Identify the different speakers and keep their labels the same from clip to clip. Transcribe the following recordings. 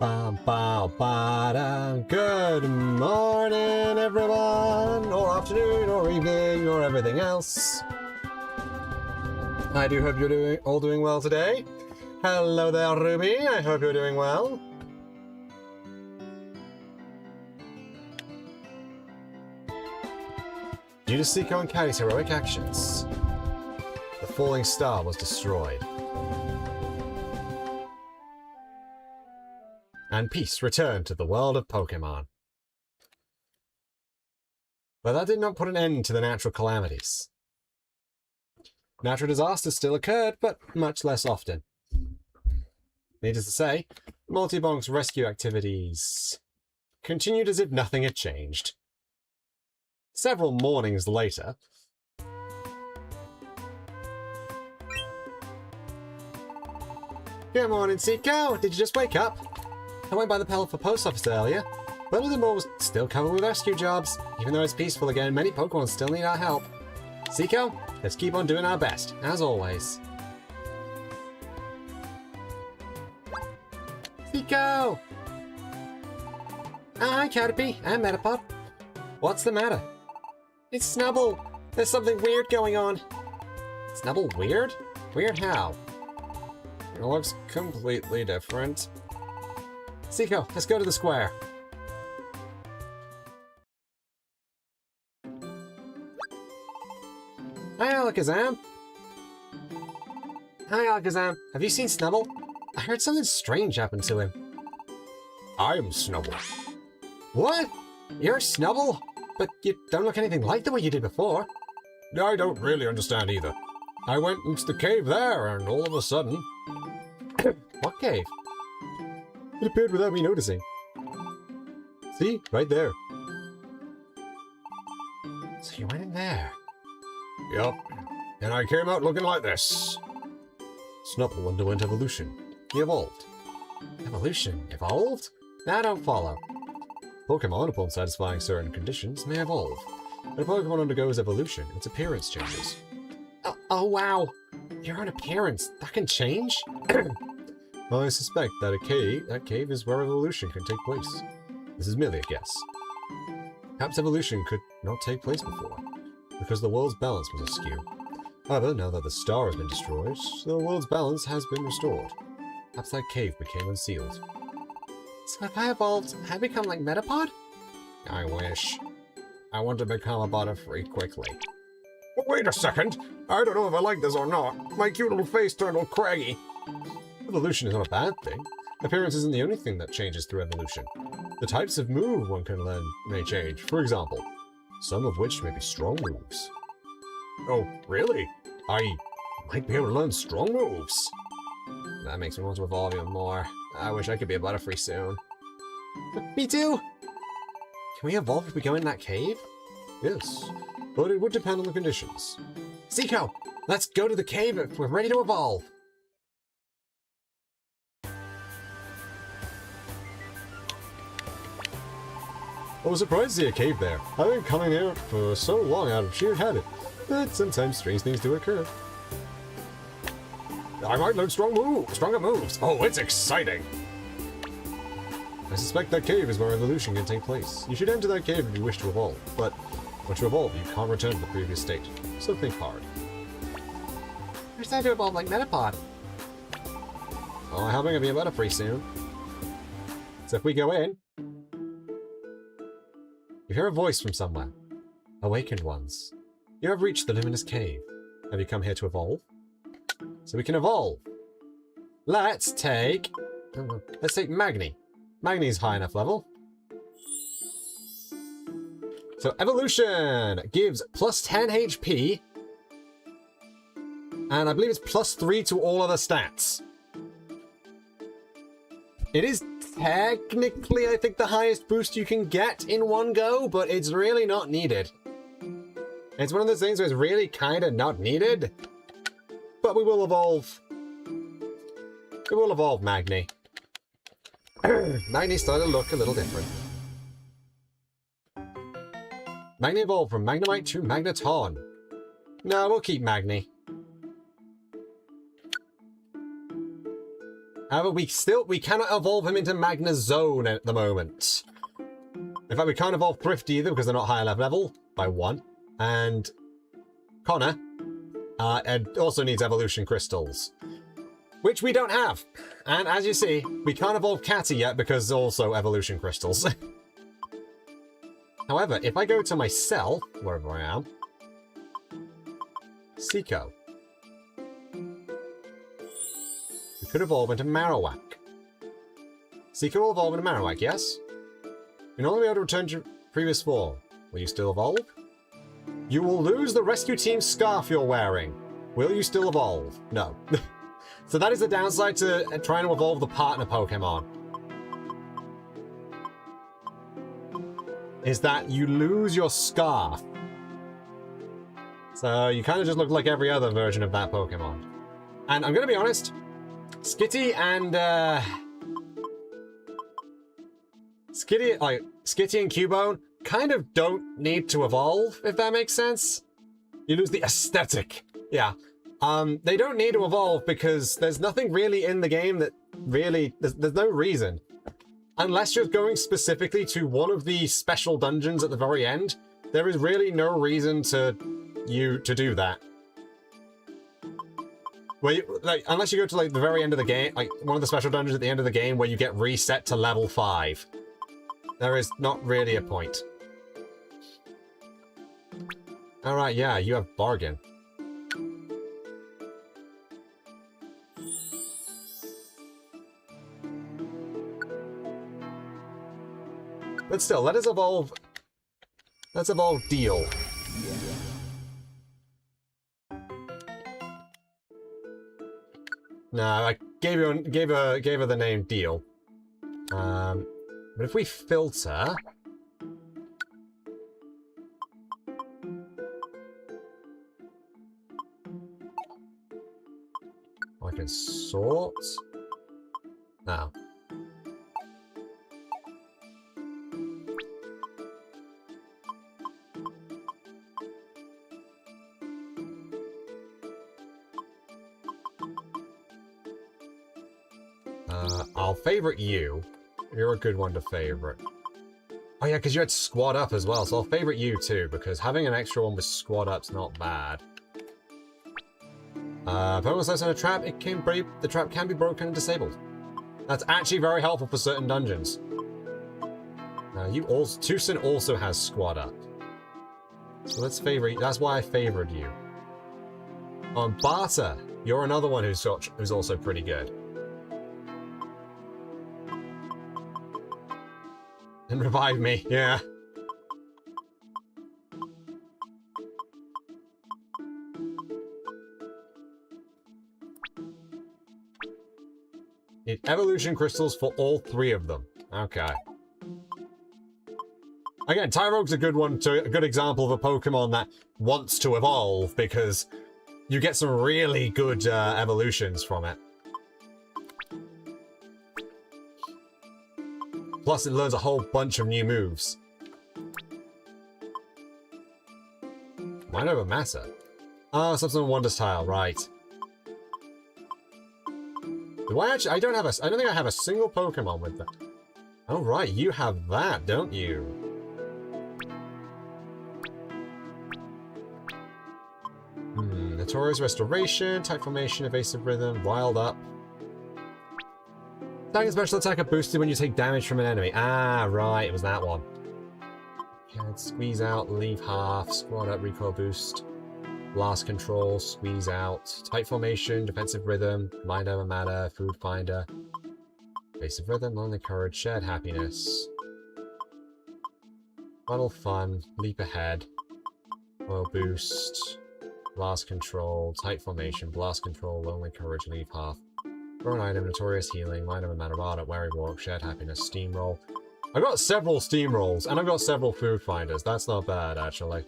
Speaker 1: Bam, bow, ba-da. Good morning, everyone, or afternoon, or evening, or everything else. I do hope you're all doing well today. Hello there, Ruby. I hope you're doing well. Due to Cico and Kai's heroic actions, the falling star was destroyed. And peace returned to the world of Pokémon. But that did not put an end to the natural calamities. Natural disasters still occurred, but much less often. Needless to say, Multibonk's rescue activities continued as if nothing had changed. Several mornings later, good morning, Cico! Did you just wake up? I went by the Pelipper post office earlier. Baltimore was still covered with rescue jobs. Even though it's peaceful again, many Pokemon still need our help. Cico, let's keep on doing our best, as always. Cico! Hi, Caterpie. I'm Metapod. What's the matter? It's Snubble. There's something weird going on. Snubble weird? Weird how? It looks completely different. Cico, let's go to the square. Hi, Alakazam. Hi, Alakazam. Have you seen Snubble? I heard something strange happened to him. I'm Snubble. What? You're Snubble? But you don't look anything like the way you did before. I don't really understand either. I went into the cave there, and all of a sudden... What cave? It appeared without me noticing. See? Right there. So you went in there? Yup. And I came out looking like this. Snubble underwent evolution. He evolved. Evolution? Evolved? I don't follow. Pokemon, upon satisfying certain conditions, may evolve. When a Pokemon undergoes evolution, its appearance changes. Oh wow! Your own appearance, that can change? I suspect that that cave is where evolution can take place. This is merely a guess. Perhaps evolution could not take place before, because the world's balance was askew. However, now that the star has been destroyed, the world's balance has been restored. Perhaps that cave became unsealed. So if I evolved, I become like Metapod? I wish. I want to become a Butterfree quickly. But wait a second! I don't know if I like this or not. My cute little face turned all craggy. Evolution is not a bad thing. Appearance isn't the only thing that changes through evolution. The types of move one can learn may change, for example. Some of which may be strong moves. Oh, really? I might be able to learn strong moves. That makes me want to evolve even more. I wish I could be a Butterfree soon. Me too! Can we evolve if we go in that cave? Yes, but it would depend on the conditions. Cico, let's go to the cave if we're ready to evolve! I was surprised to see a cave there. I've been coming here for so long out of sheer habit, but sometimes strange things do occur. I might learn stronger moves. Oh, it's exciting! I suspect that cave is where evolution can take place. You should enter that cave if you wish to evolve, but once you evolve, you can't return to the previous state. So think hard. We're starting to evolve like Metapod. Oh, how am I gonna be a Butterfree soon? So if we go in, you hear a voice from somewhere. Awakened ones. You have reached the luminous cave. Have you come here to evolve? So we can evolve. Let's take Magni. Magni's high enough level. So evolution gives plus 10 HP. And I believe it's plus 3 to all other stats. It is technically, I think, the highest boost you can get in one go, but it's really not needed. It's one of those things where it's really kind of not needed. But we will evolve. We will evolve Magni. Magni started to look a little different. Magni evolved from Magnemite to Magneton. No, we'll keep Magni. However, we cannot evolve him into Magnezone at the moment. In fact, we can't evolve Thrift either because they're not higher level by 1. And Connor also needs evolution crystals, which we don't have. And as you see, we can't evolve Catty yet because also evolution crystals. However, if I go to myself, wherever I am, Cico, we could evolve into Marowak. Cico will evolve into Marowak, yes? You're not going to be able to return to previous form. Will you still evolve? You will lose the rescue team scarf you're wearing. Will you still evolve? No. So that is the downside to trying to evolve the partner Pokemon. Is that you lose your scarf. So you kind of just look like every other version of that Pokemon. And I'm going to be honest, Skitty and Skitty and Cubone kind of don't need to evolve, if that makes sense. You lose the aesthetic. Yeah. They don't need to evolve because there's nothing really in the game that really... There's no reason. Unless you're going specifically to one of the special dungeons at the very end, there is really no reason to do that. Where unless you go to the very end of the game, like one of the special dungeons at the end of the game where you get reset to level 5. There is not really a point. Alright, yeah, you have Bargain. But still, let's evolve Deal. No, I gave her the name Deal. But if we filter, I can sort. No. I'll favorite you. You're a good one to favorite. Oh yeah, because you had Squad Up as well, so I'll favorite you too, because having an extra one with Squad Up's not bad. Pokemon slice on a trap, the trap can be broken and disabled. That's actually very helpful for certain dungeons. Tucson also has Squad Up. So let's favorite, that's why I favored you. Barter, you're another one who's also pretty good. And revive me, yeah. Need evolution crystals for all 3 of them. Okay. Again, Tyrogue's a good one, a good example of a Pokemon that wants to evolve because you get some really good evolutions from it. Plus, it learns a whole bunch of new moves. Mind over matter. Oh, Substance Wonder Style, right. Do I actually? I don't think I have a single Pokemon with that. Oh, right, you have that, don't you? Notorious Restoration, Type Formation, Evasive Rhythm, Wild Up. Attack and special attack are boosted when you take damage from an enemy. Ah, right, it was that one. Can't squeeze out, leave half, Squad Up, recoil boost, blast control, squeeze out, tight formation, defensive rhythm, mind over matter, food finder, evasive rhythm, lonely courage, shared happiness, funnel fun, leap ahead, oil boost, blast control, tight formation, blast control, lonely courage, leave half. Throw an item, notorious healing, mind over matter, art, wary walk, shared happiness, steamroll. I've got several steamrolls, and I've got several food finders. That's not bad, actually.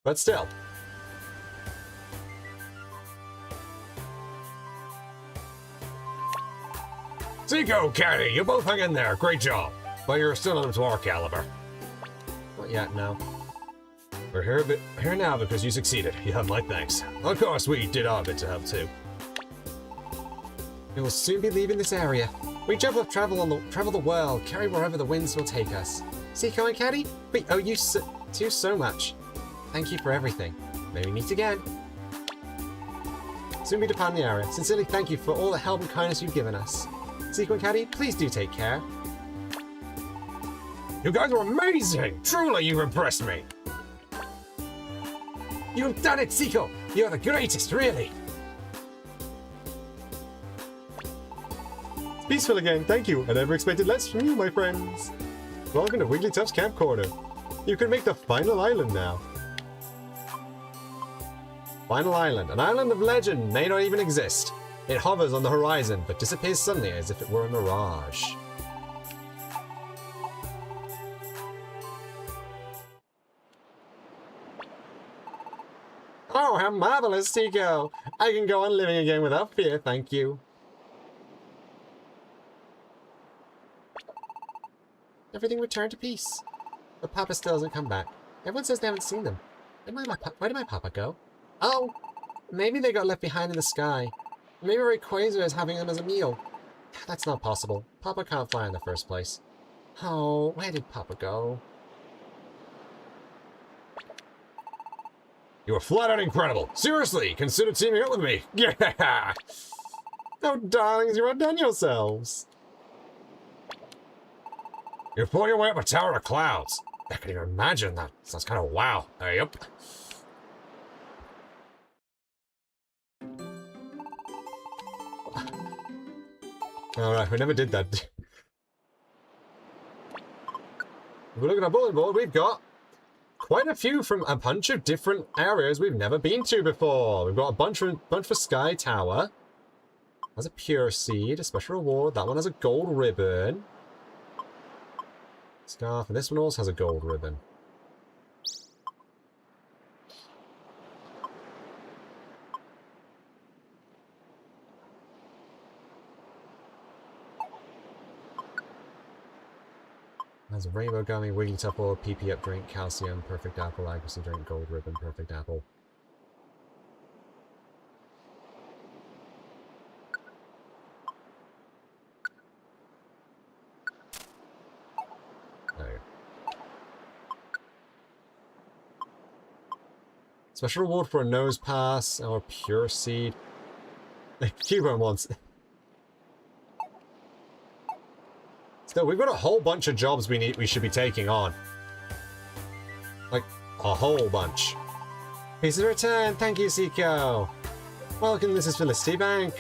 Speaker 1: But still. Cico, Caddy, you both hung in there. Great job. But you're still up to our caliber. Not yet, no. We're here now because you succeeded. You have my thanks. Of course, we did our bit to help too. We will soon be leaving this area. We travel the world, carry wherever the winds will take us. Cico and Caddy, we owe you so much. Thank you for everything. May we meet again. Soon be departing the area. Sincerely thank you for all the help and kindness you've given us. Cico and Caddy, please do take care. You guys are amazing! Truly, you've impressed me! You've done it, Cico! You're the greatest, really! It's peaceful again, thank you. I never expected less from you, my friends. Welcome to Wigglytuff's Camp Corner. You can make the final island now. Final island. An island of legend may not even exist. It hovers on the horizon, but disappears suddenly as if it were a mirage. Oh, how marvelous, Cico! I can go on living again without fear, thank you. Everything returned to peace. But Papa still hasn't come back. Everyone says they haven't seen them. Where did my Papa go? Oh, maybe they got left behind in the sky. Maybe Rayquaza is having them as a meal. That's not possible. Papa can't fly in the first place. Oh, where did Papa go? You were flat out incredible. Seriously, consider teaming up with me. Yeah! Oh, darlings, you're outdone yourselves. You're pulling your way up a tower of clouds. I can even imagine that. Sounds kind of wow. Yep. Alright, we never did that. If we look at our bulletin board, we've got quite a few from a bunch of different areas we've never been to before. We've got a bunch for Sky Tower. Has a Pure Seed, a special reward. That one has a gold ribbon. Scarf, and this one also has a gold ribbon. Has a Rainbow Gummy, Wigglytuff Orb, PP Up Drink, Calcium, Perfect Apple, Accuracy Drink, Gold Ribbon, Perfect Apple. There you go. Special reward for a Nose Pass, or Pure Seed. Cubone wants... Still, we've got a whole bunch of jobs we should be taking on. Like, a whole bunch. Piece of return, thank you, Cico. Welcome, this is Felicity Bank.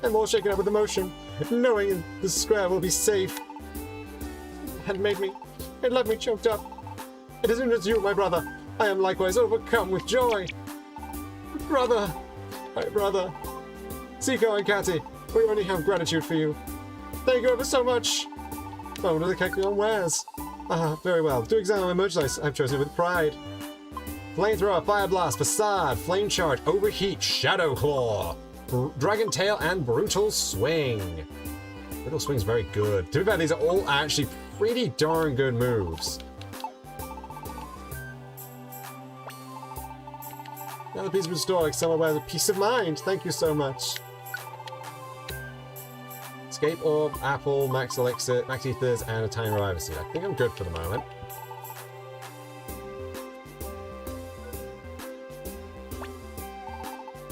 Speaker 1: I'm all shaken up with emotion, knowing the square will be safe. It left me choked up. It isn't just you, my brother. I am likewise overcome with joy. Brother, my brother. Cico and Catty, we only have gratitude for you. Thank you ever so much. Oh, what do the Kekleon wears? Ah, very well. Do examine my merchandise. I've chosen with pride. Flamethrower, Fire Blast, Facade, Flame Charge, Overheat, Shadow Claw, Dragon Tail, and Brutal Swing. Brutal Swing's very good. To be fair, these are all actually pretty darn good moves. Another piece of historic somewhere with a peace of mind. Thank you so much. Escape Orb, Apple, Max Elixir, Max Ethers, and a Tiny Reviver Seed. I think I'm good for the moment.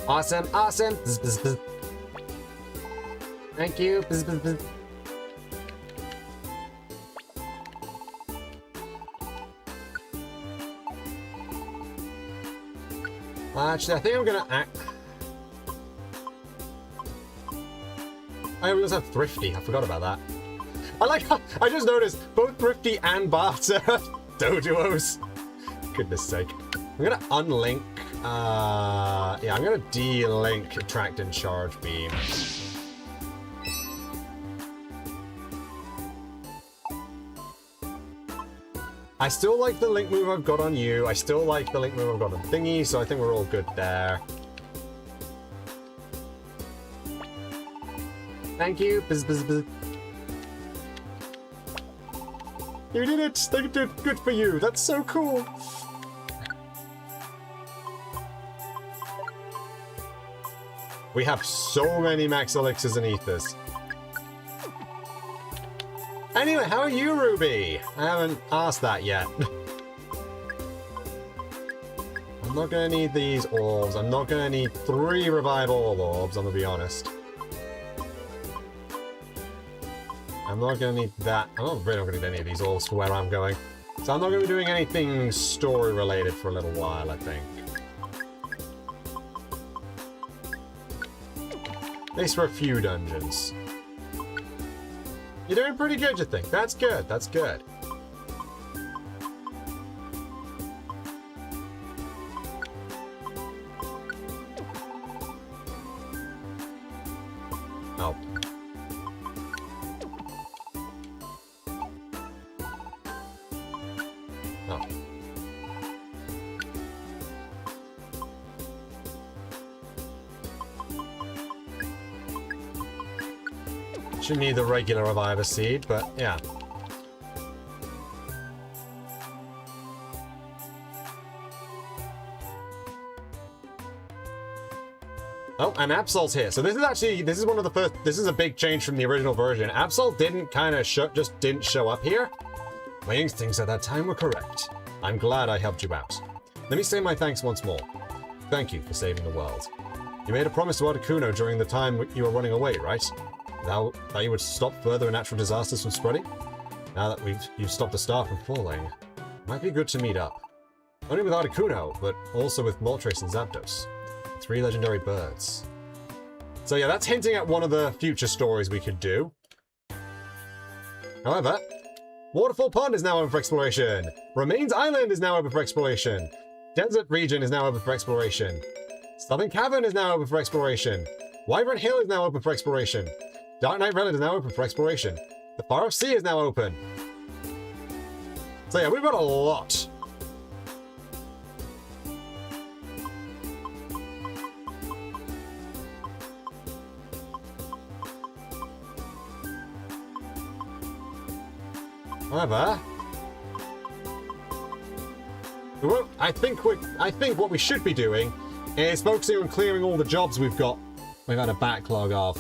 Speaker 1: Awesome, awesome! Bzz, bzz, bzz. Thank you! Bzz, bzz, bzz. Actually, I think I'm gonna act... I always have Thrifty, I forgot about that. I just noticed, both Thrifty and Barter Doduos. Goodness sake. I'm gonna unlink, yeah, I'm gonna de-link Attract and Charge Beam. I still like the link move I've got on you. I still like the link move I've got on Thingy, so I think we're all good there. Thank you. Bzz, bzz, bzz. You did it! They did good for you! That's so cool! We have so many max elixirs and ethers. Anyway, how are you, Ruby? I haven't asked that yet. I'm not gonna need these orbs. I'm not gonna need 3 revival orbs, I'm gonna be honest. I'm not gonna need that. I'm not really not gonna need any of these orbs for where I'm going. So I'm not gonna be doing anything story related for a little while, I think. At least for a few dungeons. You're doing pretty good, you think? That's good, that's good. Oh. Oh. Shouldn't need the regular reviver seed, but yeah. Oh, and Absol's here. So this is one of the first, this is a big change from the original version. Absol didn't kind of just didn't show up here. My instincts at that time were correct. I'm glad I helped you out. Let me say my thanks once more. Thank you for saving the world. You made a promise to Articuno during the time you were running away, right? That you would stop further natural disasters from spreading? Now that you've stopped the star from falling, it might be good to meet up. Not only with Articuno, but also with Moltres and Zapdos. 3 legendary birds. So yeah, that's hinting at one of the future stories we could do. However, Waterfall Pond is now open for exploration. Remains Island is now open for exploration. Desert Region is now open for exploration. Southern Cavern is now open for exploration. Wyvern Hill is now open for exploration. Dark Knight Relic is now open for exploration. The Far Off Sea is now open. So yeah, we've got a lot. However, I think what we should be doing is focusing on clearing all the jobs we've had a backlog of.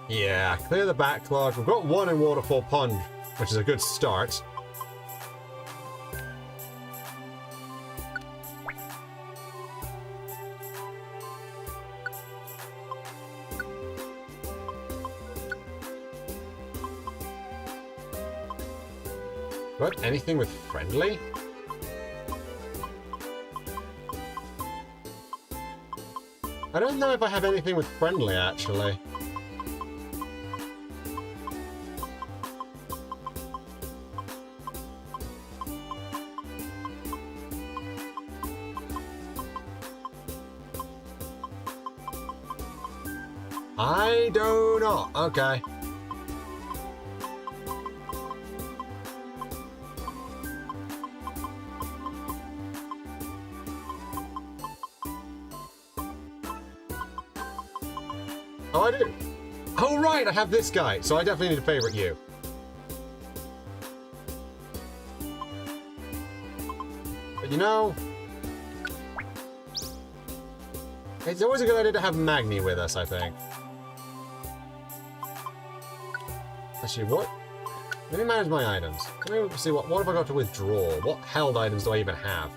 Speaker 1: Yeah, clear the backlog. We've got 1 in Waterfall Pond, which is a good start. What? Anything with friendly? I don't know if I have anything with friendly, actually. I do not. Okay. Oh, I do. Oh, right, I have this guy, so I definitely need to favorite you. But you know, it's always a good idea to have Magni with us, I think. Actually, what? Let me manage my items. Let me see what have I got to withdraw? What held items do I even have?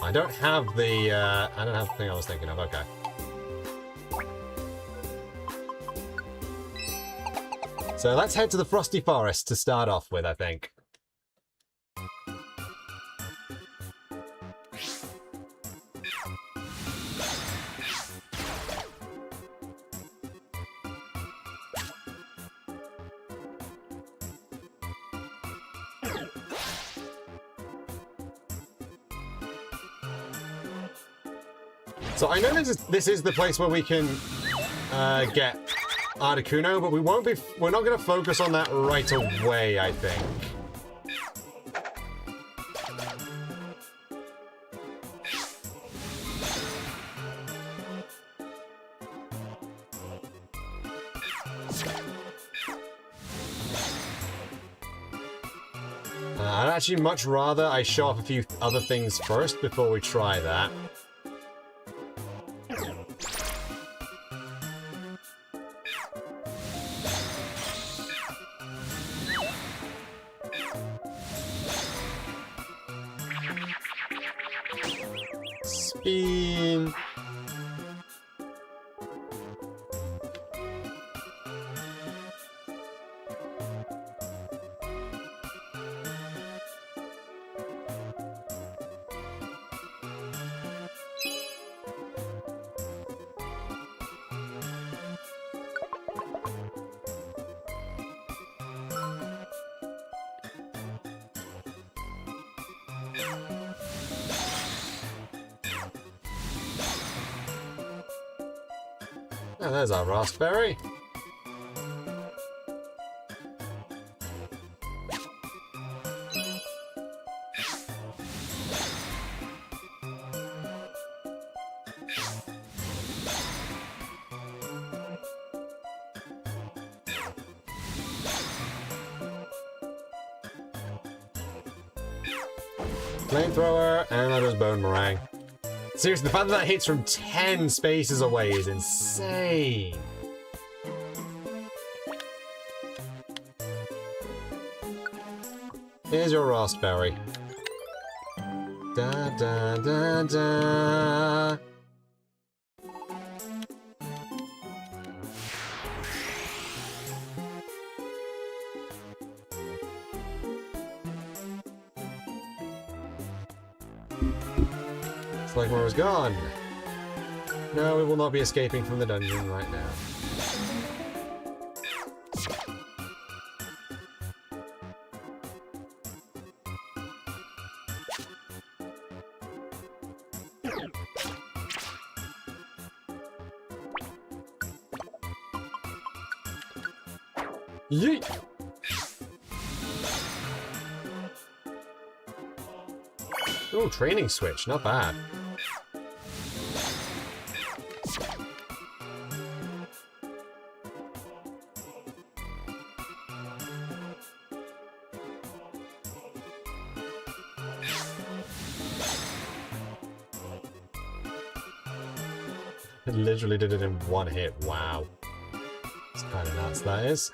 Speaker 1: I don't have the thing I was thinking of. Okay. So let's head to the Frosty Forest to start off with, I think. So I know this is the place where we can get Articuno, but we're not going to focus on that right away, I think. I'd actually much rather I show off a few other things first before we try that. Spin. Oh, there's our raspberry. Flamethrower, and that is Boomerang. Seriously, the fact that hits from 10 spaces away is insane. Here's your raspberry. Da da da da. Slugmore's gone. No, we will not be escaping from the dungeon right now. Yeet! Ooh, training switch, not bad. It literally did it in one hit, wow. It's kind of nuts, that is.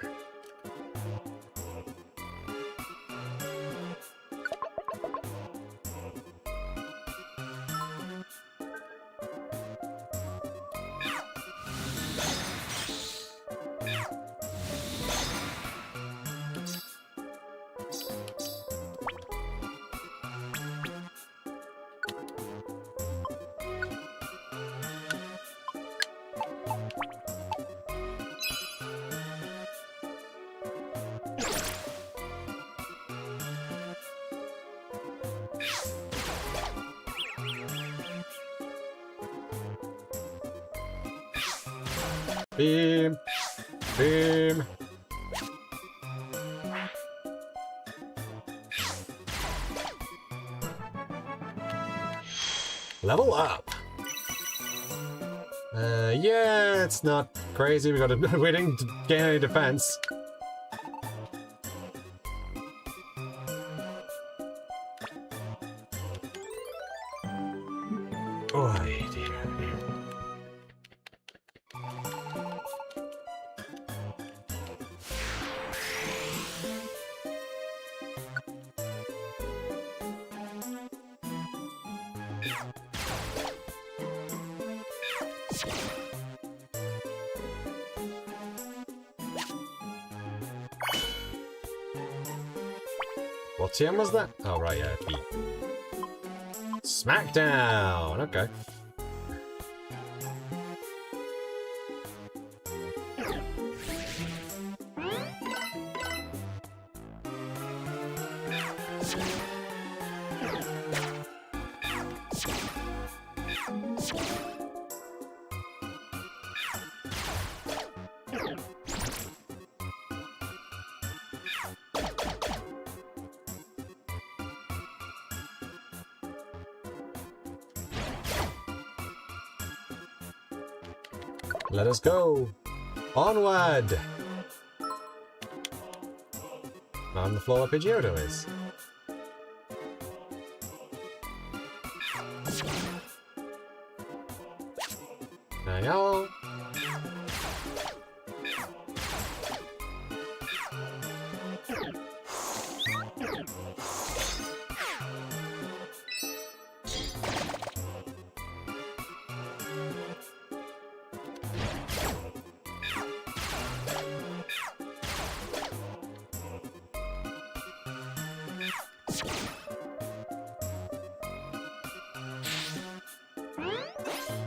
Speaker 1: Beam! Beam! Level up! Yeah, it's not crazy. We didn't gain any defense. Oh, dear. What team was that? Oh, right, yeah, B. Smackdown! Okay. Let us go. Onward. On the floor where Pidgeotto is. Now y'all.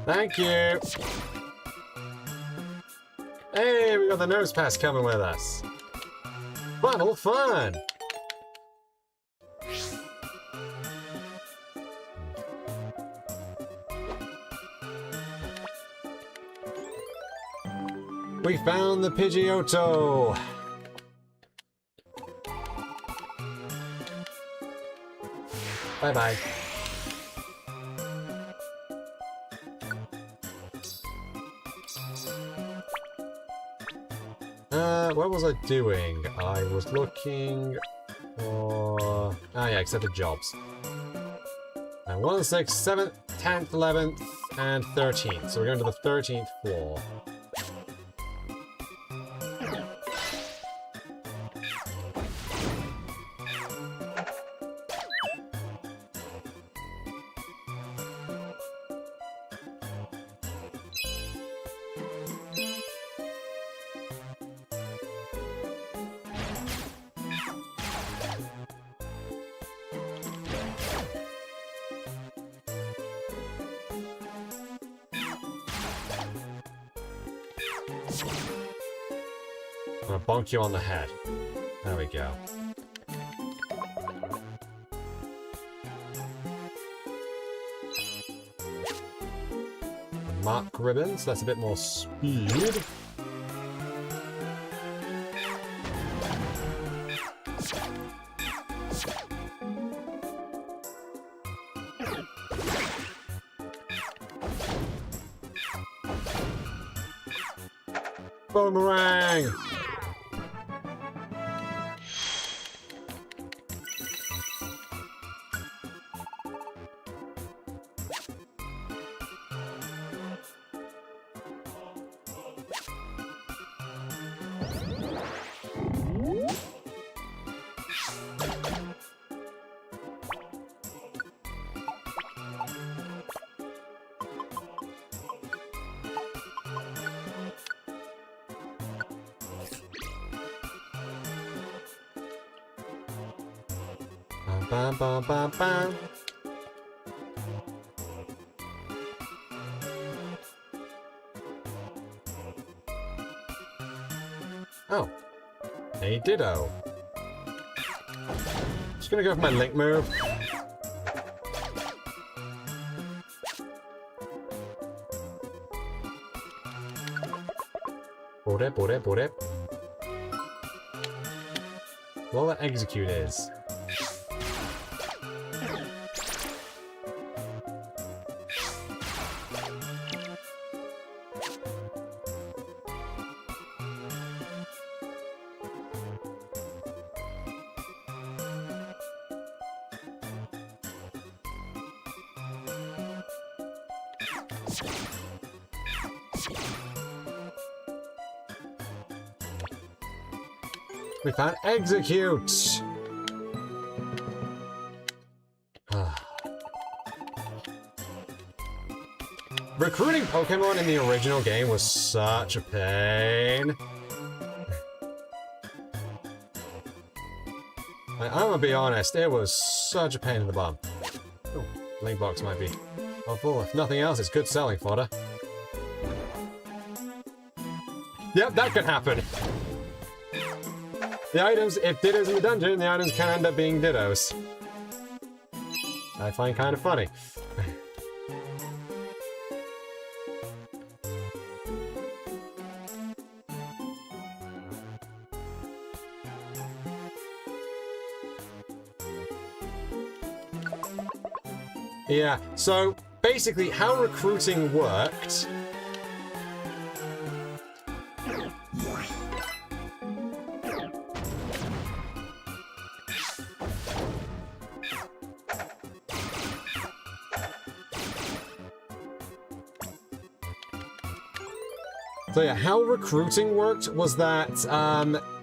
Speaker 1: Thank you. Hey, we got the nose pass coming with us. Funnel fun. We found the Pidgeotto. Bye-bye. What was I doing? I was looking for... Ah, yeah, accepted jobs. 1, 6th, 7th, 10th, 11th, and 13th. So we're going to the 13th floor. I'm gonna bonk you on the head. There we go. Mark ribbons, that's a bit more speed. Boomerang! Bam, bam, bam, bam. Oh, a Ditto. Just gonna go for my link move. Bore. Well, that execute is. We found execute! Recruiting Pokemon in the original game was such a pain. I'm gonna be honest, it was such a pain in the bum. Oh, link box might be helpful. If nothing else, it's good selling fodder. Yep, that could happen. The items, if Ditto's in the dungeon, the items can end up being Dittos. I find kind of funny. Yeah, so basically how recruiting worked So yeah, how recruiting worked was that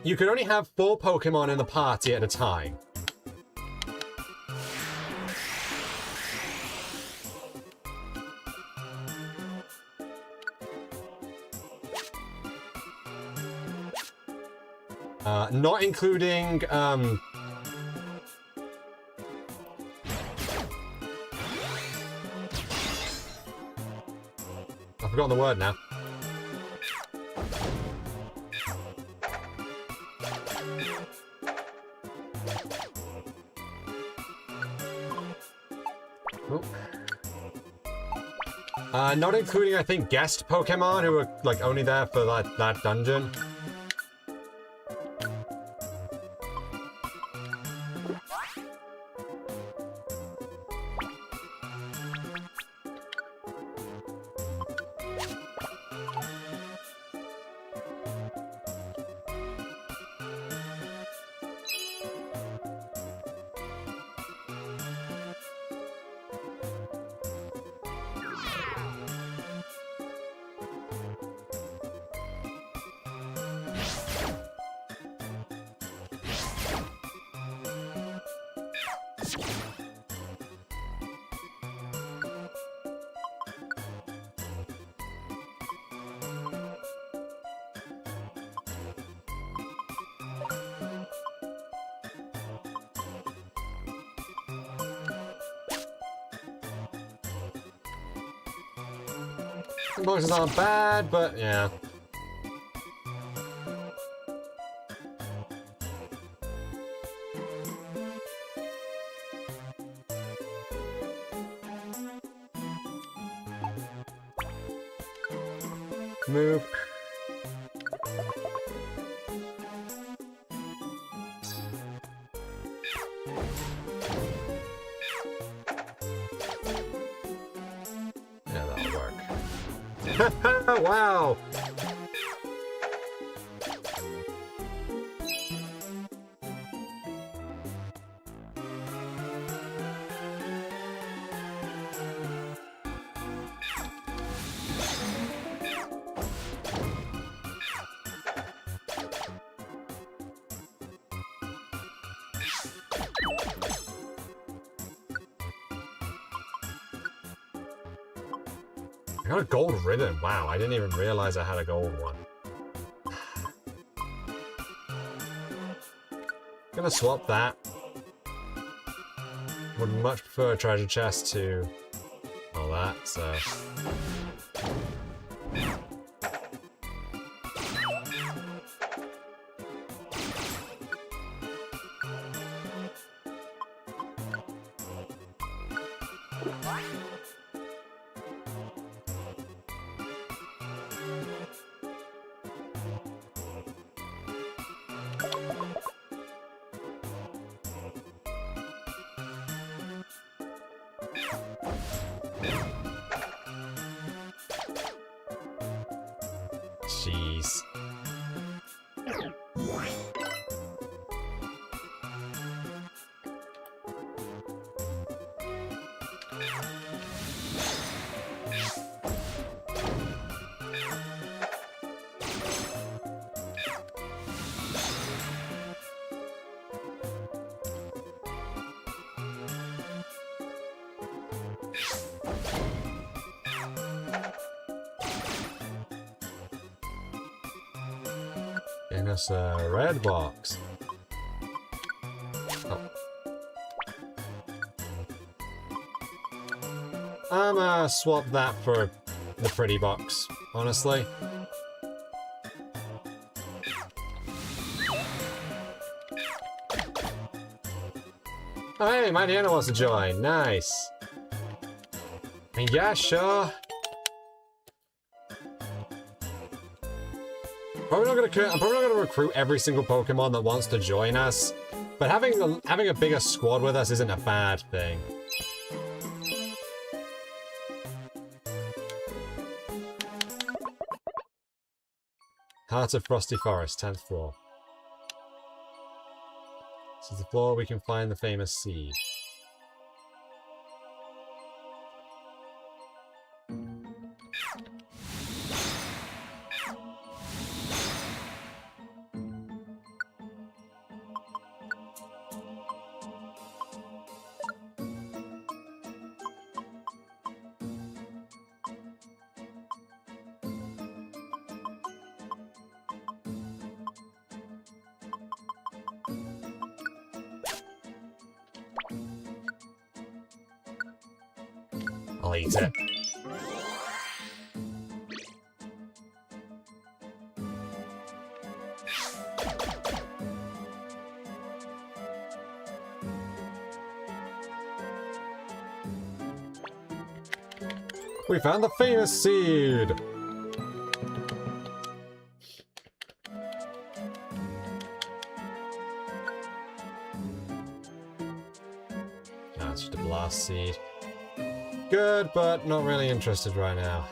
Speaker 1: you could only have 4 Pokemon in the party at a time. Not including, I've forgotten the word now. Not including, I think, guest Pokemon who were, like, only there for, like, that dungeon. Boxes aren't bad, but yeah. Move. Yeah, that'll work. Wow! I got a gold ribbon. Wow, I didn't even realize I had a gold one. Gonna swap that. Would much prefer a treasure chest to all that, so. Jeez. Getting us a red box. Oh. I'm gonna swap that for the pretty box, honestly. Oh hey, my Diana wants to join. Nice. I mean, yeah, sure. I'm probably not gonna recruit every single Pokemon that wants to join us, but having a bigger squad with us isn't a bad thing. Heart of Frosty Forest, 10th floor. This is the floor we can find the famous seed. I'll eat it. We found the famous seed! Ah, it's just a blast seed. Good, but not really interested right now.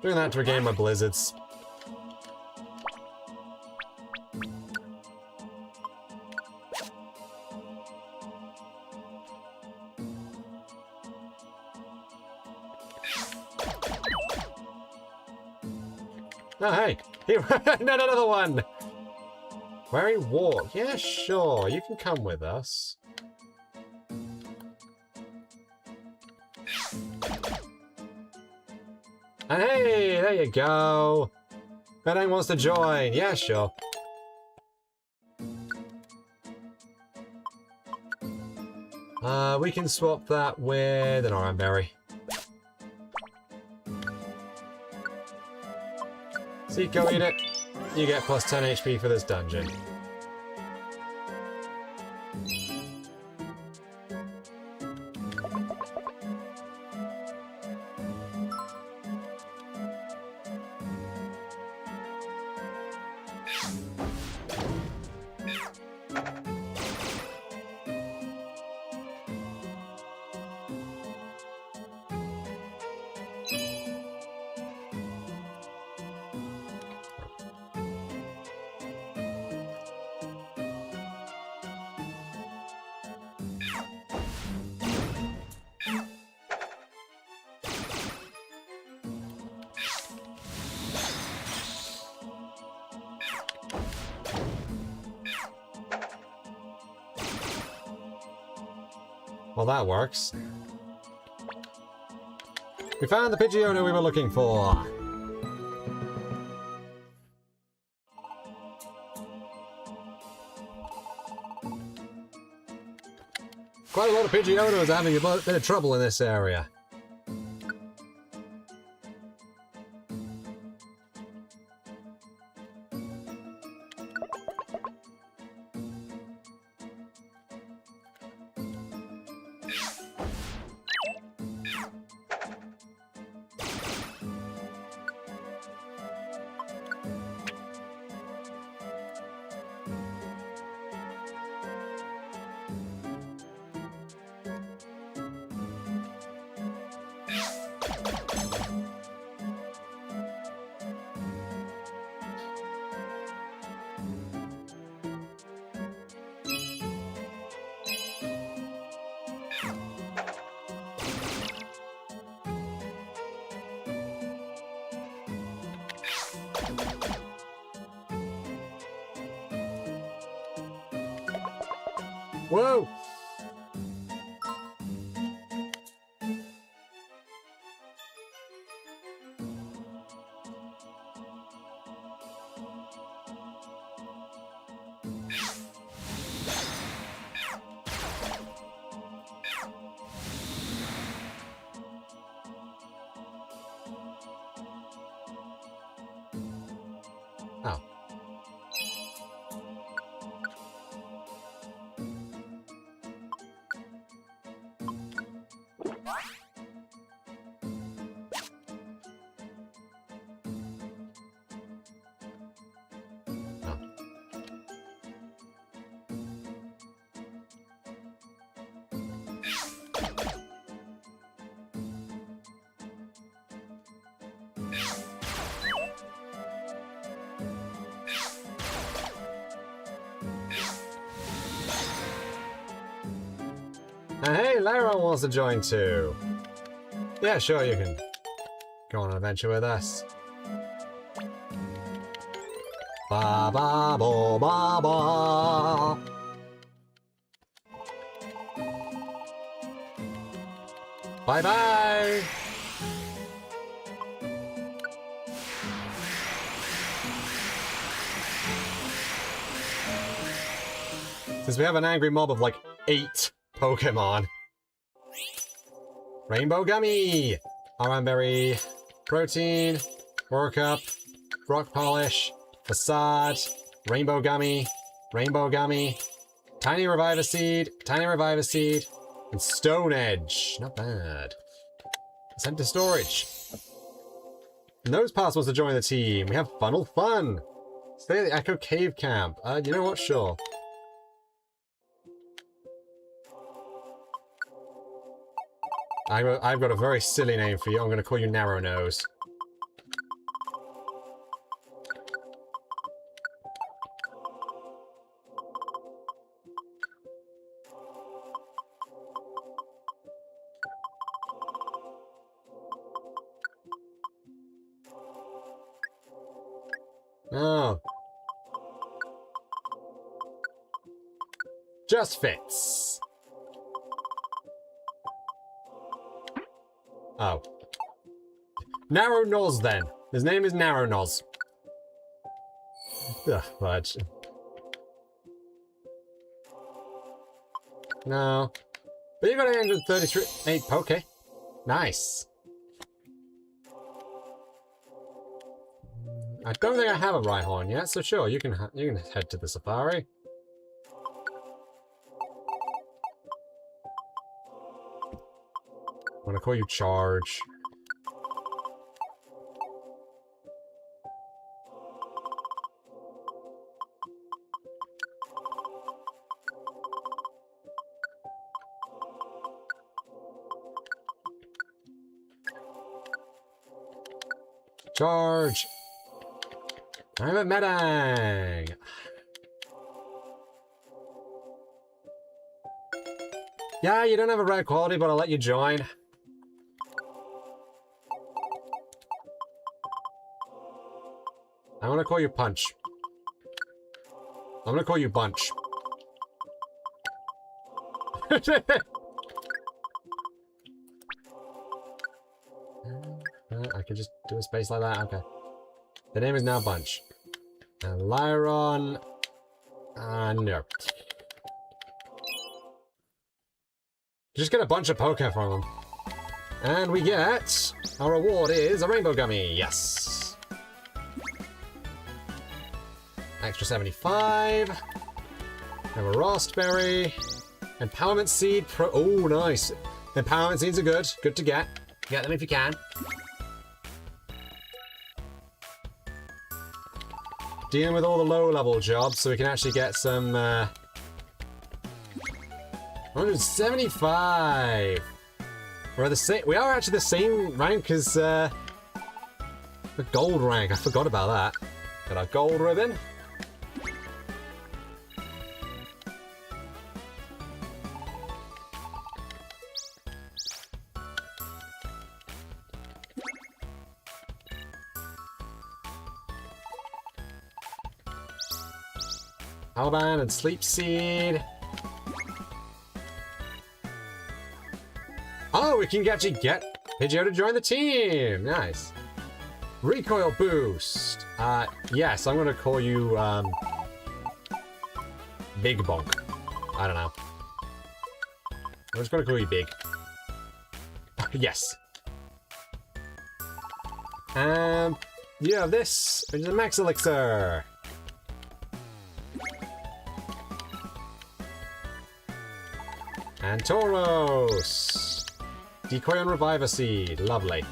Speaker 1: Doing that to regain my blizzards. Oh, hey! Not another one! Where he walk? Yeah, sure. You can come with us. And hey, there you go. Bedang wants to join. Yeah, sure. We can swap that with an orange berry. Cico, eat it. You get plus 10 HP for this dungeon. Well, that works. We found the Pidgeotto we were looking for. Quite a lot of Pidgeottos having a bit of trouble in this area. Whoa! Oh. And hey, Lyra wants to join too. Yeah, sure, you can go on an adventure with us. Ba ba bo ba ba. Bye bye. Since we have an angry mob of like 8 Pokémon. Rainbow Gummy! Aranberry, Protein, Workup, Rock Polish, Facade, Rainbow Gummy, Tiny Reviver Seed, and Stone Edge. Not bad. Sent to storage. Nosepass wants to join the team. We have Funnel Fun. Stay at the Echo Cave Camp. You know what? Sure. I've got a very silly name for you. I'm going to call you Narrow Nose. Oh. Just fits. Oh. Narrow Noz, then. His name is Narrow Noz. Ugh, fudge. No. But you got 833 Poke. Nice. I don't think I have a Rhyhorn yet, so sure, you can head to the safari. I'm gonna call you Charge. Charge! I'm a Medang! Yeah, you don't have a red quality, but I'll let you join. I'm gonna call you Punch. I'm gonna call you Bunch. I can just do a space like that? Okay. The name is now Bunch. And Lyron... no. Just get a bunch of Poké from them. And we get... Our reward is a Rainbow Gummy. Yes. Extra 75. Have a Rostberry. Empowerment Seed Pro... Oh, nice. Empowerment Seeds are good. Good to get. Get them if you can. Dealing with all the low-level jobs so we can actually get some... 175! We're the same... We are actually the same rank as, the gold rank. I forgot about that. Got our gold ribbon. Powerband and Sleep Seed. Oh, we can actually get Pidgeot to join the team. Nice. Recoil Boost. Yes, I'm gonna call you, Big Bonk. I don't know. I'm just gonna call you Big. Yes. You have this, which is a Max Elixir. And Tauros! Decoy and Reviver Seed. Lovely.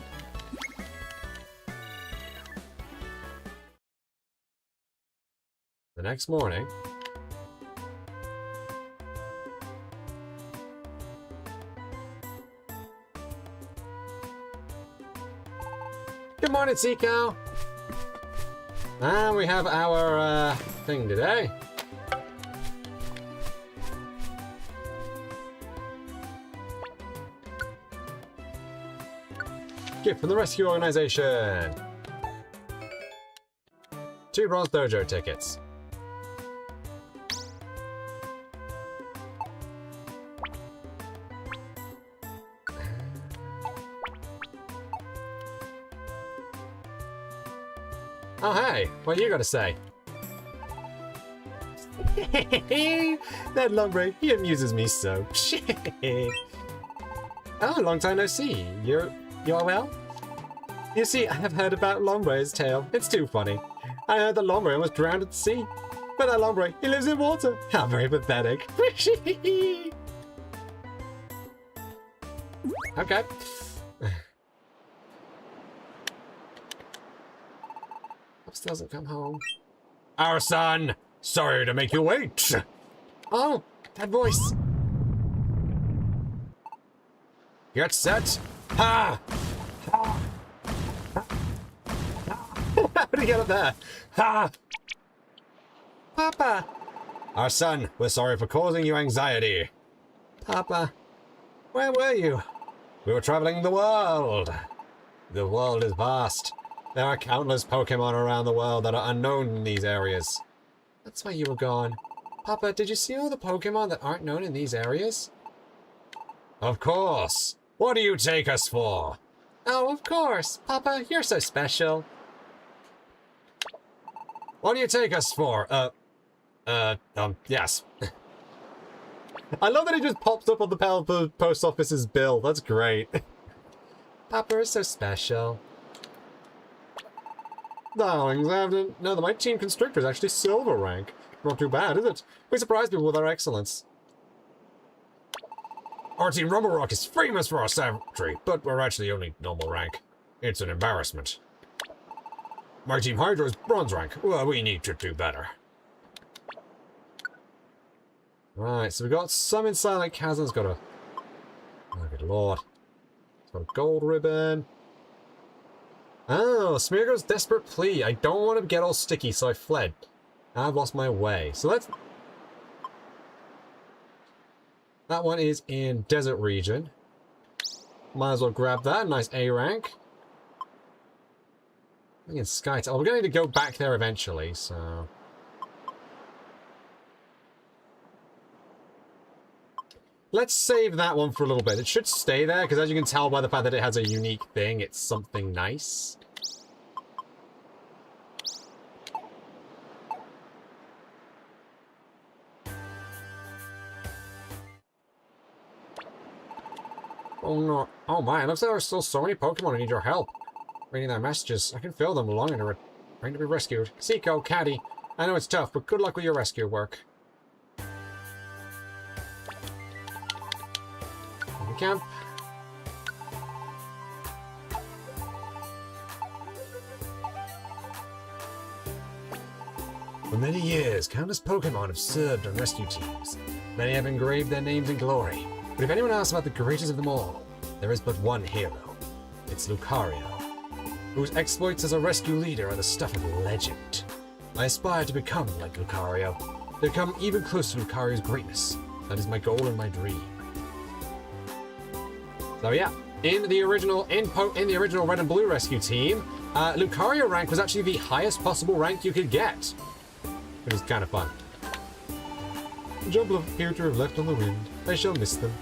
Speaker 1: The next morning... Good morning, Cico! And we have our, thing today. Gift from the rescue organization. 2 bronze dojo tickets. Oh, hey, what you got to say? That Lombre, he amuses me so. Oh, long time no see. You're well? You see, I have heard about Lombre's tale. It's too funny. I heard that Lombre was drowned at sea. But that Lombre, he lives in water. How very pathetic. Okay. Still doesn't come home. Our son! Sorry to make you wait! Oh, that voice. Get set. Ha! Ha! How did he get up there? Ha! Papa! Our son, we're sorry for causing you anxiety. Papa, where were you? We were traveling the world. The world is vast. There are countless Pokémon around the world that are unknown in these areas. That's why you were gone. Papa, did you see all the Pokémon that aren't known in these areas? Of course. What do you take us for? Oh, of course. Papa, you're so special. What do you take us for? Yes. I love that he just pops up on the post office's bill. That's great. Papa is so special. Darlings, I have to know that my team Constrictor is actually silver rank. Not too bad, is it? We surprised people with our excellence. Our team Rumble Rock is famous for our savagery, but we're actually only normal rank. It's an embarrassment. My team Hydro is bronze rank. Well, we need to do better. Right, so we got some in Silent Chasm's got a... Oh, good lord. It's got a gold ribbon. Oh, Smeargo's desperate plea. I don't want to get all sticky, so I fled. I've lost my way. So let's... That one is in Desert Region. Might as well grab that. Nice A rank. I think it's Sky. Oh, we're going to need to go back there eventually, so... Let's save that one for a little bit. It should stay there, because as you can tell by the fact that it has a unique thing, it's something nice. Oh no. Oh my, it looks like there are still so many Pokemon who need your help. Reading their messages, I can feel them longing to be rescued. Cico, Caddy, I know it's tough, but good luck with your rescue work. Camp. For many years, countless Pokémon have served on rescue teams. Many have engraved their names in glory. But if anyone asks about the greatest of them all, there is but one hero. It's Lucario, whose exploits as a rescue leader are the stuff of legend. I aspire to become like Lucario, to come even closer to Lucario's greatness. That is my goal and my dream. So yeah, in the original Red and Blue rescue team, Lucario rank was actually the highest possible rank you could get. It was kind of fun. The jumble of future have left on the wind. I shall miss them.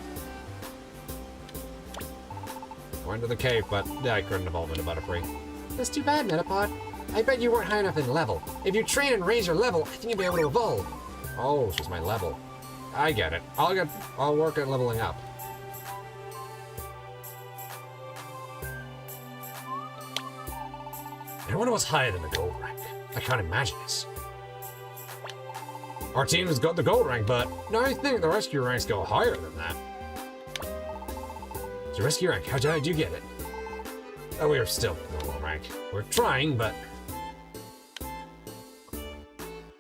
Speaker 1: I went to the cave, but I couldn't evolve into Butterfree. That's too bad, Metapod. I bet you weren't high enough in level. If you train and raise your level, I think you'll be able to evolve. Oh, it's just my level. I get it. I'll work at leveling up. I wonder what's higher than the gold rank. I can't imagine this. Our team has got the gold rank, but I think the rescue ranks go higher than that. So rescue rank, how did you get it? Oh, we're still normal rank. We're trying, but...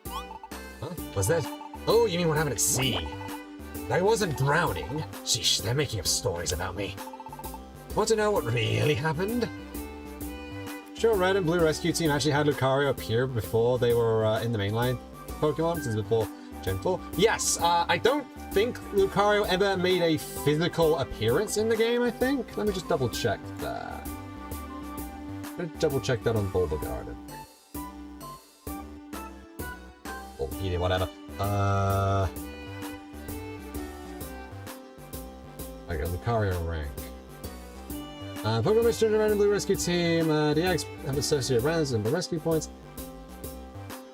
Speaker 1: Huh? What's that? Oh, you mean what happened at sea? I wasn't drowning. Sheesh, they're making up stories about me. Want to know what really happened? Sure, Red and Blue Rescue Team actually had Lucario appear before they were in the mainline Pokemon, since before Gen 4. Yes, I don't think Lucario ever made a physical appearance in the game, I think. Let me just double check that. I'm gonna double check that on Bulba Garden. Bulbapedia, whatever. I got Lucario rank. Pokemon Master in the Random Blue Rescue Team. DX have associated rounds and rescue points.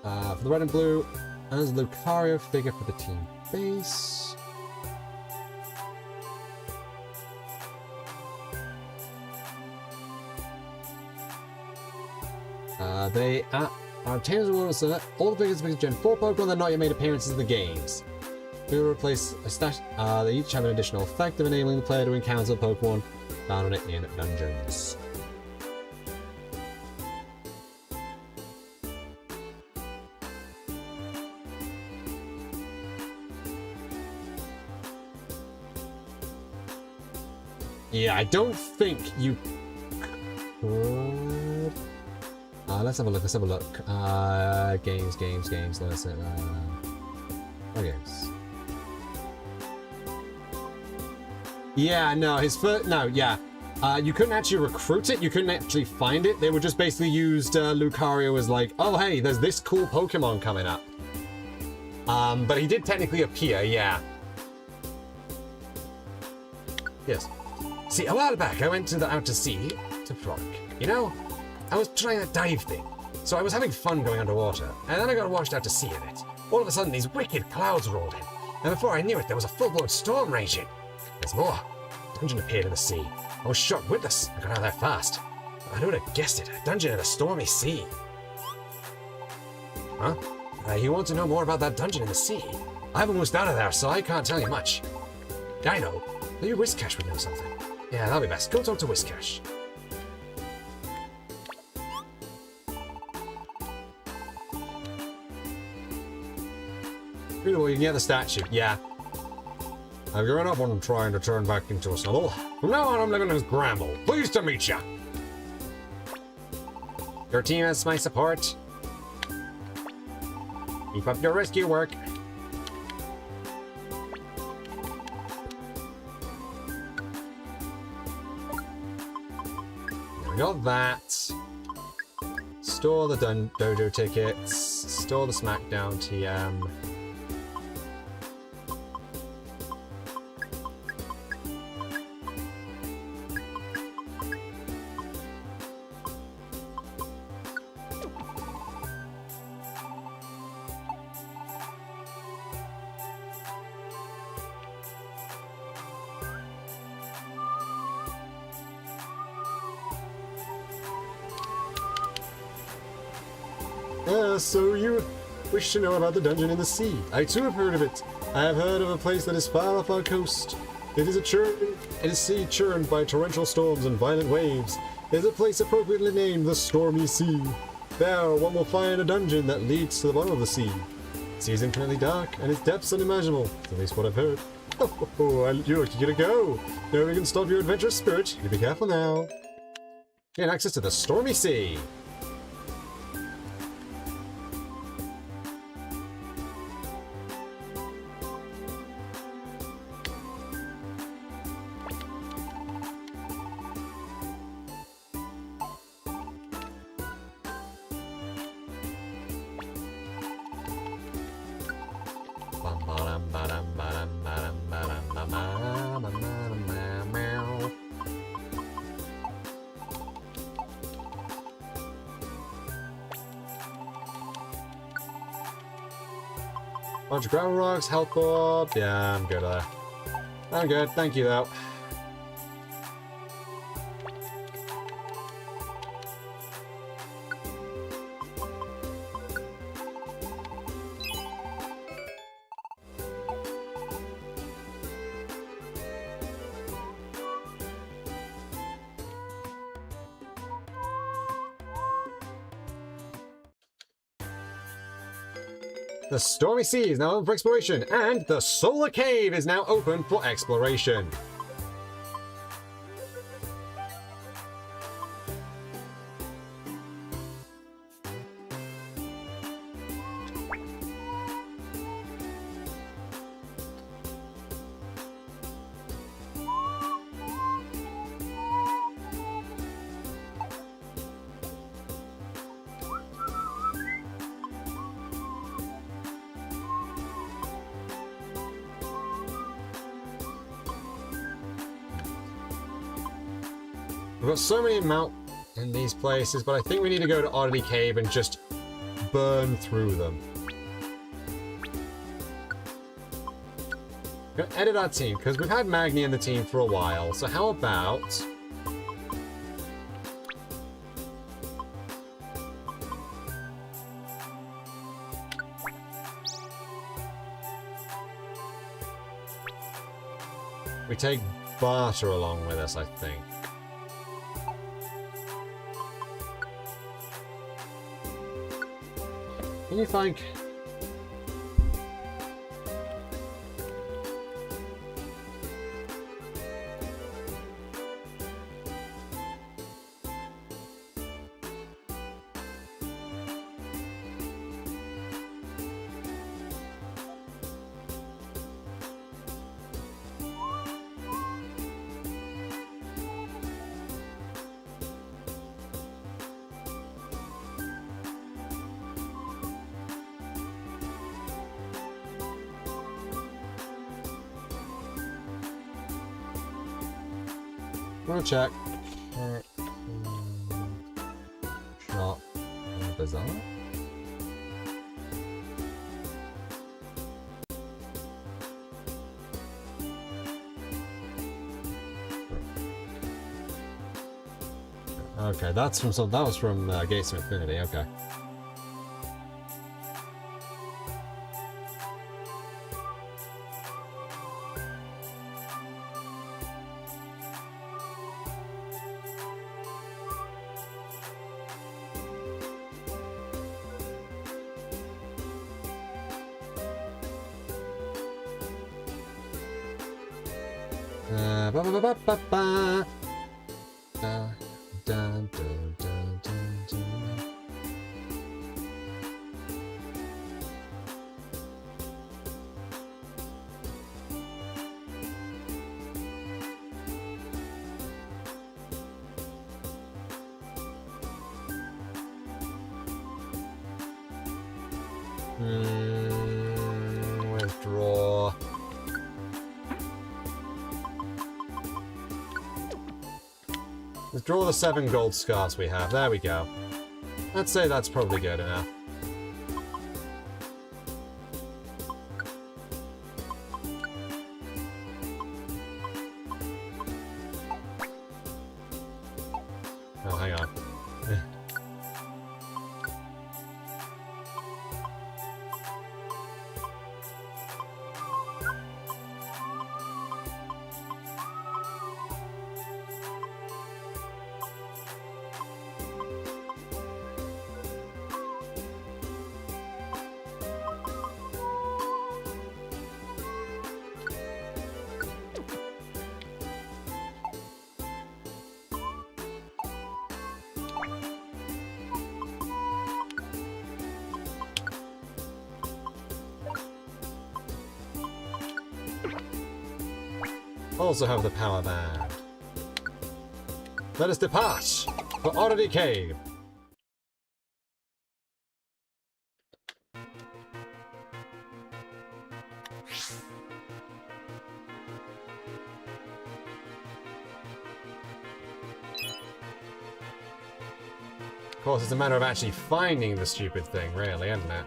Speaker 1: For the Red and Blue, as Lucario figure for the team base. They are obtained so that all the figures of Gen 4 Pokemon that not yet made appearances in the games. We will replace a stash. They each have an additional effect of enabling the player to encounter Pokemon found on it in dungeons. Yeah, I don't think you could. Let's have a look. Let's have a look. Games. Let's games. Yeah, no, his first. No, yeah. You couldn't actually recruit it. You couldn't actually find it. They were just basically used Lucario as like, oh hey, there's this cool Pokemon coming up. But he did technically appear. Yes. See, a while back, I went out to sea to frolic. You know, I was trying that dive thing, so I was having fun going underwater, and then I got washed out to sea in it. All of a sudden, these wicked clouds rolled in, and before I knew it, there was a full-blown storm raging. There's more. A dungeon appeared in the sea. I was shocked witless. I got out of there fast. I would have guessed it. A dungeon in a stormy sea. Huh? You want to know more about that dungeon in the sea? I haven't moved out of there, so I can't tell you much. I know. Maybe Whiscash would know something. Yeah, that'll be best. Go talk to Whiscash. Well, you can get the statue. Yeah. I've given up on trying to turn back into a snubble. From now on, I'm living as Gramble. Pleased to meet ya. Your team has my support. Keep up your rescue work. There we got that. Store the dojo tickets. Store the SmackDown TM. So you wish to know about the dungeon in the sea. I too have heard of it. I have heard of a place that is far off our coast. It is a sea churned by torrential storms and violent waves. It is a place appropriately named the Stormy Sea. There, one will find a dungeon that leads to the bottom of the sea. The sea is infinitely dark, and its depths unimaginable. At least what I've heard. Oh, you're gonna go. No one can stop your adventurous spirit. You be careful now. Gain access to the Stormy Sea. Bunch of ground rocks, health orb. Yeah, I'm good at that. I'm good, thank you though. The Stormy Sea is now open for exploration, and the Solar Cave is now open for exploration. We've got so many mount in these places, but I think we need to go to Oddity Cave and just burn through them. We're gonna edit our team, because we've had Magni in the team for a while, so how about... we take Barter along with us, I think. Can you think? We'll check. Shop. Bazaar. Okay, that's from that was from Gates of Infinity. Okay. Ba-ba-ba-ba-ba-ba. Dun, dun, dun, dun, dun, dun. Withdraw. Withdraw the 7 gold scars we have. There we go. I'd say that's probably good enough. Oh, hang on. Also have the power band. Let us depart for Oddity Cave. Of course, it's a matter of actually finding the stupid thing, really, isn't it?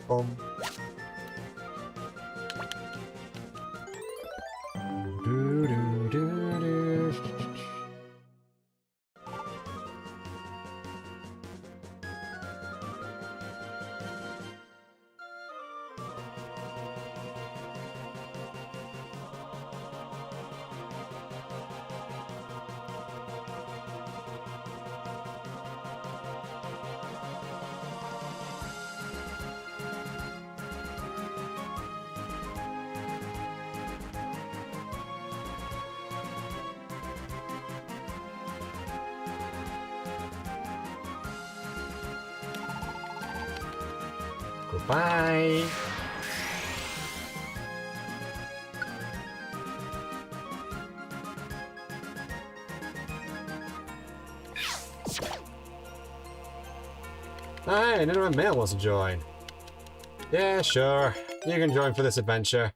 Speaker 1: Boom. Do, do, do, do. Goodbye. Hi, another male wants to join. Yeah, sure. You can join for this adventure.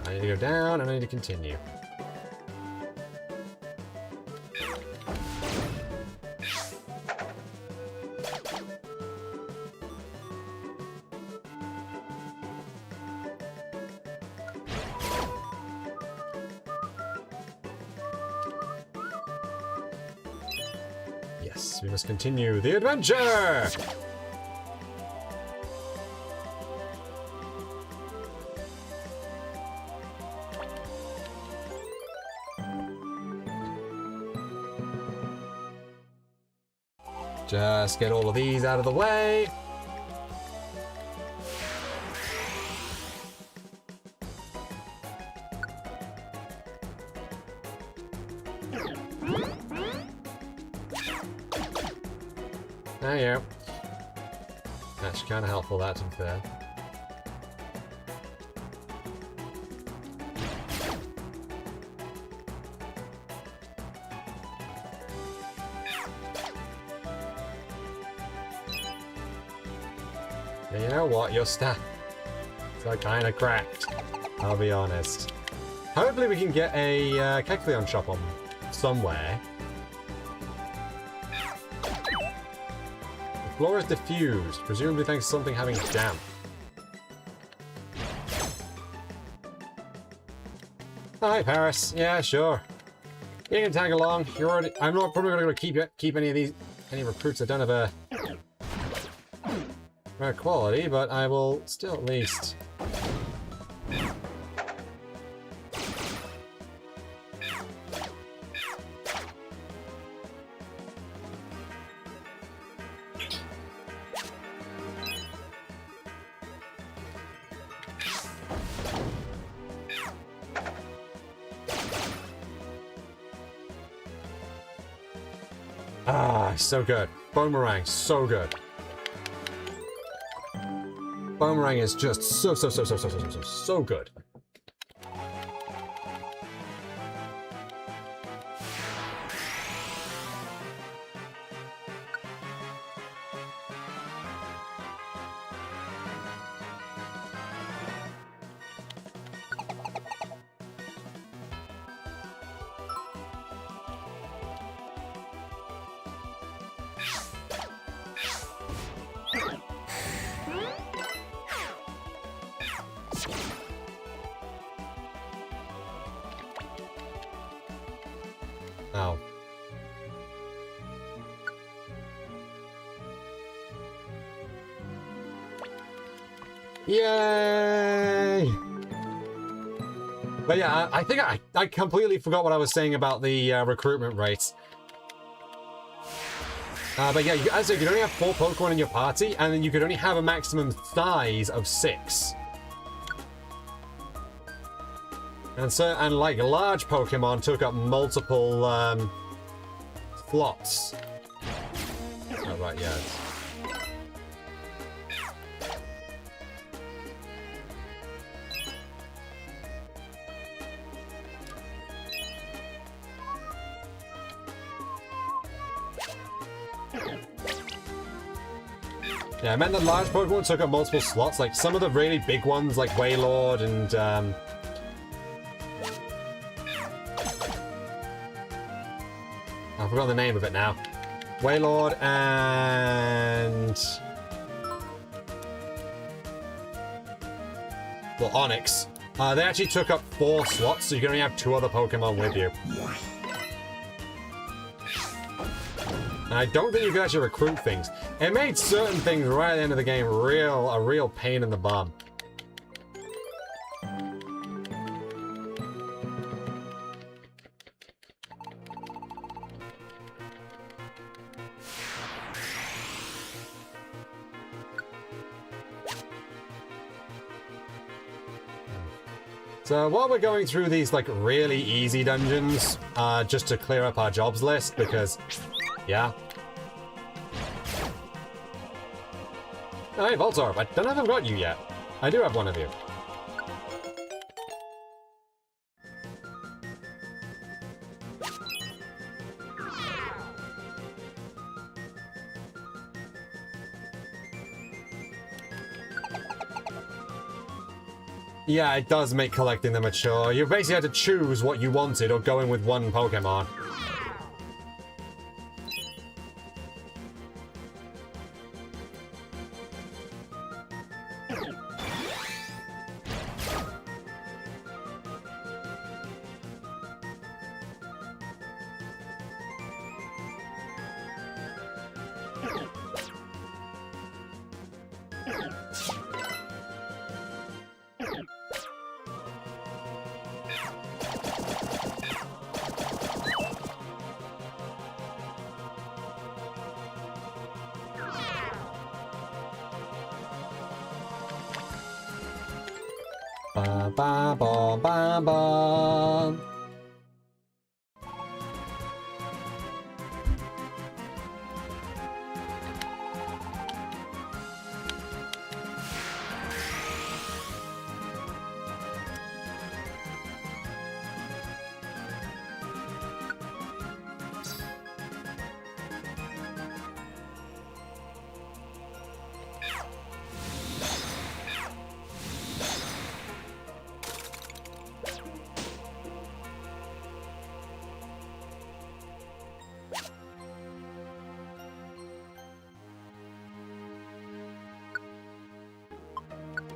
Speaker 1: I need to go down, and I need to continue. Yes, we must continue the adventure! Just get all of these out of the way. There you go. That's kind of helpful, that, to be fair. You know what? Your stat is kind of cracked. I'll be honest. Hopefully we can get a Kecleon shop on somewhere. The floor is diffused, presumably thanks to something having damp. Hi, Paris. Yeah, sure. You can tag along. You're already. I'm not probably going to keep any of these recruits that don't have a rare quality, but I will still at least. Ah, so good. Boomerang, so good. Boomerang is just so good. Ow. Yay! But yeah, I think I completely forgot what I was saying about the recruitment rates. But yeah, as you could only have 4 Pokemon in your party, and then you could only have a maximum size of 6. And like large Pokemon took up multiple slots. Oh right, yeah. Yeah, I meant that large Pokemon took up multiple slots. Like some of the really big ones, like Wailord and I forgot the name of it now. Wailord and well, Onyx. They actually took up 4 slots, so you can only have 2 other Pokemon with you. And I don't think you could actually recruit things. It made certain things right at the end of the game a real pain in the bum. So while we're going through these like really easy dungeons, just to clear up our jobs list, because, yeah. Oh, hey, Voltorb, I don't know if I've got you yet. I do have one of you. Yeah, it does make collecting them a chore. You basically had to choose what you wanted or go in with one Pokémon. Ba ba ba ba ba.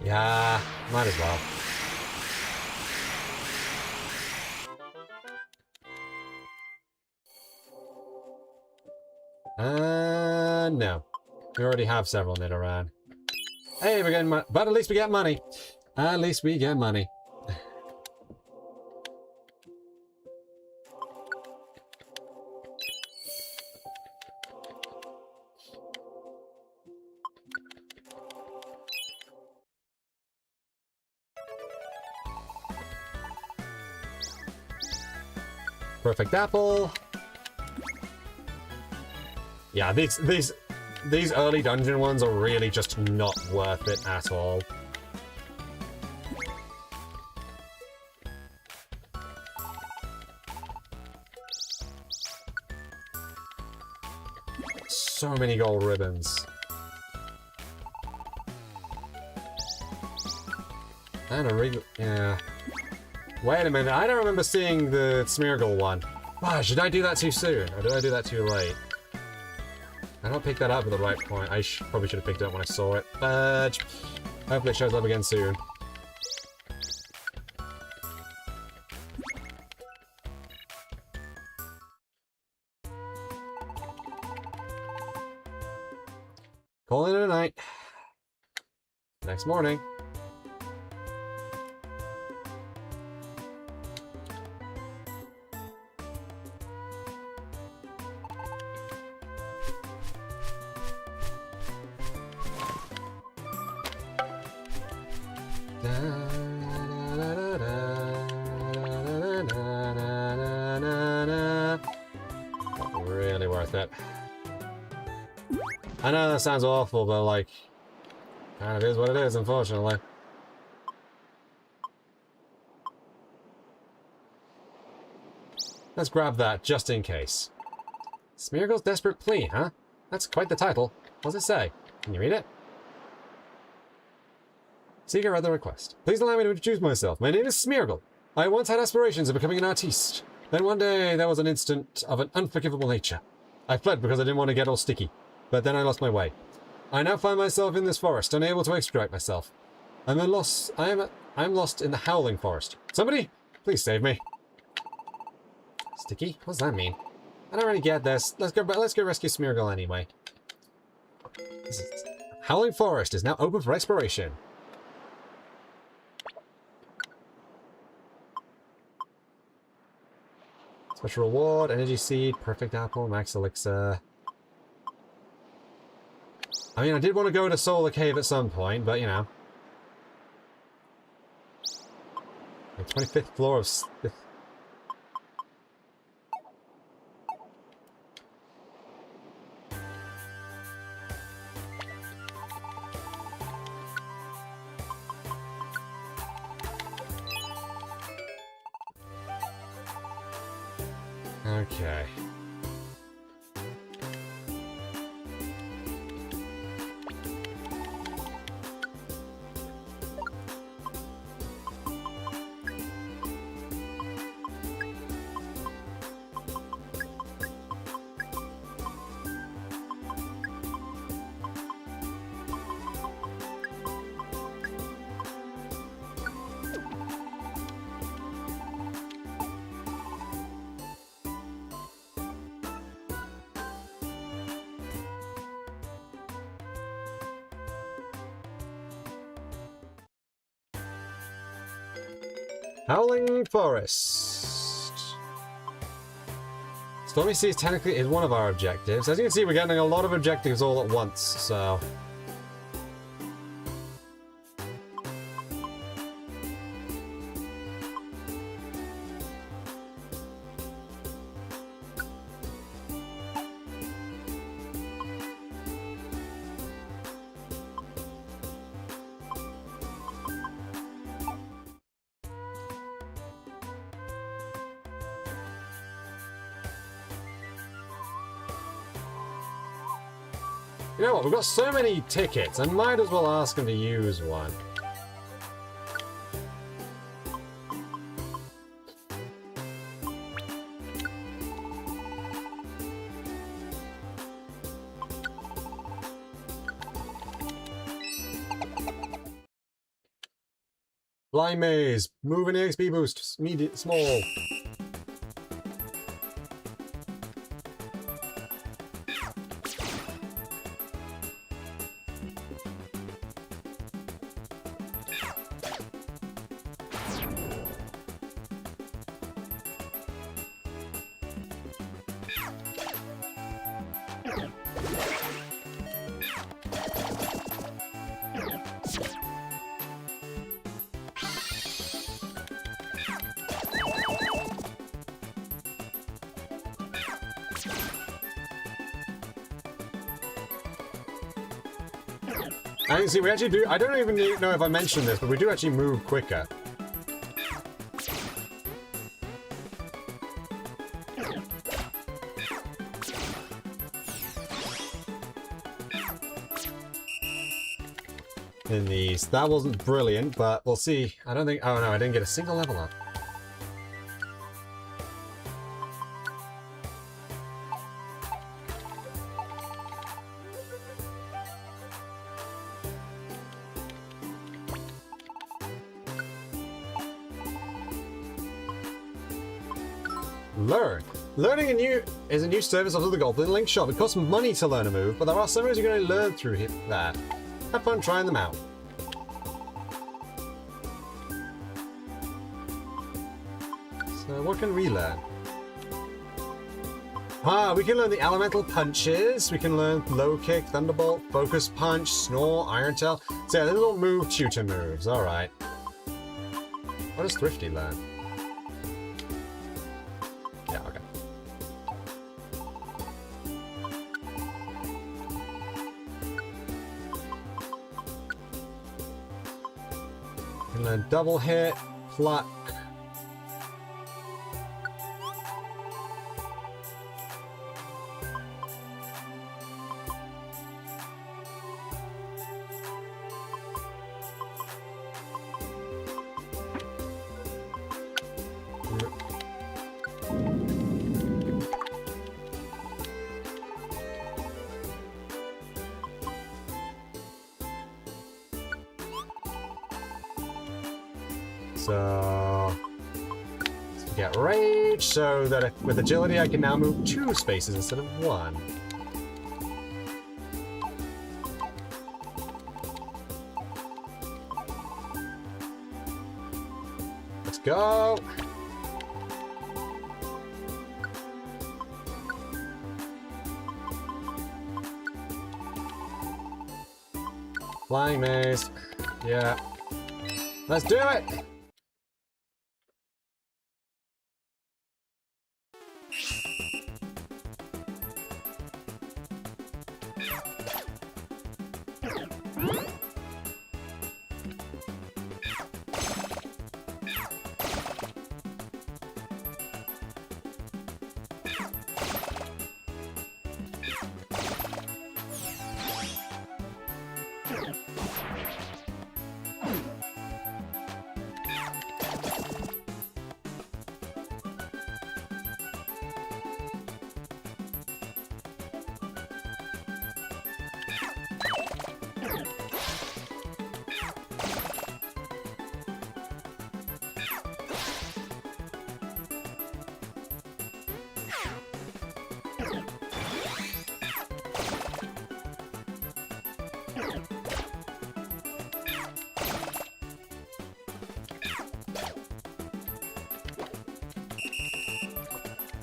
Speaker 1: Yeah, might as well. No. We already have several knit around. Hey, we're getting money. But at least we get money. At least we get money. Perfect apple. Yeah, these early dungeon ones are really just not worth it at all. So many gold ribbons. And a regular, yeah. Wait a minute, I don't remember seeing the Smeargle one. Wow, should I do that too soon? Or did I do that too late? I don't pick that up at the right point. I probably should have picked it up when I saw it. But hopefully it shows up again soon. Calling it a night. Next morning. Not really worth it. I know that sounds awful, but like, kind of is what it is, unfortunately. Let's grab that, just in case. Smeargle's Desperate Plea, huh? That's quite the title. What does it say? Can you read it? Cico read the request. Please allow me to introduce myself. My name is Smeargle. I once had aspirations of becoming an artiste. Then one day, there was an incident of an unforgivable nature. I fled because I didn't want to get all sticky. But then I lost my way. I now find myself in this forest, unable to extricate myself. I'm lost in the Howling Forest. Somebody, please save me. Sticky? What does that mean? I don't really get this. Let's go rescue Smeargle anyway. Howling Forest is now open for exploration. Special reward, energy seed, perfect apple, max elixir. I mean, I did want to go to Solar Cave at some point, but you know. The 25th floor of... Okay. Howling Forest. Stormy Seas technically is one of our objectives. As you can see, we're getting a lot of objectives all at once, so... You know what, we've got so many tickets, I might as well ask him to use one. Blind Maze, moving XP boost, medium, small. And see, we actually do, I don't even know if I mentioned this, but we do actually move quicker. In these. That wasn't brilliant, but we'll see. I don't think, oh no, I didn't get a single level up. Learn. Learning is a new service of the Goblin Link Shop. It costs money to learn a move, but there are some moves you're going to learn through that. Have fun trying them out. So what can we learn? We can learn the elemental punches. We can learn low kick, thunderbolt, focus punch, snore, iron tail. So yeah, little move tutor moves. All right. What does Thrifty learn? Yeah, okay. We can learn double hit, pluck. So Get rage, so that with agility I can now move 2 spaces instead of 1. Let's go! Flying maze. Yeah. Let's do it!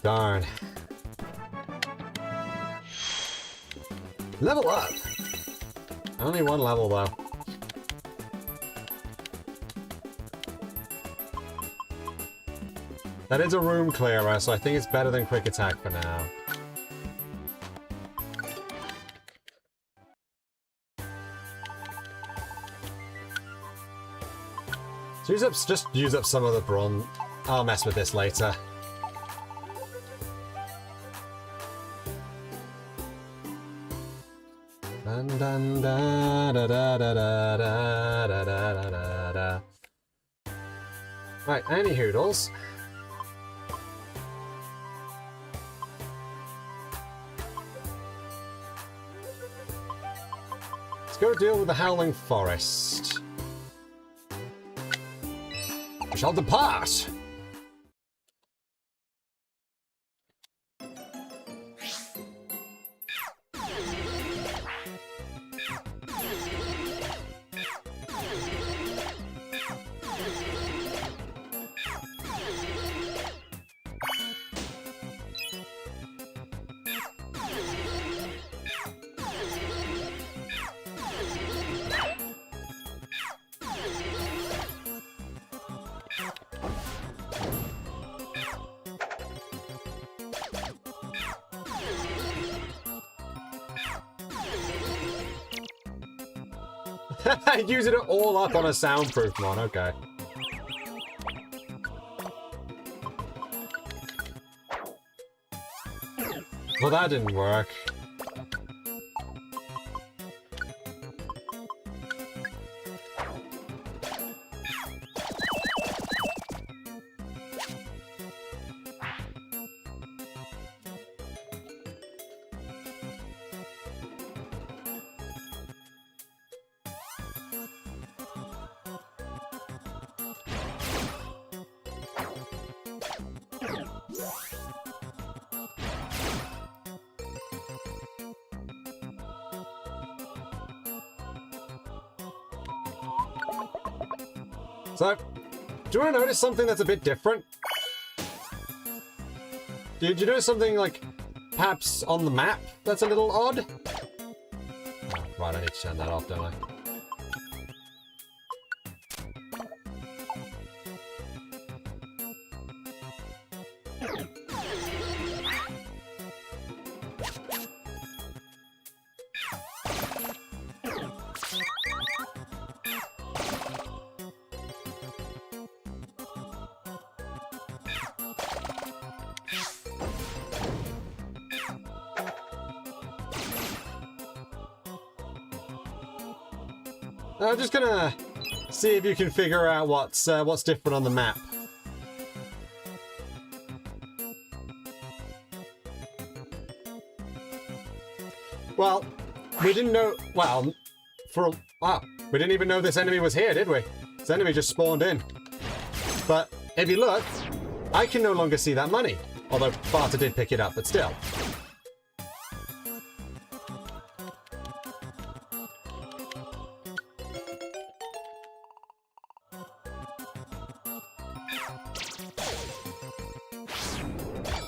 Speaker 1: Darn. Level up! Only 1 level, though. That is a room clearer, so I think it's better than quick attack for now. So just use up some of the bronze. I'll mess with this later. Dun, dun, da, da, da, da, da, da, da, da, da, da. Right, any hoodles. Let's go deal with the Howling Forest. We shall depart! Using it all up on a soundproof one, okay. Well, that didn't work. So, do you want to notice something that's a bit different? Did you notice something, like, perhaps on the map that's a little odd? Oh, right, I need to turn that off, don't I? I'm just gonna see if you can figure out what's different on the map. Well, we didn't know. Well, wow, we didn't even know this enemy was here, did we? This enemy just spawned in. But if you look, I can no longer see that money. Although Barter did pick it up, but still.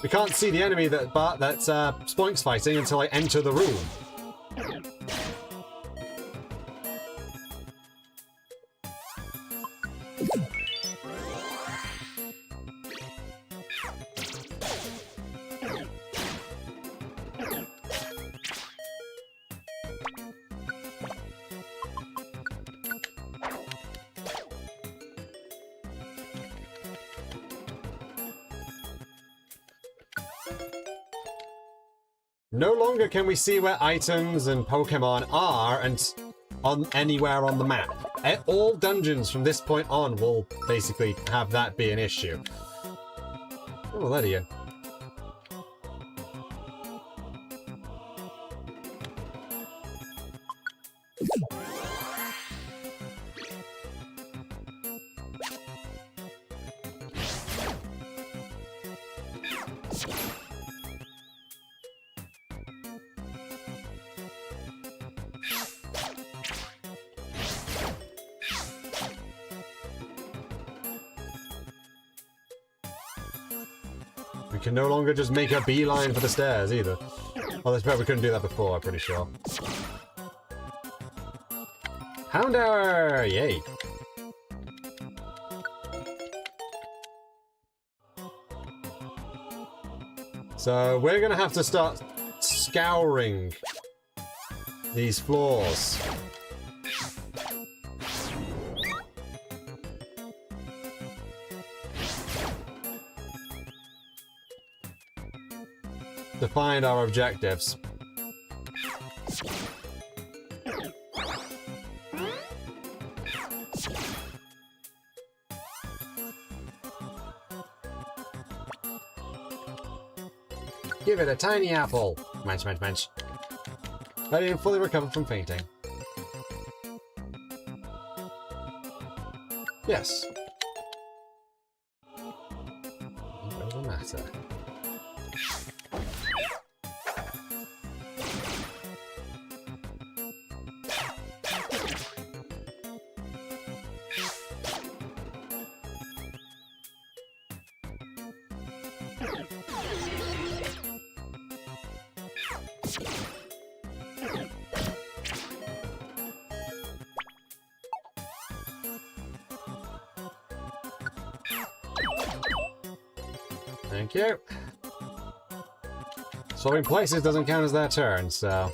Speaker 1: We can't see the enemy that Spoink's fighting until I enter the room. No longer can we see where items and Pokémon are and anywhere on the map. All dungeons from this point on will basically have that be an issue. Oh, there you go. We can no longer just make a beeline for the stairs, either. Well, let's bet we couldn't do that before, I'm pretty sure. Hound Hour! Yay! So, we're gonna have to start scouring these floors. To find our objectives. Give it a tiny apple. Munch, munch, munch. I didn't fully recover from fainting. Yes. What does it matter? Thank you. Swapping places doesn't count as their turn, so...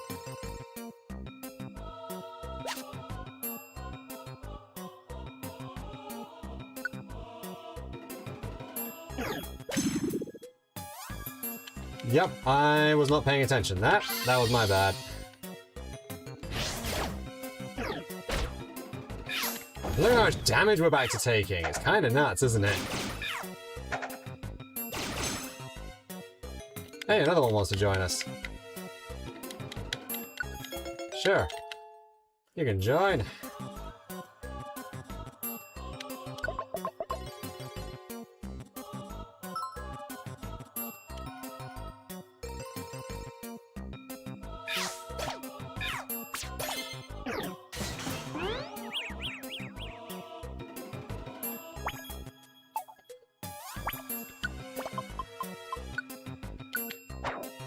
Speaker 1: Yep, I was not paying attention. That was my bad. Look how much damage we're back to taking. It's kind of nuts, isn't it? Hey, another one wants to join us. Sure. You can join.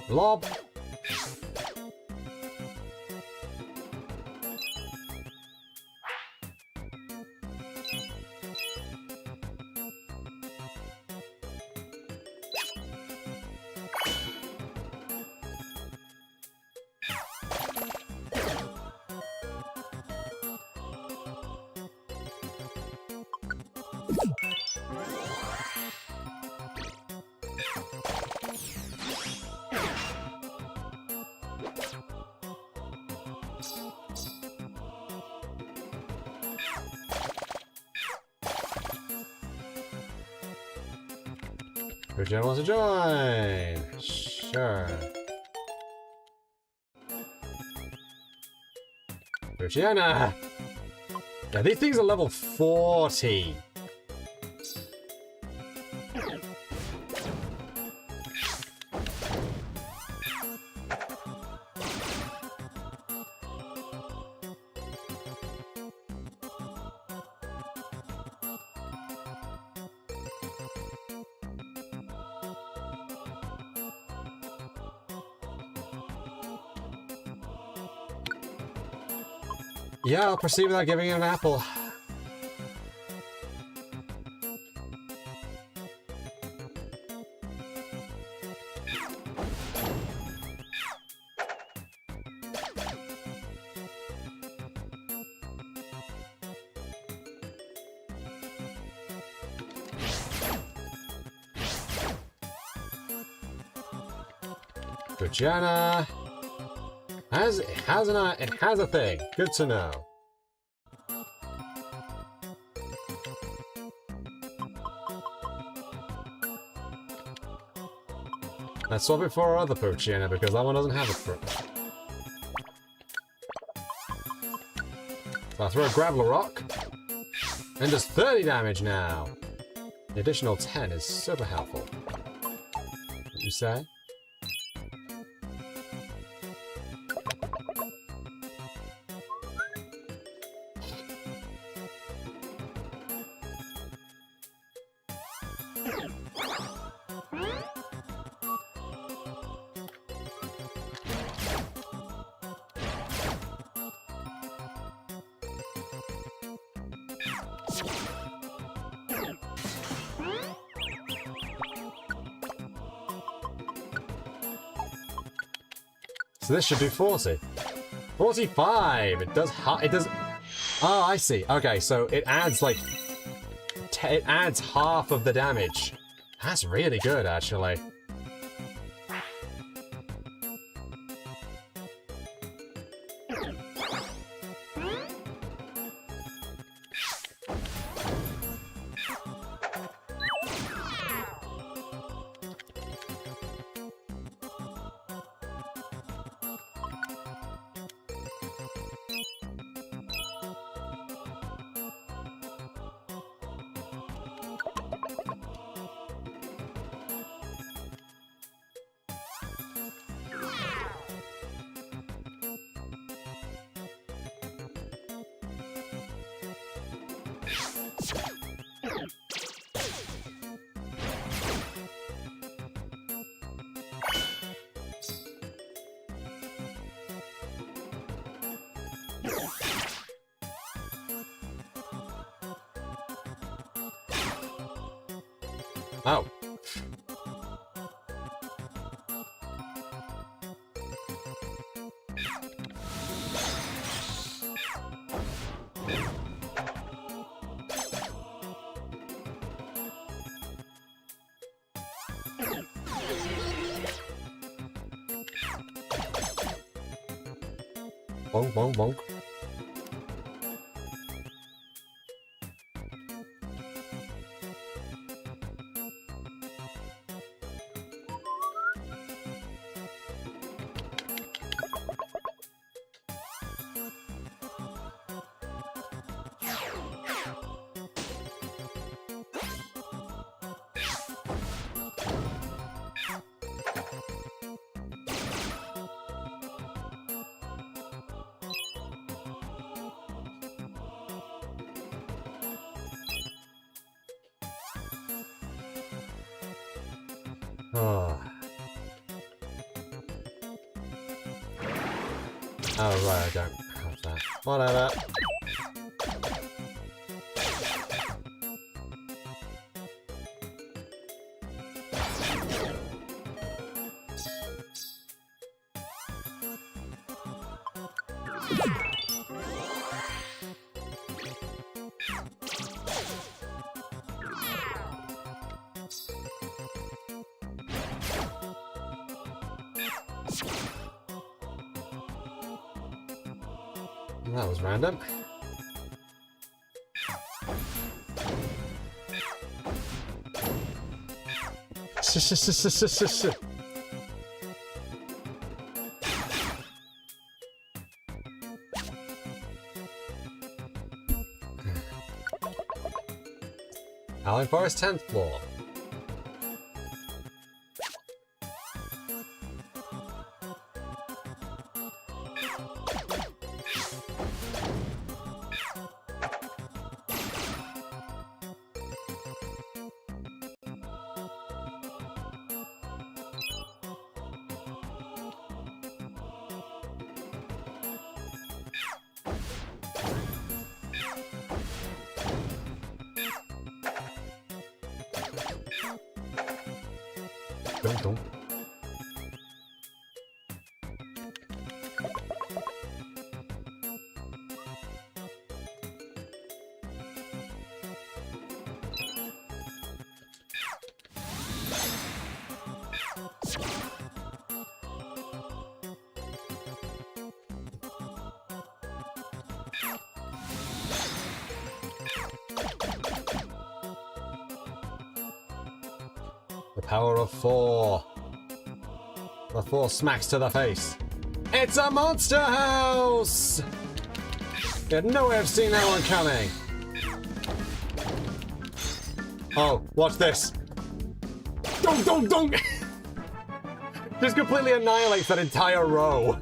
Speaker 1: Lob. Whichever wants to join. Sure. Luciana! Yeah, these things are level 40. Yeah, I'll proceed without giving it an apple. Georgiana it has a thing. Good to know. Let's swap it for our other Pokémon because that one doesn't have a fruit. So I'll throw a Graveler Rock and does 30 damage now. The additional 10 is super helpful. What you say? So this should do 40. 45! It does Oh, I see. Okay, so it adds like... it adds half of the damage. That's really good, actually. Oh. Bonk, bonk, bonk. Oh. Oh, right, I don't have that. Whatever. That was random. Howling Forest 10th floor. Dunk, dunk. The power of 4. The 4 smacks to the face. It's a monster house! You had no way of seeing that one coming. Oh, watch this. Dunk, dunk, dunk! Just completely annihilates that entire row.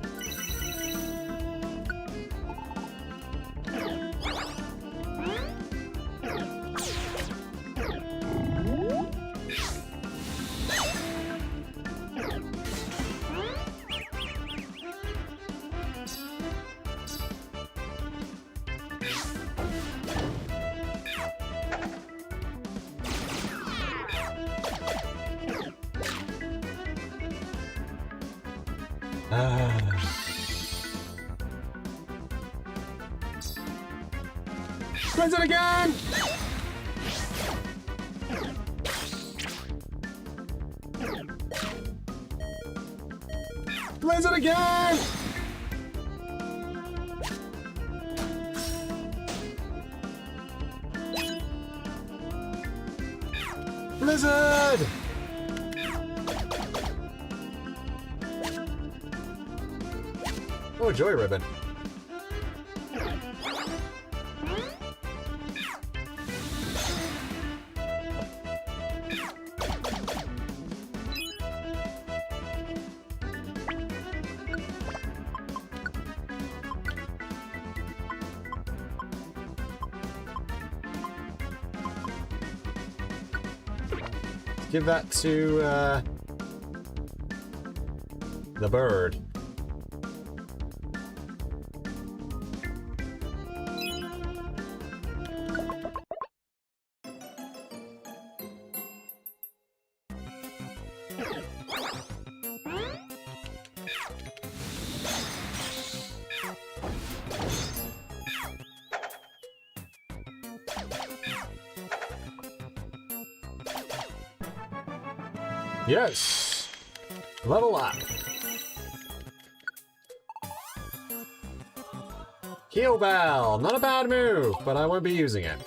Speaker 1: Blizzard again! Blizzard again! Blizzard! Oh, Joy Ribbon. Give that to the bird. Yes! Level up! Heal Bell! Not a bad move, but I won't be using it.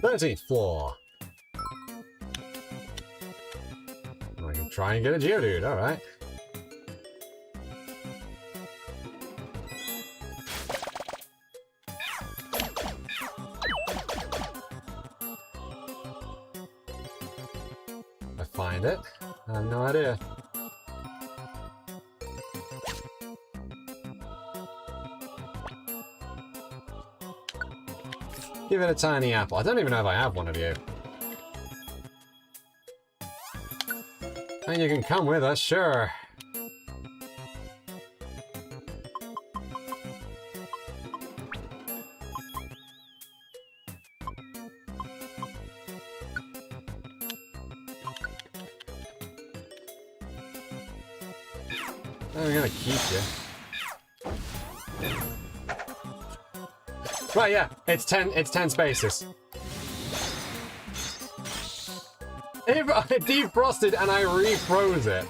Speaker 1: Thirteenth floor. I can try and get a Geodude, alright. I find it. I have no idea. Give it a tiny apple. I don't even know if I have one of you. And you can come with us, sure. I'm gonna keep you. Right, yeah, it's 10 spaces. It defrosted and I refroze it.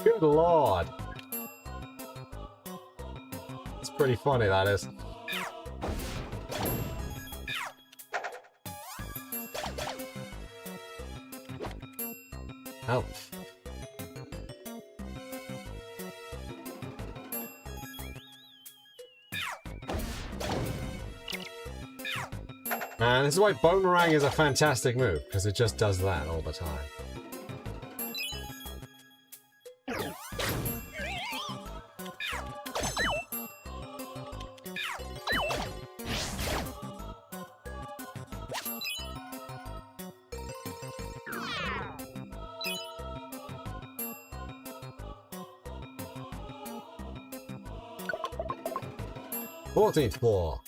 Speaker 1: Good lord. It's pretty funny, that is. Help. Man, this is why Boomerang is a fantastic move, because it just does that all the time. 14th floor.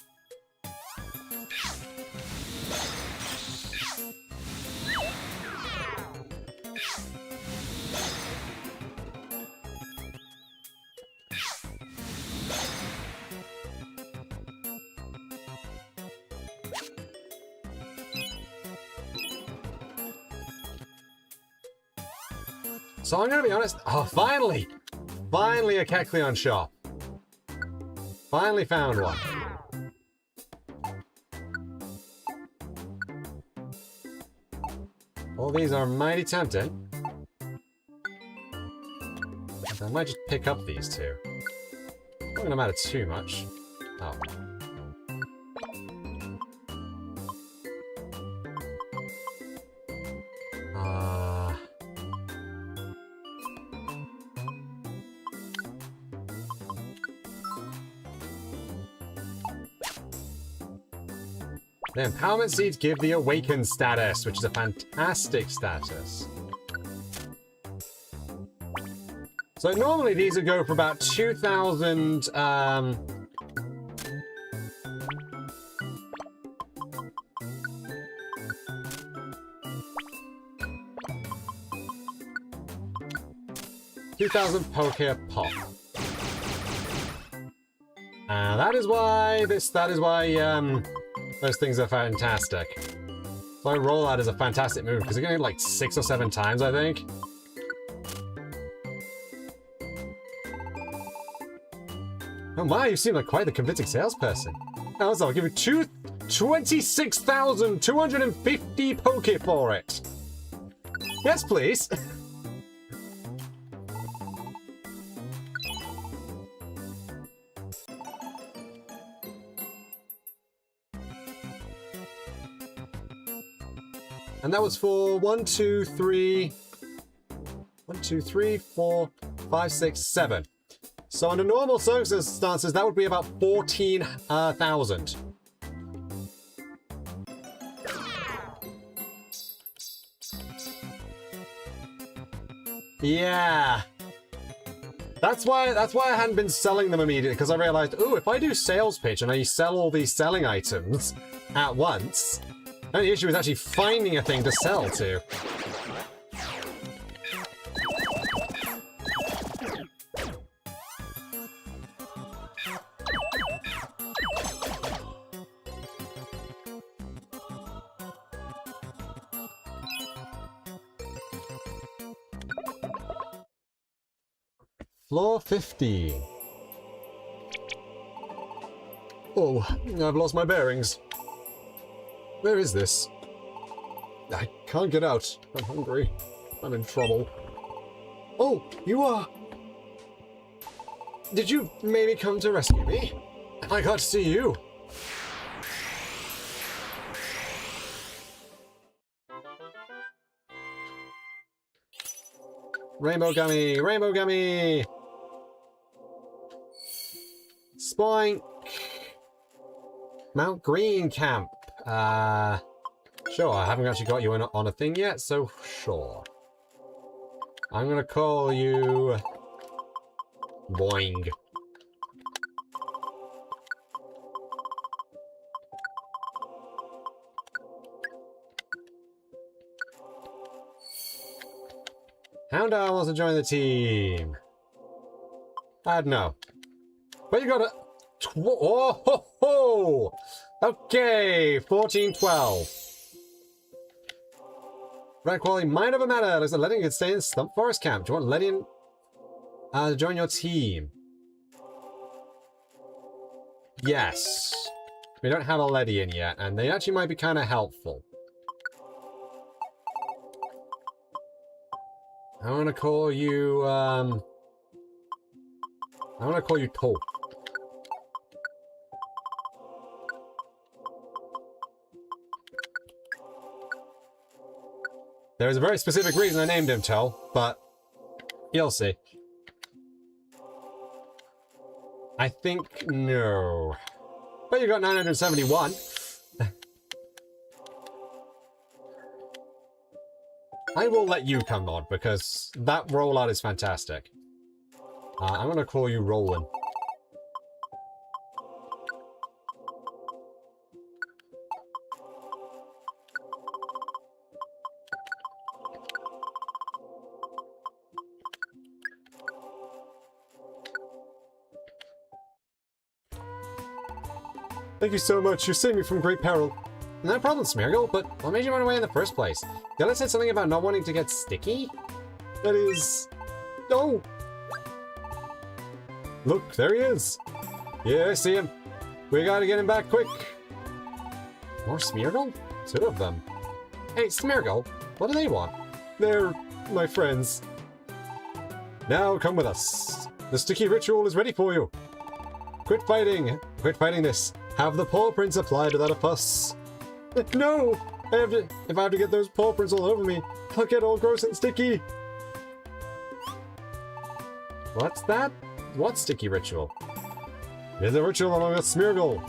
Speaker 1: So I'm gonna be honest. Oh, finally! Finally a Kecleon shop. Finally found one. All these are mighty tempting. I might just pick up these two. Not gonna matter too much. Oh. The empowerment seeds give the awakened status, which is a fantastic status. So normally these would go for about 2,000, Poke pop. That is why those things are fantastic. So rollout is a fantastic move, because you're going to like 6 or 7 times, I think. Oh my, you seem like quite the convincing salesperson. Now, I'll give you 26,250 Poke for it. Yes, please. And that was for 1, 2, 3, 4, 5, 6, 7. So under normal circumstances, that would be about 14,000. Yeah. That's why I hadn't been selling them immediately, because I realized, ooh, if I do sales pitch and I sell all these selling items at once, the only issue is actually finding a thing to sell to. Floor 50. Oh, I've lost my bearings. Where is this? I can't get out. I'm hungry. I'm in trouble. Oh, you are... Did you maybe come to rescue me? I got to see you. Rainbow gummy! Rainbow gummy! Spoink! Mount Green Camp. Sure, I haven't actually got you on a thing yet, so sure. I'm gonna call you... Boing. Houndour wants to join the team. I don't know. But you got a... Oh ho ho! Okay, 1412. Rank quality, mind over matter. Looks like Ledian could stay in Stump Forest Camp. Do you want Ledian to join your team? Yes. We don't have a Ledian yet, and they actually might be kind of helpful. I want to call you, I want to call you Tol. There is a very specific reason I named him Tol, but you'll see. I think no. But you got 971. I will let you come on, because that rollout is fantastic. I'm going to call you Roland. Thank you so much. You saved me from great peril. No problem, Smeargle, but what made you run away in the first place? The other said something about not wanting to get sticky? That is... Oh! Look, there he is. Yeah, I see him. We gotta get him back quick. More Smeargle? 2 of them. Hey, Smeargle, what do they want? They're my friends. Now come with us. The sticky ritual is ready for you. Quit fighting. Quit fighting this. Have the paw prints applied without a fuss. No! If I have to get those paw prints all over me, I'll get all gross and sticky. What's that? What sticky ritual? It's a ritual among us Smeargle.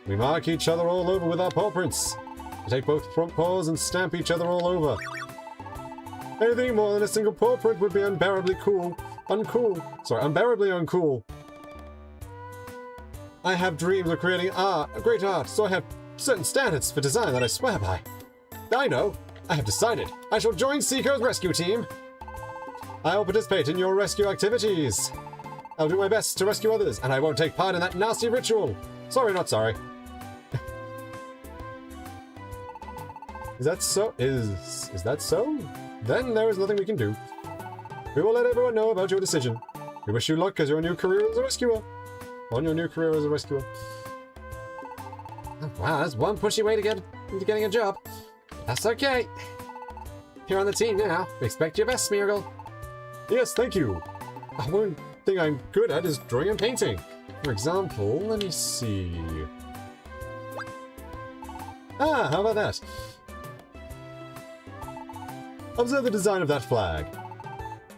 Speaker 1: We mark each other all over with our paw prints. We take both front paws and stamp each other all over. Anything more than a single paw print would be unbearably uncool. I have dreams of creating great art, so I have certain standards for design that I swear by. I know. I have decided. I shall join Cico's rescue team. I will participate in your rescue activities. I'll do my best to rescue others, and I won't take part in that nasty ritual. Sorry, not sorry. Is that so? Is that so? Then there is nothing we can do. We will let everyone know about your decision. We wish you luck as your new career as a rescuer. On your new career as a rescuer. Oh, wow, that's one pushy way to get into getting a job. That's okay. You're on the team now. We expect your best, Smeargle. Yes, thank you. One thing I'm good at is drawing and painting. For example, let me see. How about that? Observe the design of that flag.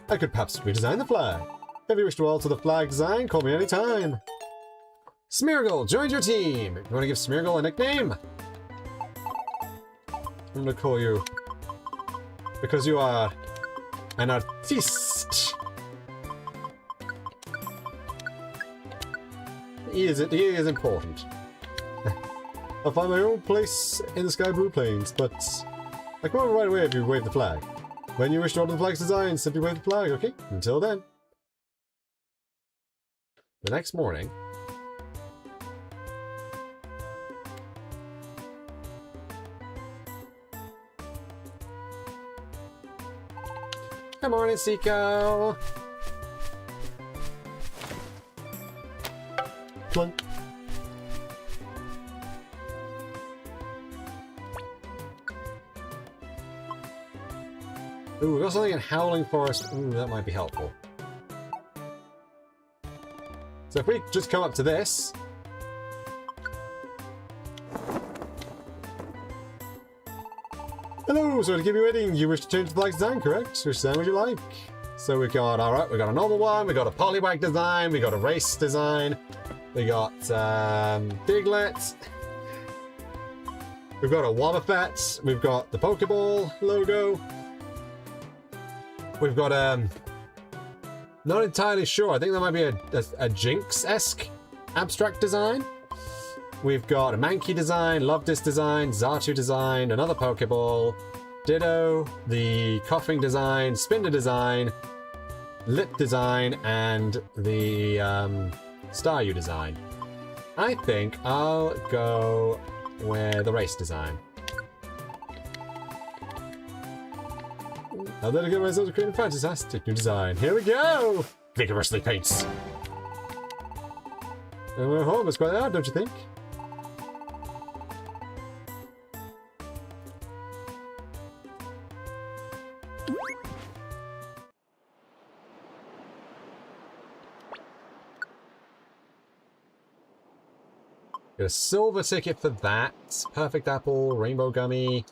Speaker 1: I could perhaps redesign the flag. If you wish to alter the flag design, call me anytime. Smeargle joined your team. You want to give Smeargle a nickname? I'm gonna call you because you are an artiste. He is important. I'll find my own place in the sky blue plains, but I come over right away if you wave the flag. When you wish to alter the flag's design, simply wave the flag, okay? Until then. The next morning. Good morning, Cico! Plunk. Ooh, we got something in Howling Forest. Ooh, that might be helpful. So if we just come up to this. Hello, so to keep you waiting, you wish to change the flag's design, correct? Which design would you like? So we got, alright, we got a normal one, we got a polywag design, we got a race design, we got Diglett, we've got a Wobbuffet, we've got the Pokeball logo, we've got not entirely sure, I think that might be a Jinx-esque abstract design. We've got a Mankey design, Loftus design, Xatu design, another Pokeball, Ditto, the Coughing design, Spinder design, Lip design, and the Staryu design. I think I'll go with the Race design. I'll dedicate myself to creating a fantastic new design. Here we go! Vigorously paints. And we're home, it's quite hard, don't you think? Get a silver ticket for that. Perfect apple, rainbow gummy.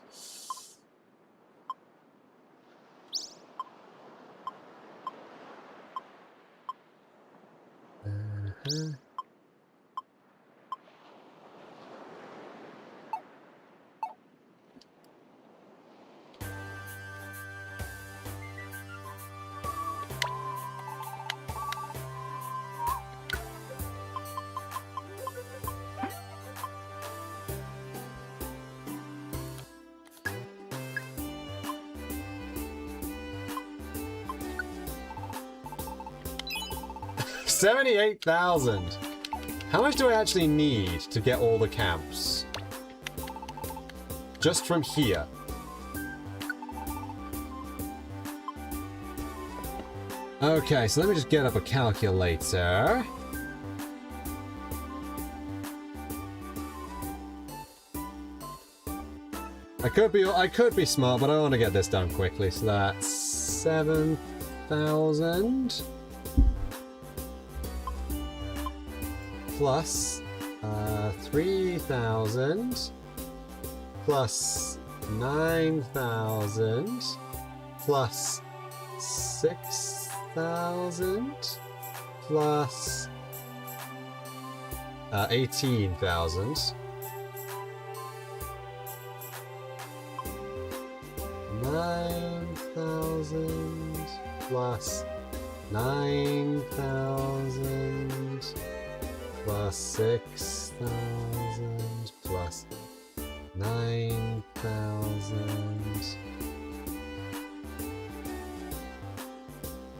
Speaker 1: $78,000. How much do I actually need to get all the camps? Just from here. Okay, so let me just get up a calculator. I could be smart, but I want to get this done quickly. So that's 7,000 plus 3,000 plus 9,000 plus 6,000 plus 18,000. 9,000 plus 9,000 plus 6,000 plus 9,000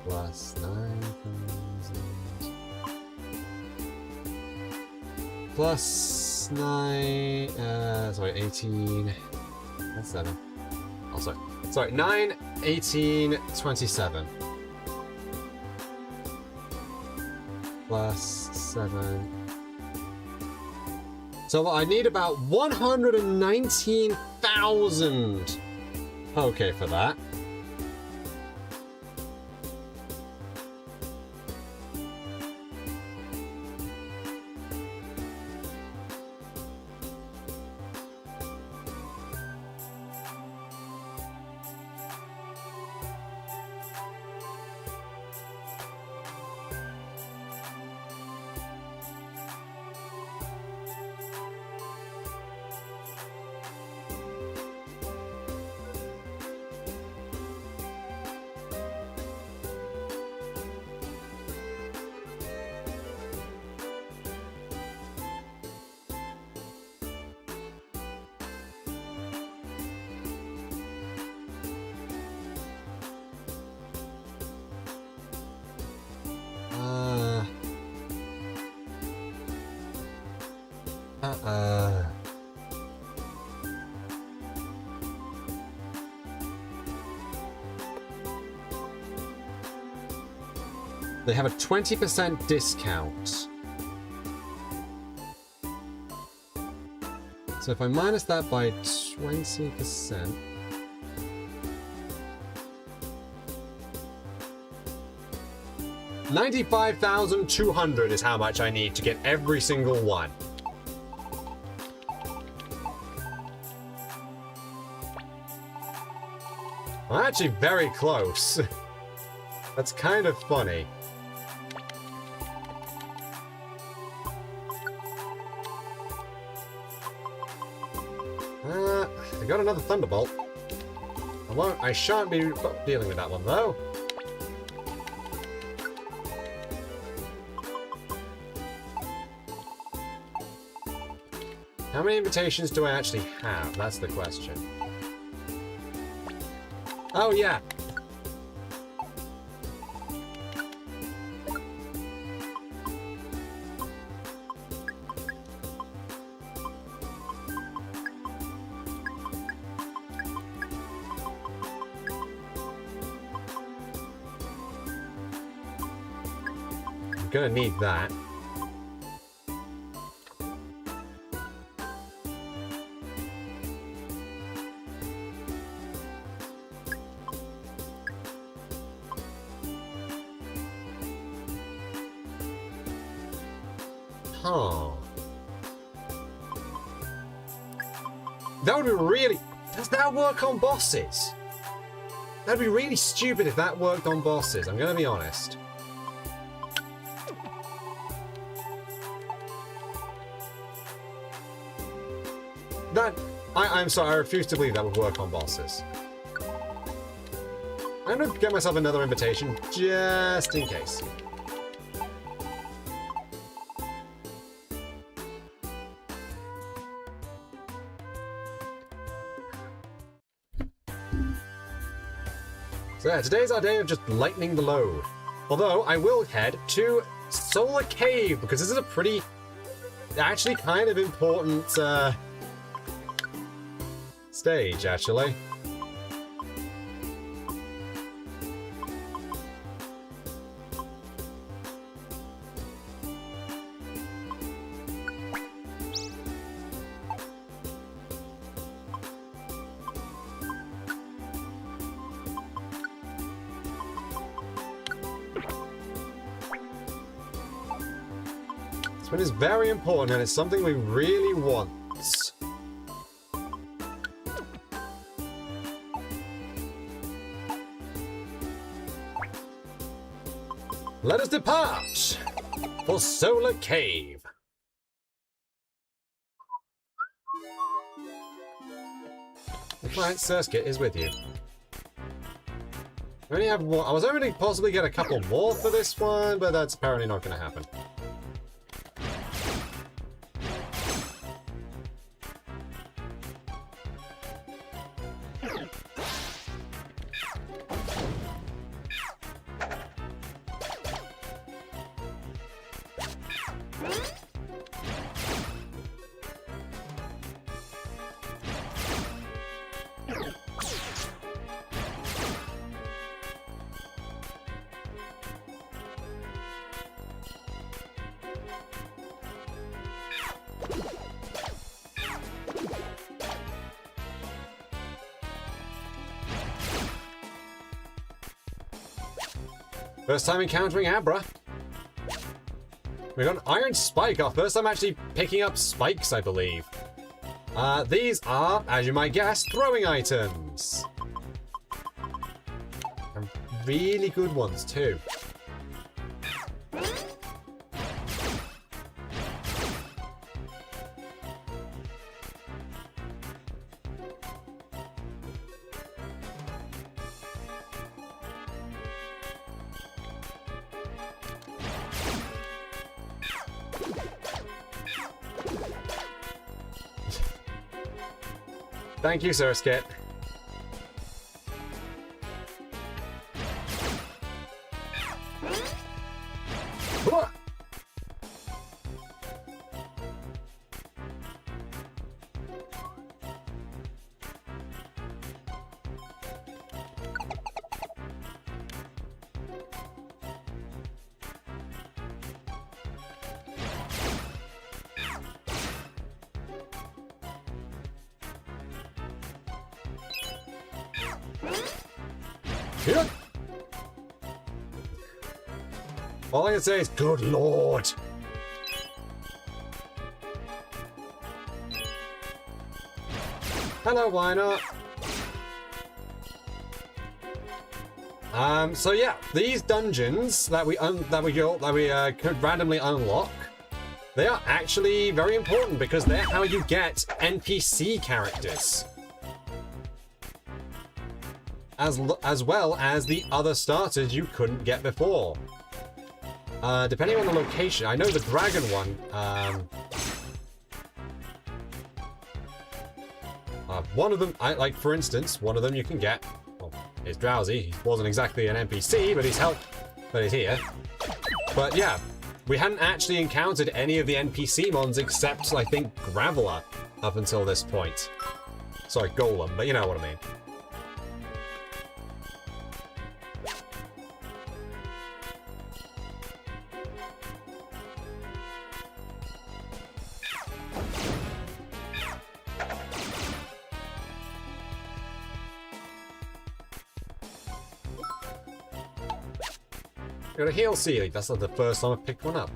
Speaker 1: plus 9,000 plus 9, sorry, 18, that's 7. Also, sorry, 9, 18, 27. Plus 7. So I need about 119,000 Poké for that. They have a 20% discount. So if I minus that by 20%... $95,200 is how much I need to get every single one. I'm actually very close. That's kind of funny. I got another Thunderbolt. I shan't be dealing with that one though. How many invitations do I actually have? That's the question. Oh yeah. I'm gonna need that. Huh. That would be really... Does that work on bosses? That'd be really stupid if that worked on bosses, I'm gonna be honest. I'm sorry, I refuse to believe that would work on bosses. I'm gonna get myself another invitation, just in case. So yeah, today's our day of just lightening the load. Although, I will head to Solar Cave, because this is a pretty actually kind of important stage, actually. This one is very important, and it's something we really want. Let us depart for Solar Cave. The client Surskit is with you. I only have one. I was hoping to possibly get a couple more for this one, but that's apparently not going to happen. First time encountering Abra. We got an Iron Spike, our first time actually picking up spikes, I believe. These are, as you might guess, throwing items. And really good ones, too. Thank you, Surskit. All I can say is, good lord. Hello, why not? So yeah, these dungeons that we could randomly unlock, they are actually very important because they're how you get NPC characters. As well as the other starters you couldn't get before. Depending on the location, I know the dragon one, one of them, like for instance, one of them you can get, well, is Drowsy. He wasn't exactly an NPC, but he's here. But yeah, we hadn't actually encountered any of the NPC mons except, I think, Graveler up until this point. Sorry, Golem, but you know what I mean. Got a heal sealing. That's not the first time I've picked one up.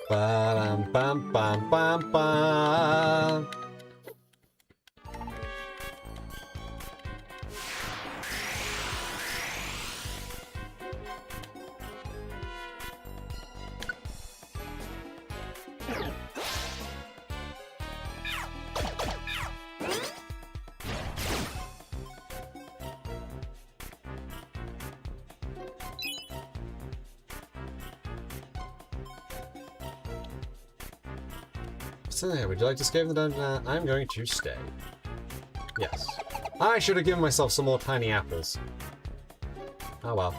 Speaker 1: Ba-dum, bum, bum, bum, bum. would you like to escape the dungeon? I'm going to stay. Yes. I should have given myself some more tiny apples. Oh well.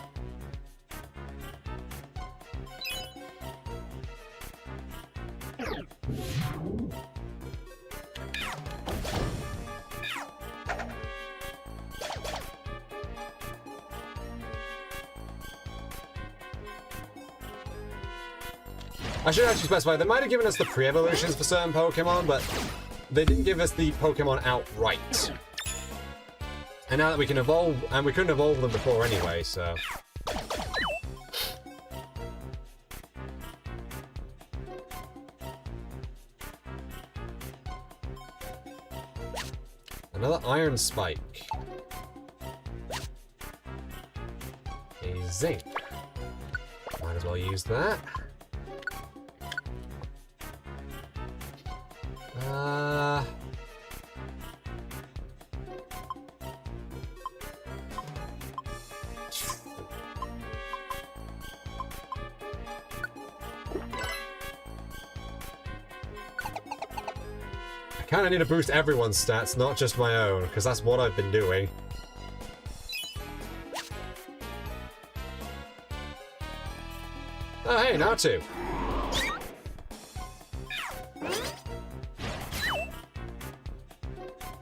Speaker 1: I should actually specify, they might have given us the pre-evolutions for certain Pokemon, but they didn't give us the Pokemon outright. And now that we can evolve, and we couldn't evolve them before anyway, so... Another Iron Spike. A Zinc. Might as well use that. I kinda need to boost everyone's stats, not just my own, because that's what I've been doing. Oh hey, now two.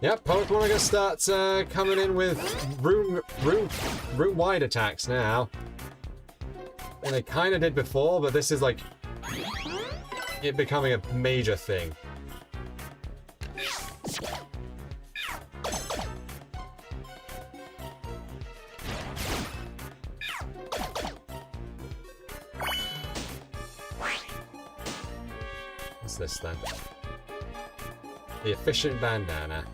Speaker 1: Yep, Pokemon are gonna start coming in with room-wide attacks now. And they kinda did before, but this is like it becoming a major thing. What's this then? The efficient bandana.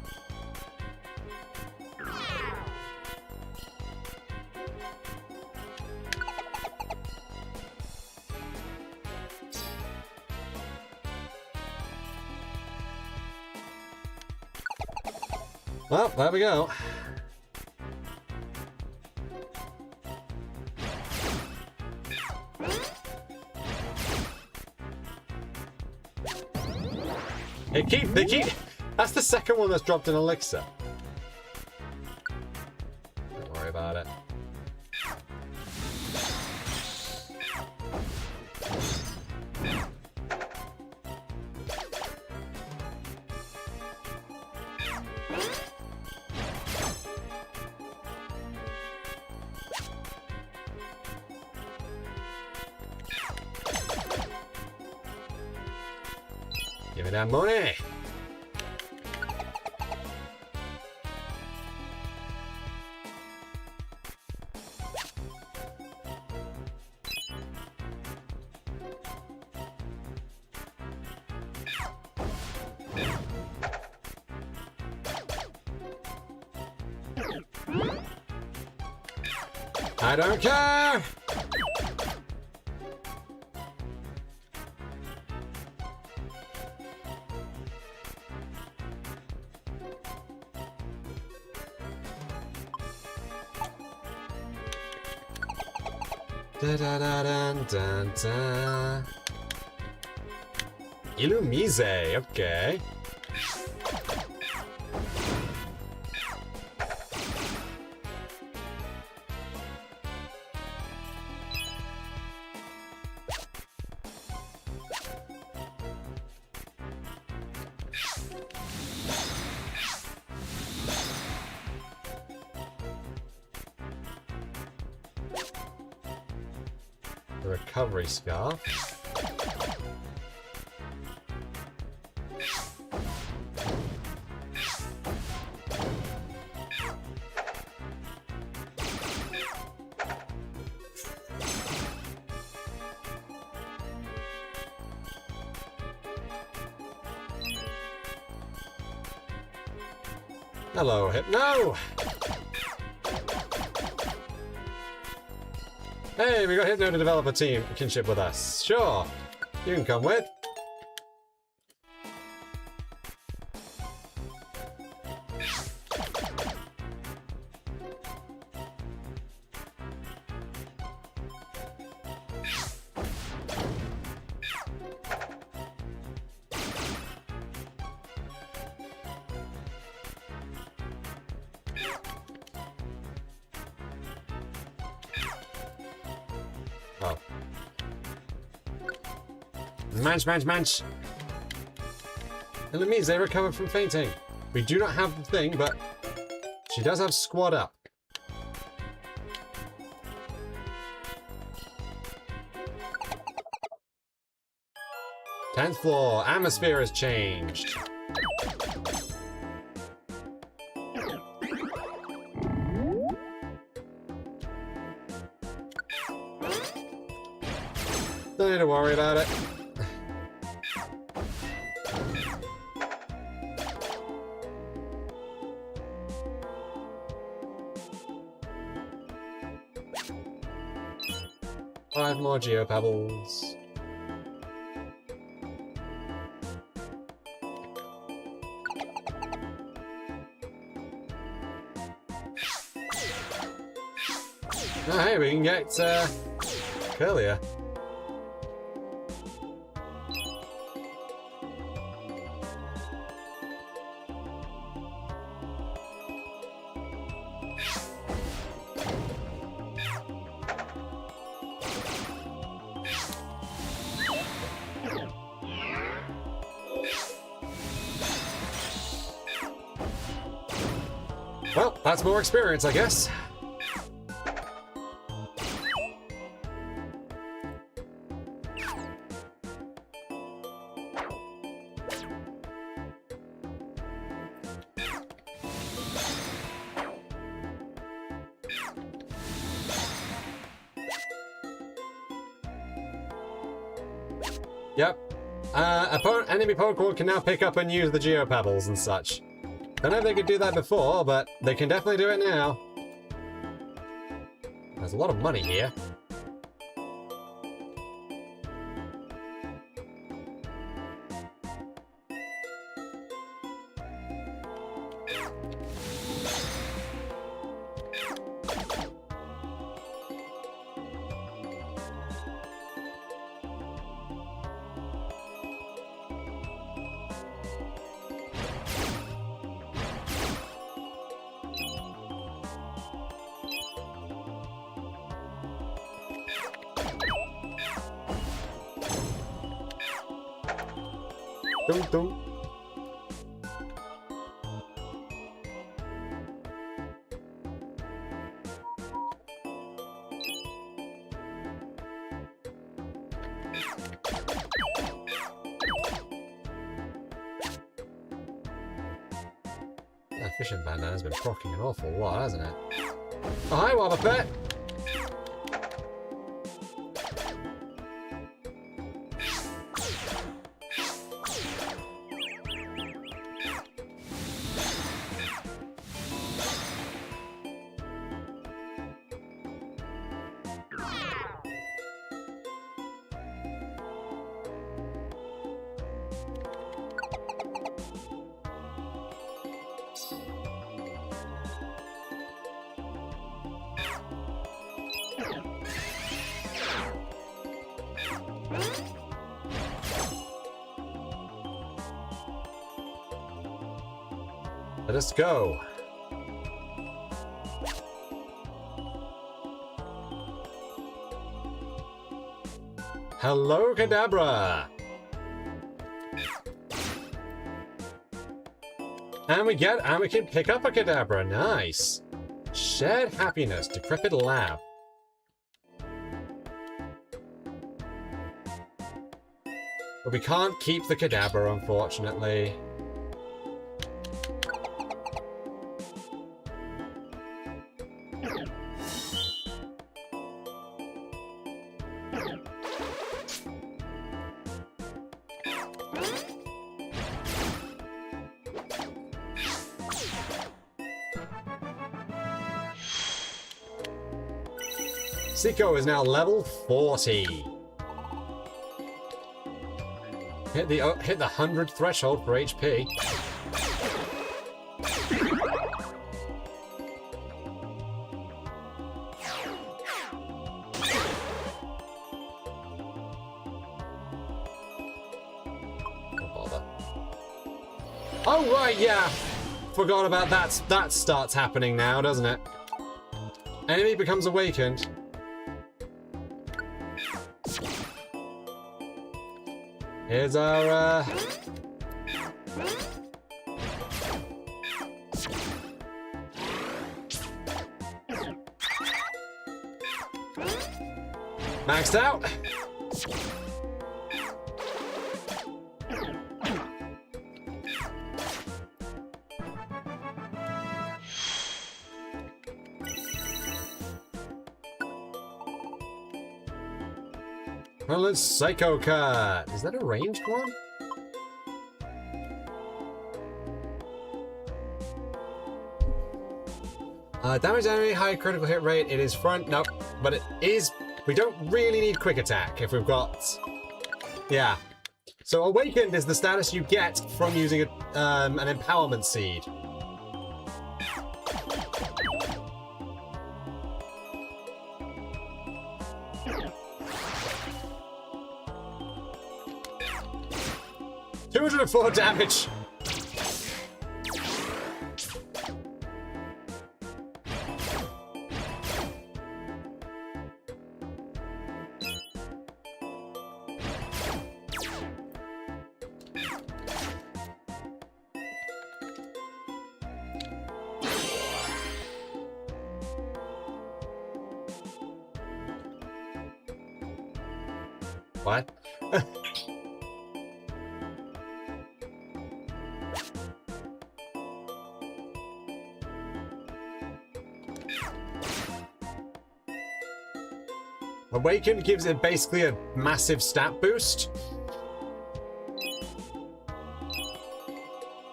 Speaker 1: Well, there we go. They keep. That's the second one that's dropped an elixir. Don't worry about it. Give me that money! I don't care! Da da da dun dun dun. Illumise, okay. The recovery scarf. Hello, Hypno! Hey, we got Hypno to develop a team kinship with us. Sure, you can come with. Manch, manch, manch. Enemies, they recover from fainting. We do not have the thing, but she does have squad up. Tenth floor, atmosphere has changed. Don't need to worry about it. Five more geopebbles. Oh, hey, we can get Curlier. Well, that's more experience, I guess. Yep. Enemy Pokemon can now pick up and use the Geopebbles and such. Don't know if they could do that before, but they can definitely do it now. There's a lot of money here. Dum dum. That fishing bandana has been procking an awful lot, hasn't it? Oh, hi, Wobbuffet! Let us go. Hello, Kadabra! And we can pick up a Kadabra. Nice. Shared happiness, decrepit lab. But we can't keep the Kadabra, unfortunately. Cico is now level 40. Hit the 100 threshold for HP. Don't bother. Oh right, yeah. Forgot about that. That starts happening now, doesn't it? Enemy becomes awakened. Here's our, maxed out. Well, let's Cico cut. Is that a ranged one? Damage enemy, high critical hit rate. It is front. Nope. But it is. We don't really need quick attack if we've got. Yeah. So awakened is the status you get from using an empowerment seed. $204 damage. What? Awaken gives it basically a massive stat boost.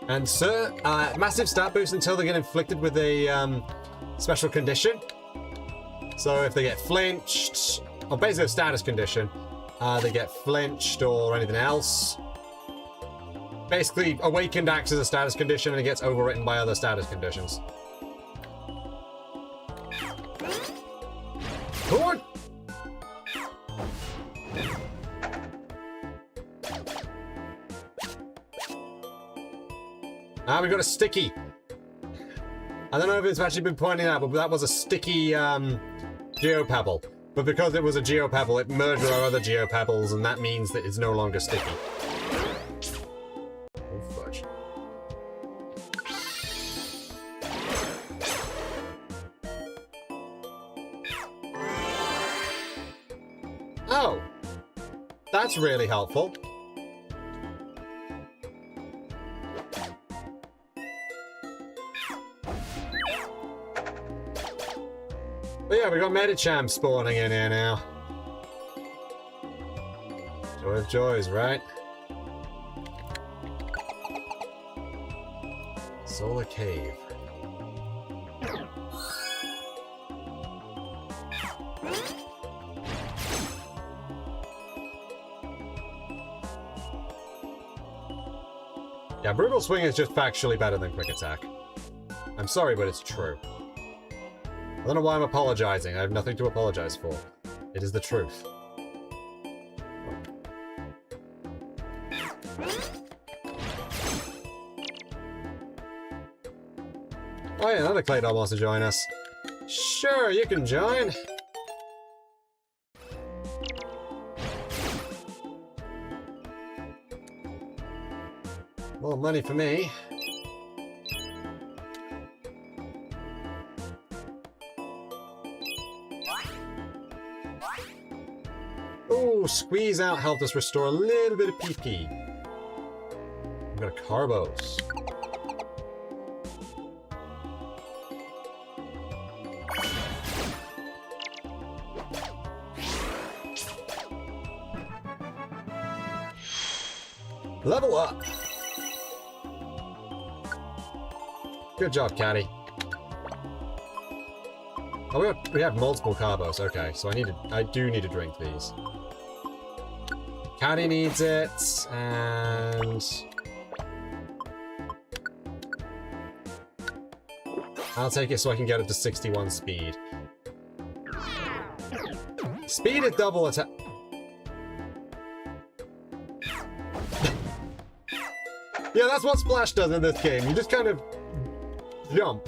Speaker 1: And massive stat boost until they get inflicted with a special condition. So if they get flinched, or basically a status condition, they get flinched or anything else. Basically, Awakened acts as a status condition and it gets overwritten by other status conditions. Come on! Ah, we got a sticky. I don't know if it's actually been pointed out, but that was a sticky Geopebble. But because it was a Geopebble, it merged with our other Geopebbles, and that means that it's no longer sticky. Oh, fudge. Oh! That's really helpful. But yeah, we got Medicham spawning in here now. Joy of joys, right? Solar Cave. Yeah, Brutal Swing is just factually better than Quick Attack. I'm sorry, but it's true. I don't know why I'm apologizing. I have nothing to apologize for. It is the truth. Oh yeah, another Claydol wants to join us. Sure, you can join. More money for me. Ooh, squeeze out helped us restore a little bit of PP. We've got a Carbos. Level up. Good job, Caddy. Oh, we have multiple Carbos. Okay, so I do need to drink these. Caddy needs it, and I'll take it so I can get up to 61 speed. Speed is double attack. Yeah, that's what Splash does in this game. You just kind of jump.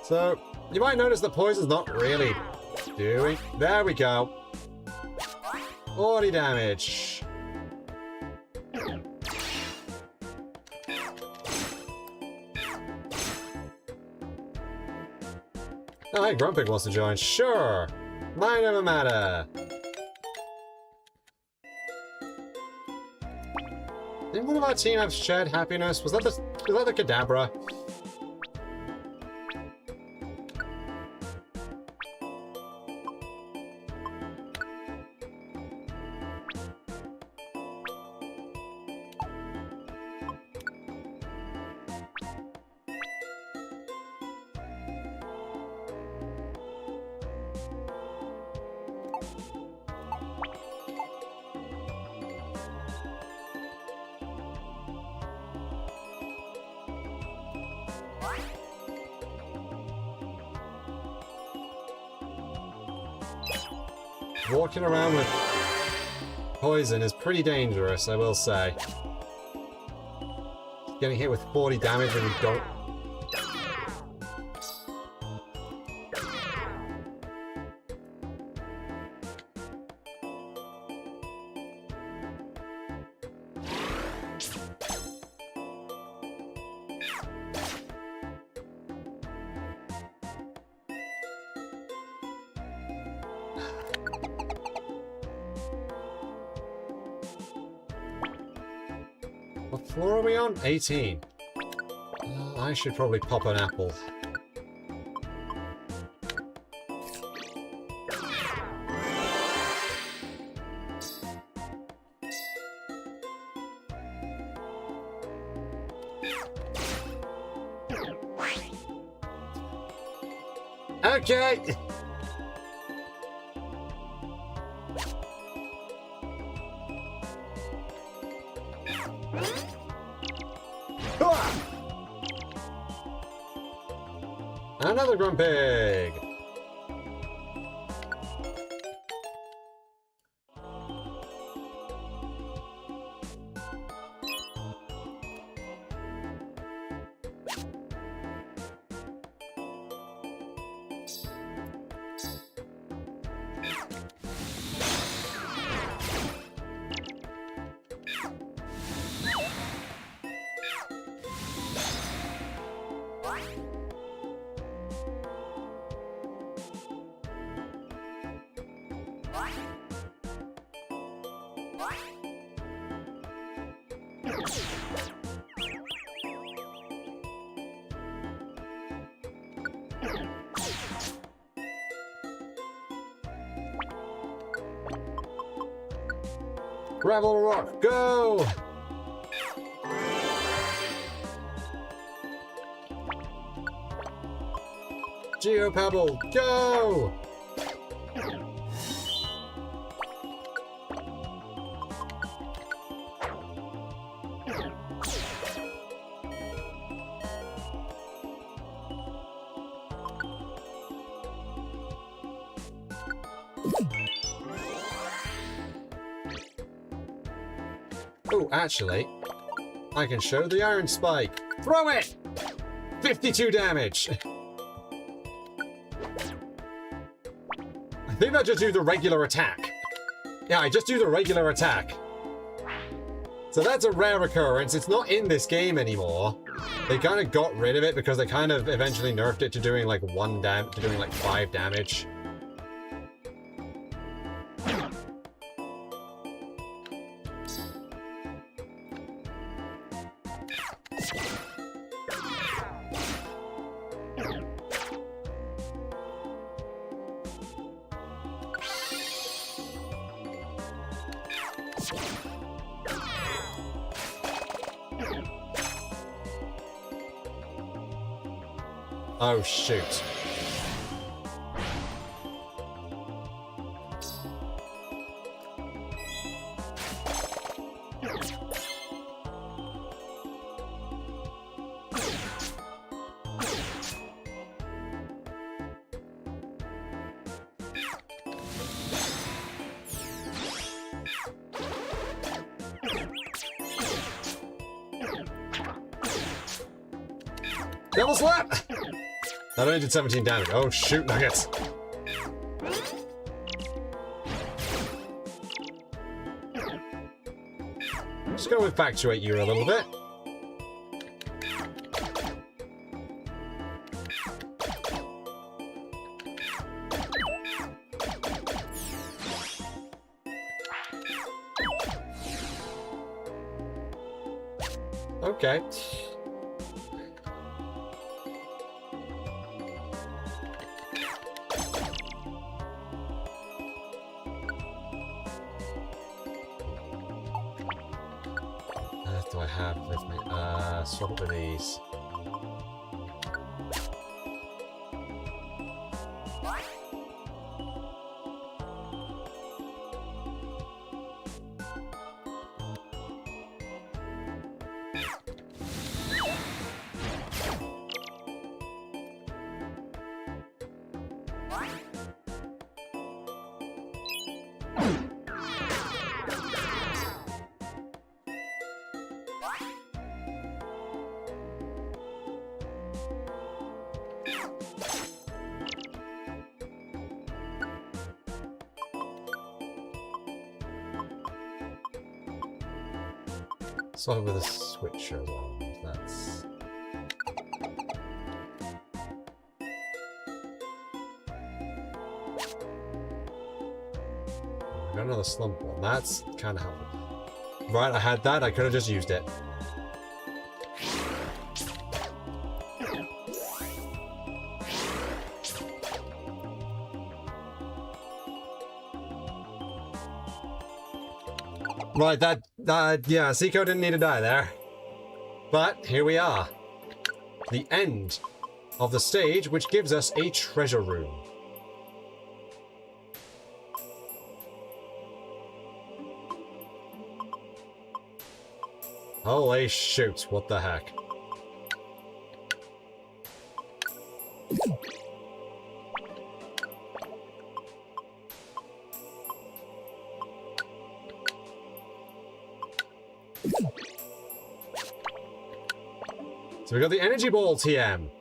Speaker 1: So, you might notice the poison's not really doing... There we go. 40 damage. Oh, hey, Grumpig wants to join. Sure. Mind over matter. Didn't one of our team have shared happiness? Was that the Kadabra? Walking around with poison is pretty dangerous, I will say. Getting hit with 40 damage when you don't... What floor are we on? 18. I should probably pop an apple. Okay! Another Grumpig! Gravel Rock, go! Geopebble, go! Oh, actually, I can show the Iron Spike. Throw it! 52 damage! I think I just do the regular attack. Yeah, I just do the regular attack. So that's a rare occurrence. It's not in this game anymore. They kind of got rid of it because they kind of eventually nerfed it to doing like 5 damage. Oh, shoot. Double slap! That only did 17 damage. Oh, shoot, nuggets. Just gonna infatuate you a little bit. Okay. What do I have with me? Swap it with these. Swap it with a switcher one. That's... I got another slump one. That's kind of helpful. Right, I had that. I could have just used it. Right, yeah, Cico didn't need to die there. But here we are. The end of the stage, which gives us a treasure room. Holy shoot, what the heck. So we got the energy ball TM.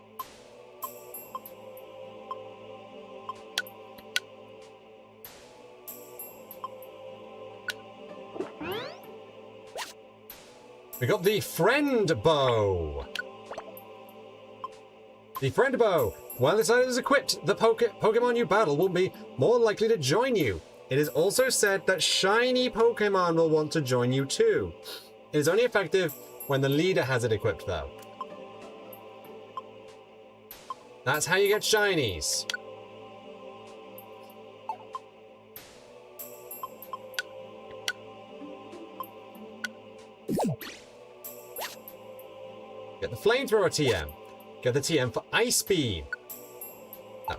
Speaker 1: We got the friend bow. The friend bow. While this item is equipped, the Pokemon you battle will be more likely to join you. It is also said that shiny Pokemon will want to join you too. It is only effective when the leader has it equipped though. That's how you get shinies. Get the flamethrower TM. Get the TM for Ice Beam. No.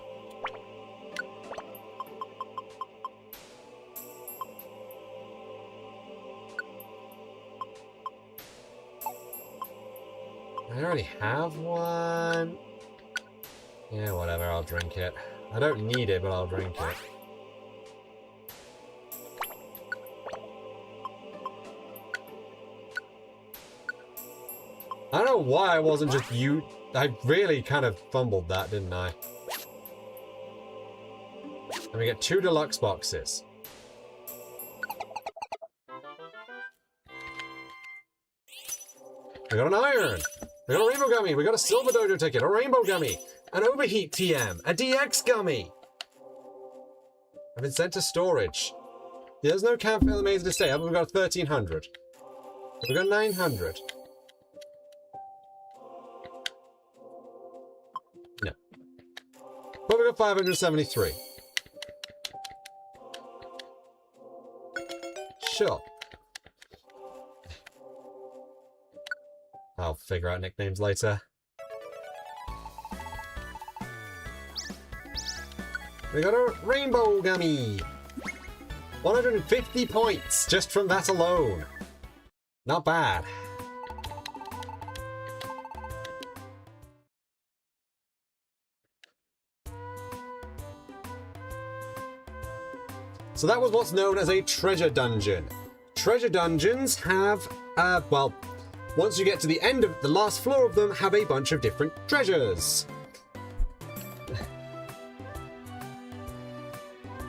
Speaker 1: I already have one. Yeah, whatever, I'll drink it. I don't need it, but I'll drink it. I don't know why I wasn't just you. I really kind of fumbled that, didn't I? And we get 2 deluxe boxes. We got an iron. We got a rainbow gummy. We got a silver dojo ticket. A rainbow gummy. An overheat TM. A DX gummy. I've been sent to storage. There's no camp LMAs to stay up, but we've got 1,300. We've got 900. No. But we've got 573. Sure. I'll figure out nicknames later. We got a rainbow gummy! 150 points just from that alone. Not bad. So that was what's known as a treasure dungeon. Treasure dungeons have, well, once you get to the end of the last floor of them, have a bunch of different treasures.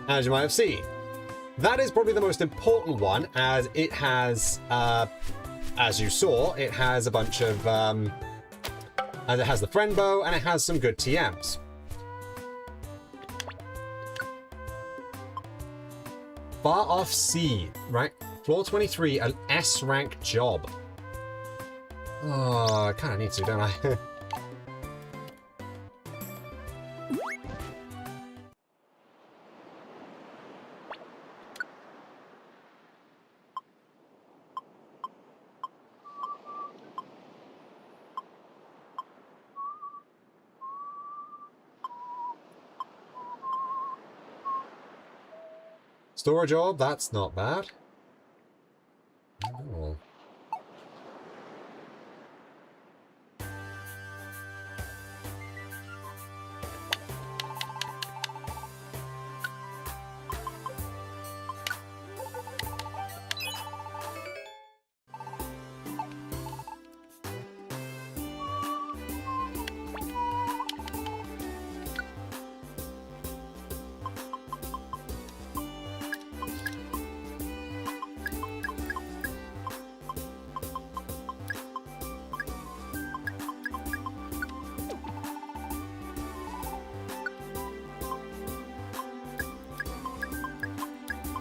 Speaker 1: As you might have seen. That is probably the most important one, as it has, as you saw, it has a bunch of, and it has the friend bow, and it has some good TMs. Far Off Sea, right? Floor 23, an S rank job. Oh, I kind of need to, don't I? Store job, that's not bad. Oh.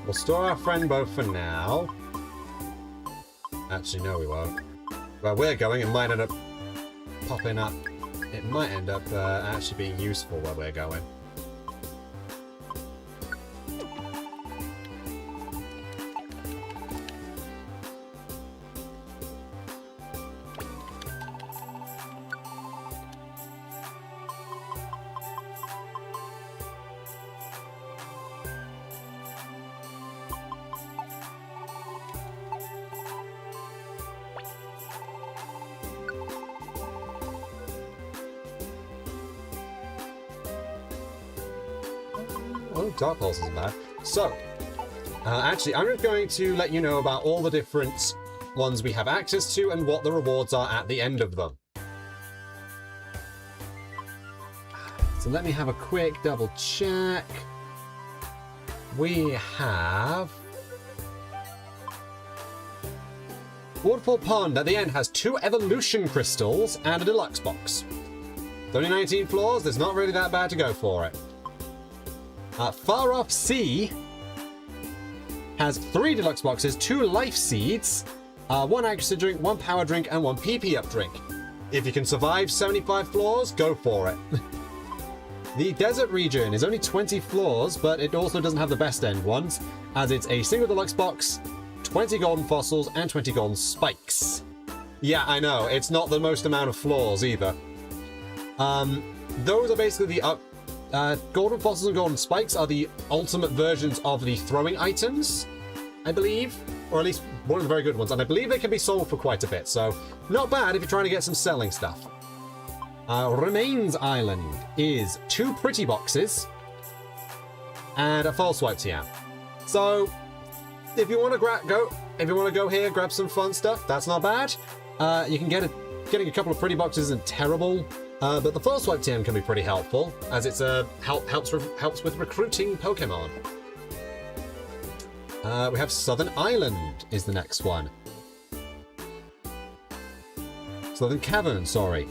Speaker 1: We'll store our friend bow for now. Actually, no, we won't. Where we're going, it might end up popping up. It might end up actually being useful where we're going. Oh, Dark Pulse isn't bad. So, actually, I'm just going to let you know about all the different ones we have access to and what the rewards are at the end of them. So let me have a quick double check. We have... Waterfall Pond at the end has 2 evolution crystals and a deluxe box. It's only 19 floors, there's not really that bad to go for it. Far Off Sea has 3 deluxe boxes, 2 life seeds, 1 accuracy drink, 1 power drink, and 1 PP up drink. If you can survive 75 floors, go for it. The desert region is only 20 floors, but it also doesn't have the best end ones, as it's a single deluxe box, 20 golden fossils, and 20 golden spikes. Yeah, I know, it's not the most amount of floors either. Those are basically the golden fossils and golden spikes are the ultimate versions of the throwing items, I believe. Or at least one of the very good ones. And I believe they can be sold for quite a bit. So, not bad if you're trying to get some selling stuff. Remains Island is 2 pretty boxes and a false swipe TM. So, if you want to go here, grab some fun stuff, that's not bad. You can getting a couple of pretty boxes isn't terrible. But the false swipe TM can be pretty helpful, as it's helps with recruiting Pokémon. We have Southern Island is the next one. Southern Cavern, sorry.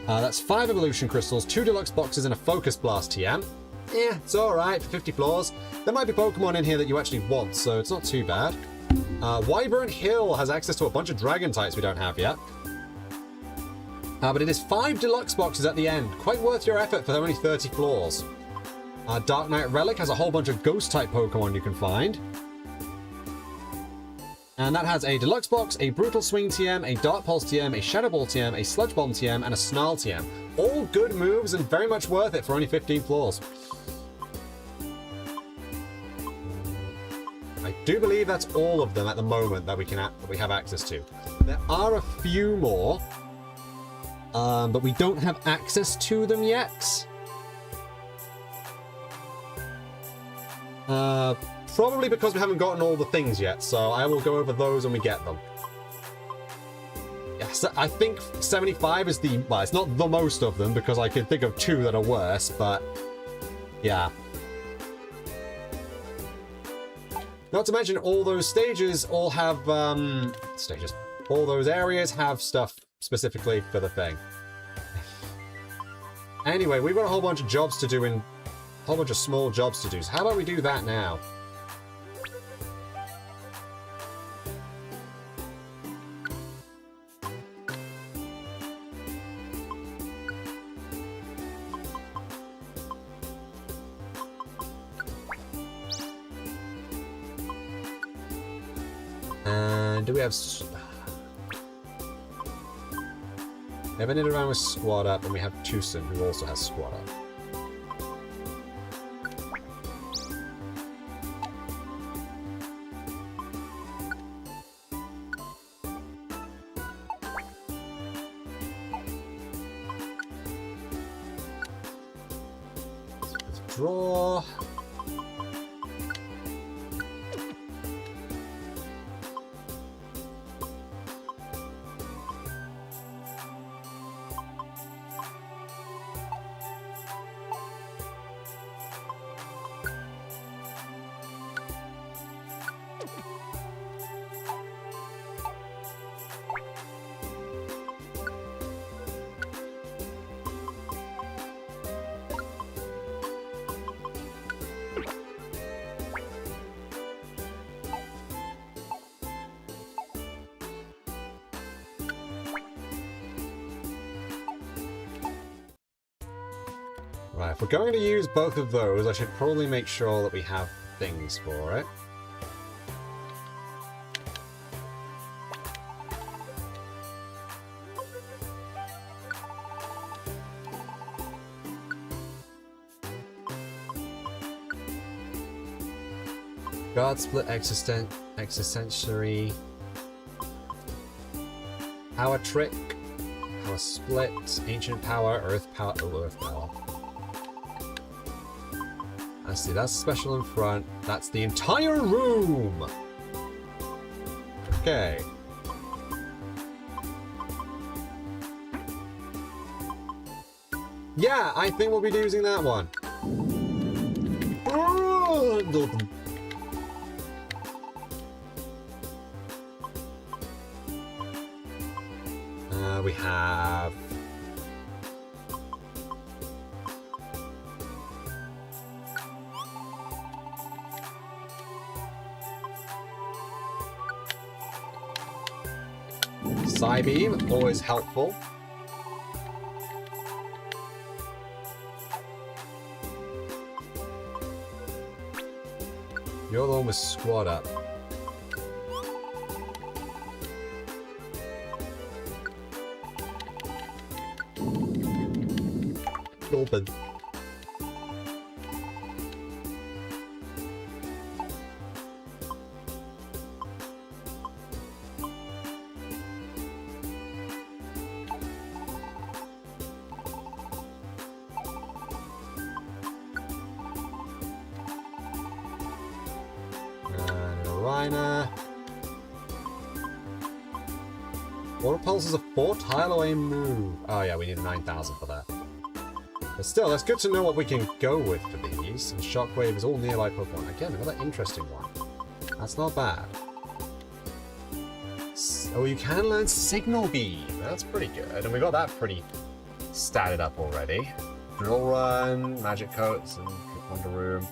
Speaker 1: That's 5 evolution crystals, 2 deluxe boxes, and a focus blast TM. Yeah, it's alright for 50 floors. There might be Pokemon in here that you actually want, so it's not too bad. Wyvern Hill has access to a bunch of dragon types we don't have yet. But it is 5 deluxe boxes at the end. Quite worth your effort for only 30 floors. Dark Knight Relic has a whole bunch of ghost-type Pokemon you can find. And that has a deluxe box, a Brutal Swing TM, a Dark Pulse TM, a Shadow Ball TM, a Sludge Bomb TM, and a Snarl TM. All good moves and very much worth it for only 15 floors. I do believe that's all of them at the moment that we have access to. There are a few more. But we don't have access to them yet. Probably because we haven't gotten all the things yet, so I will go over those when we get them. Yeah, I think 75 is the... Well, it's not the most of them, because I can think of 2 that are worse, but... Yeah. Not to mention, all those stages all have, stages. All those areas have stuff specifically for the thing. Anyway, we've got a whole bunch of jobs to do a whole bunch of small jobs to do, so how about we do that now? And do we have... We have Nidoran with Squad Up, and we have Tucson, who also has Squad Up. Let's withdraw. Right, if we're going to use both of those, I should probably make sure that we have things for it. Guard split, existentiary, power trick, power split, ancient power, earth power, earth power. I see, that's special in front. That's the entire room! Okay. Yeah, I think we'll be using that one. We have... Psybeam, always helpful. You're the one with Squad Up. Open. Water Pulse is a 4-tile away move. Oh yeah, we need a 9,000 for that. But still, that's good to know what we can go with for these. And Shockwave is all nearby Pokemon. Again, another interesting one. That's not bad. Oh, you can learn Signal Beam. That's pretty good. And we got that pretty statted up already. Drill Run, Magic Coats, and Wonder Room.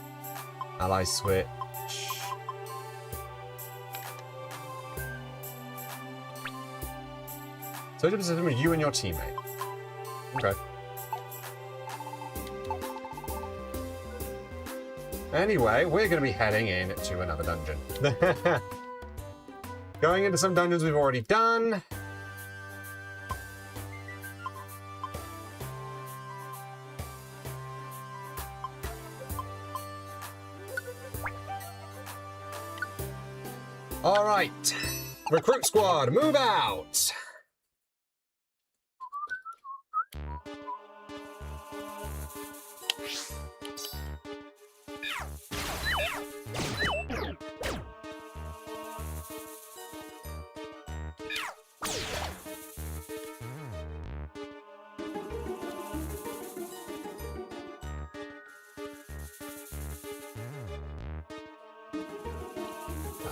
Speaker 1: Ally Switch. So it was you and your teammate. Okay. Anyway, we're going to be heading into another dungeon. Going into some dungeons we've already done. All right. Recruit squad, move out.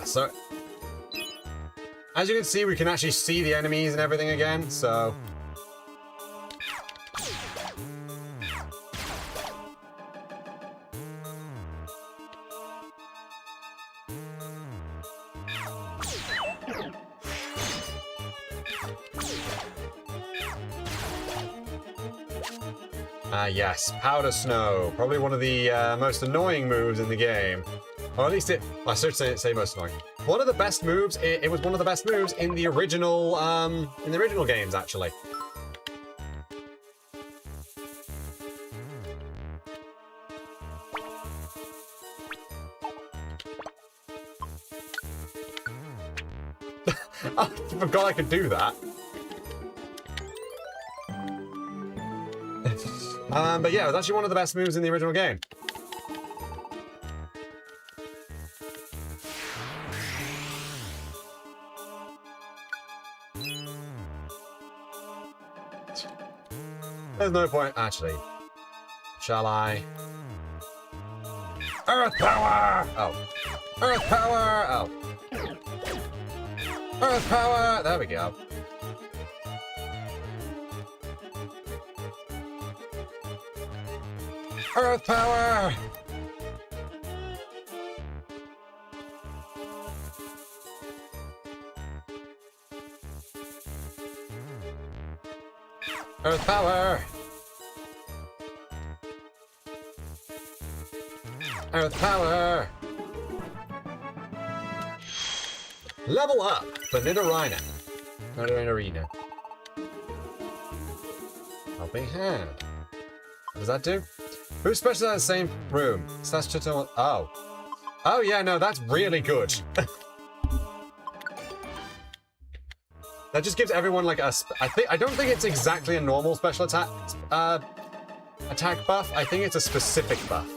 Speaker 1: so as you can see, we can actually see the enemies and everything again, so... Yes, Powder Snow. Probably one of the most annoying moves in the game. Or at least I should say most annoying. One of the best moves, it was one of the best moves in the original games, actually. I forgot I could do that. But yeah, it was actually one of the best moves in the original game. There's no point, actually. Shall I? Earth Power! Oh. Earth Power! Oh. Earth Power! There we go. Earth Power! Earth Power! Earth Power! Level up! Vanilla Arena. Arena. Helping Hand. What does that do? Who specializes in the same room? Oh. Oh yeah, no, that's really good. That just gives everyone like a... I don't think it's exactly a normal special attack buff. I think it's a specific buff.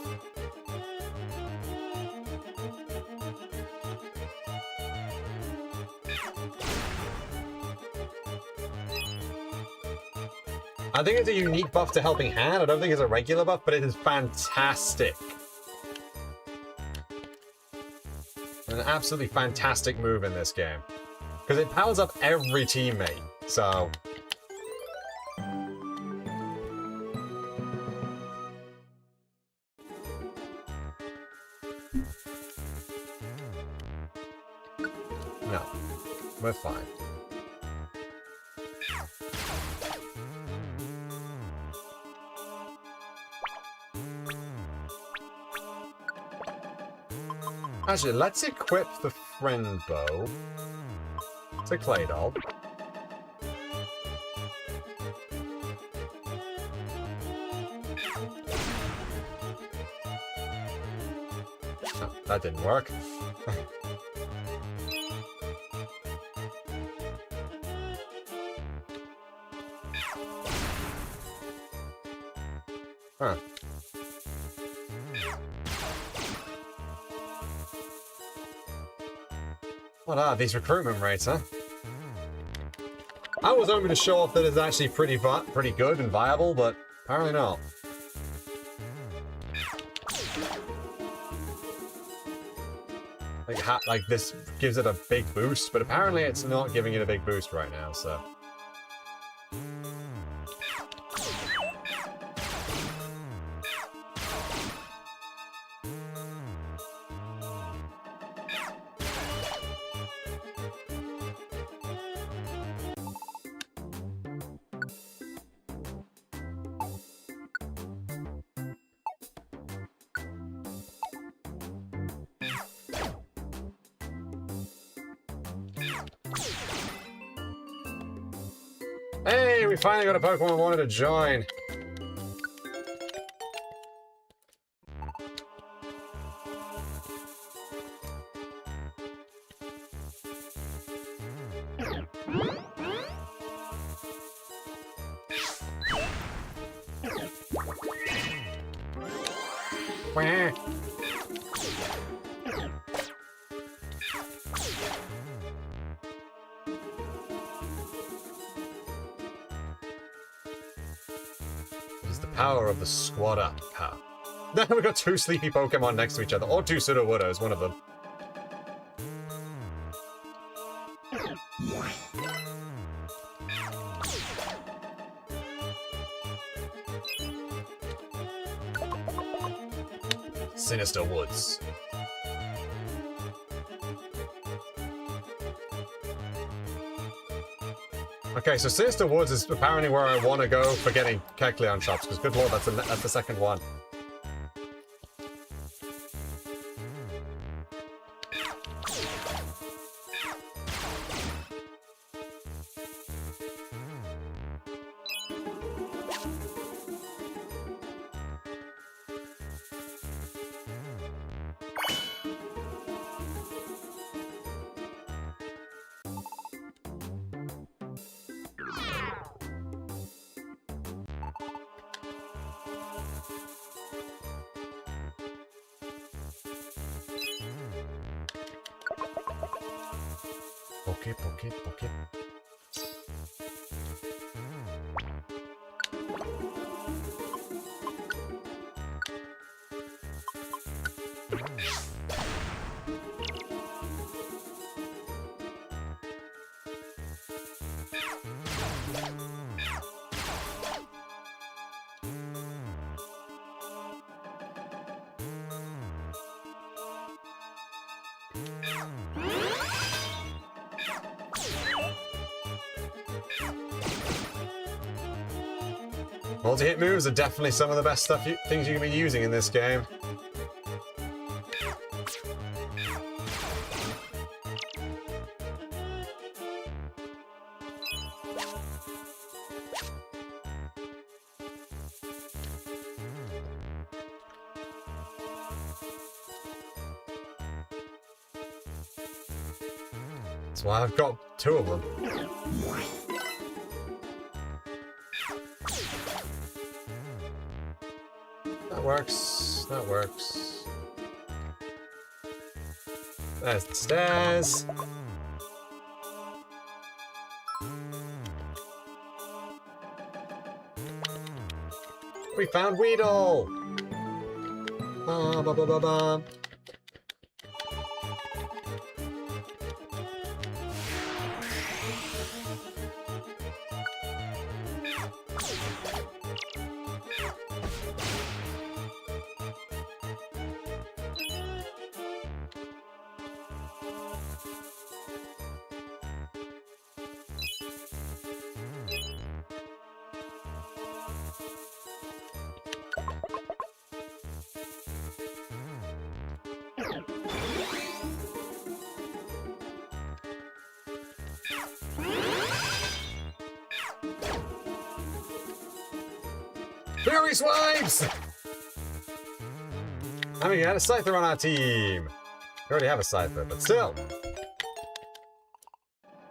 Speaker 1: I think it's a unique buff to Helping Hand. I don't think it's a regular buff, but it is fantastic. An absolutely fantastic move in this game. Because it powers up every teammate, so... No, we're fine. Actually, let's equip the friend bow. It's a clay doll. Oh, that didn't work. Huh. What are these recruitment rates, huh? I was hoping to show off that it's actually pretty good and viable, but apparently not. Like this gives it a big boost, but apparently it's not giving it a big boost right now, so... Hey, we finally got a Pokemon we wanted to join. Wah. Power of the squad up power. Now we got two sleepy Pokemon next to ech other, or two Sudowoodos, one of them. Sinister Woods. Okay, so Sinister Woods is apparently where I want to go for getting Kecleon shops, because good lord, that's the second one. Poke. Multi-hit moves are definitely some of the best things you can be using in this game. That's why I've got 2 of them. That works. There's the stairs. We found Weedle! Ba ba ba ba ba. Fury Swipes! I mean, you had a Scyther on our team. We already have a Scyther, but still.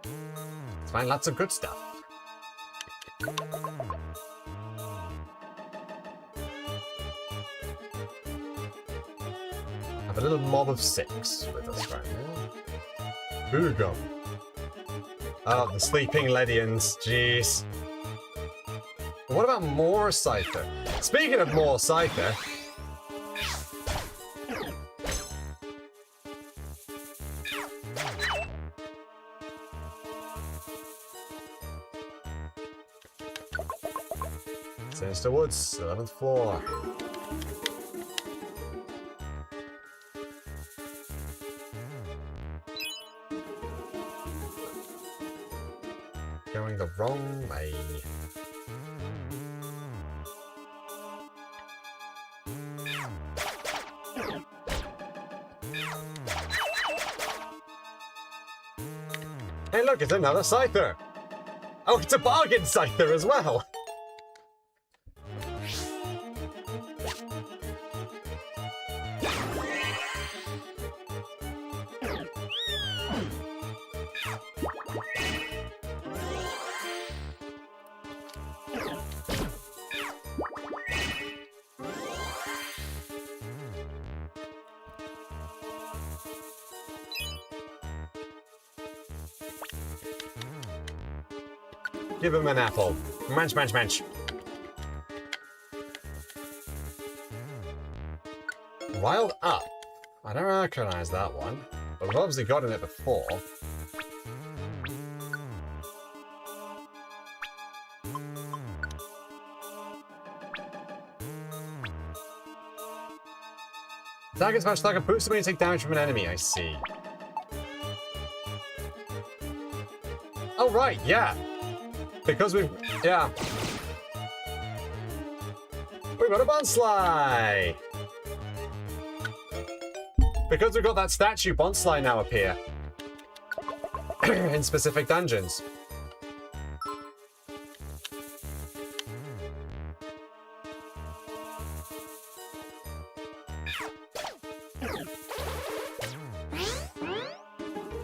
Speaker 1: Let's find lots of good stuff. Have a little mob of 6 with us right now. Boogum. Oh, the sleeping Ledians. Jeez. What about more Scyther? Speaking of more Scyther... Sinister Woods, 11th floor. Going the wrong way. Hey look, it's another Scyther! Oh, it's a bargain Scyther as well! Give him an apple. Munch, munch, munch. Wild Up. I don't recognize that one, but we've obviously gotten it before. Target's match target boosted when you take damage from an enemy, I see. Oh, right, yeah. Because we've... yeah. We've got a Bonsly! Because we've got that statue, Bonsly now appear. In specific dungeons.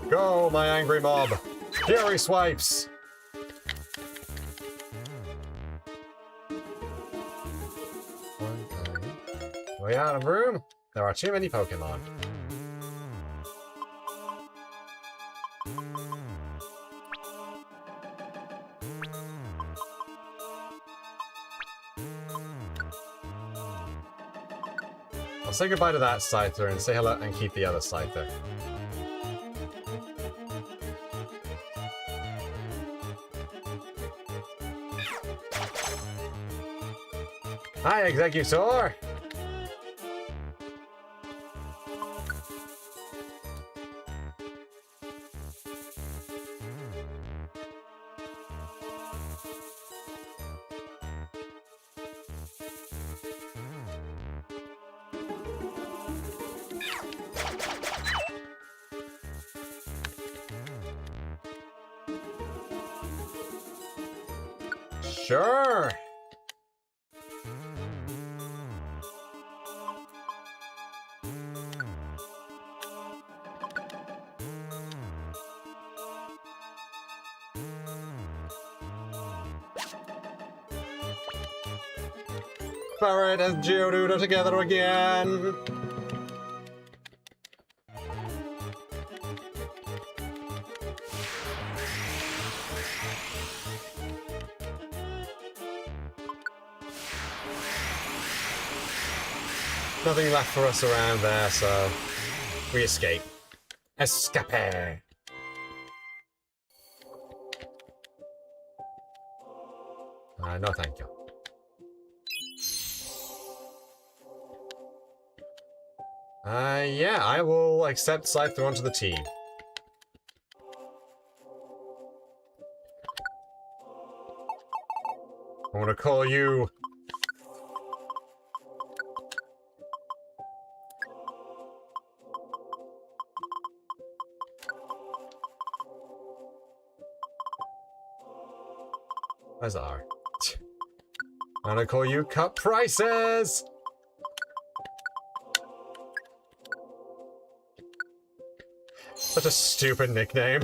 Speaker 1: Go, my angry mob! Fury swipes! Way out of room? There are too many Pokémon. I'll say goodbye to that Scyther and say hello and keep the other Scyther. Hi, Executor! Sure! Alright, and Geodude are together again! Nothing left for us around there, so we escape. Escape! No thank you. Yeah, I will accept Scyther onto the team. I'm gonna call you... Azar. I'm gonna call you Cut Prices! Such a stupid nickname.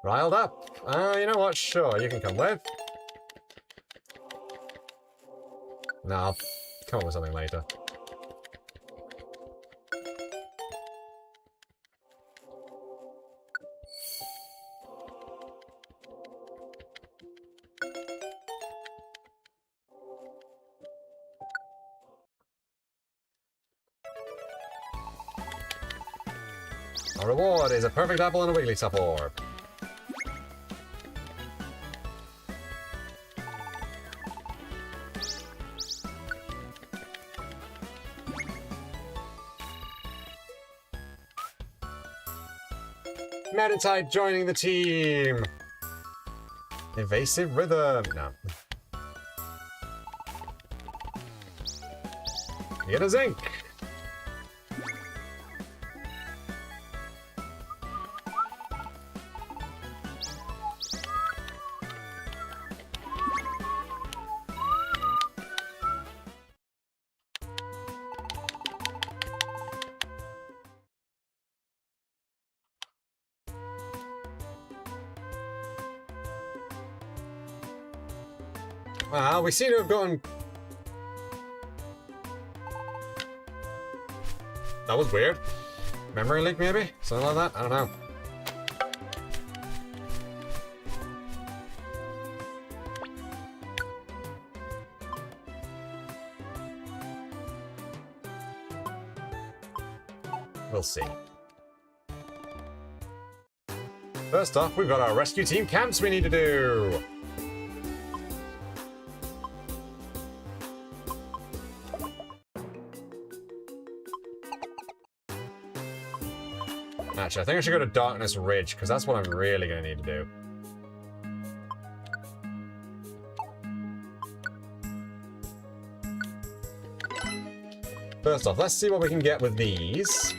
Speaker 1: Riled up. You know what? Sure, you can come with. No, I'll come up with something later. Our reward is a perfect apple and a Wigglytuff orb. Meditite joining the team! Evasive Rhythm. No. Get a Zinc! Well, we seem to have gone... That was weird. Memory leak, maybe? Something like that? I don't know. We'll see. First off, we've got our rescue team camps we need to do. Actually, I think I should go to Darkness Ridge, because that's what I'm really going to need to do. First off, let's see what we can get with these.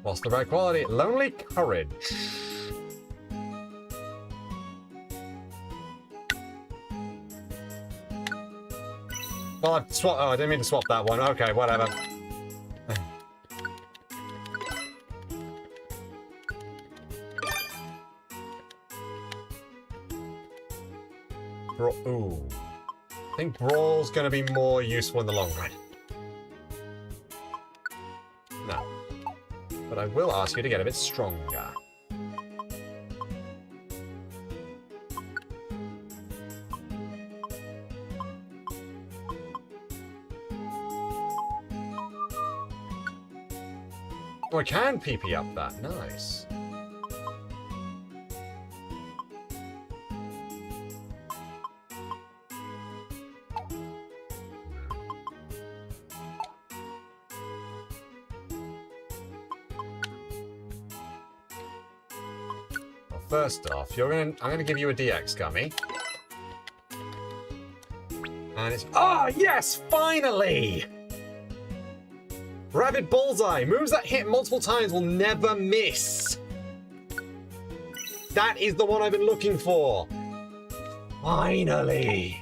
Speaker 1: What's the right quality? Lonely Courage. Well, I've swapped. Oh, I didn't mean to swap that one. Okay, whatever. Ooh. I think Brawl's gonna be more useful in the long run. No. But I will ask you to get a bit stronger. Oh, I can PP up that. Nice. Well, first off, I'm gonna give you a DX gummy. And it's... Ah, yes! Finally! Rapid Bullseye. Moves that hit multiple times will never miss. That is the one I've been looking for. Finally.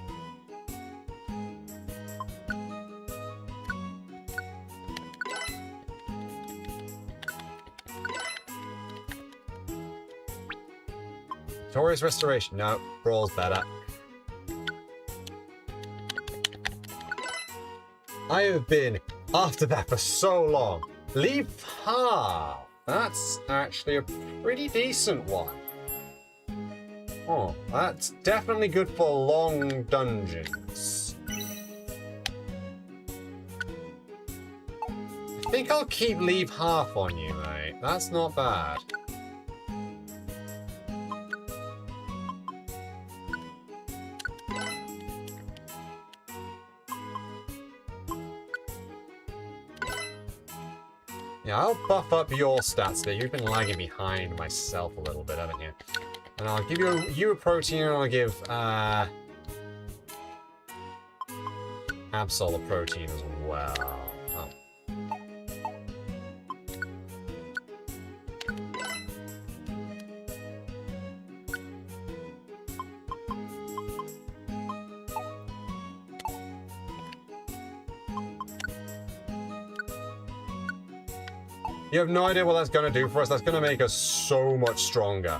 Speaker 1: Victorious Restoration. No, Brawl's better. I have been after that for so long. Leave half. That's actually a pretty decent one. Oh, that's definitely good for long dungeons. I think I'll keep leave half on you, mate. That's not bad. Yeah, I'll buff up your stats there. You've been lagging behind myself a little bit, haven't you? And I'll give you a protein, and I'll give Absol a protein as well. Oh. You have no idea what that's going to do for us. That's going to make us so much stronger.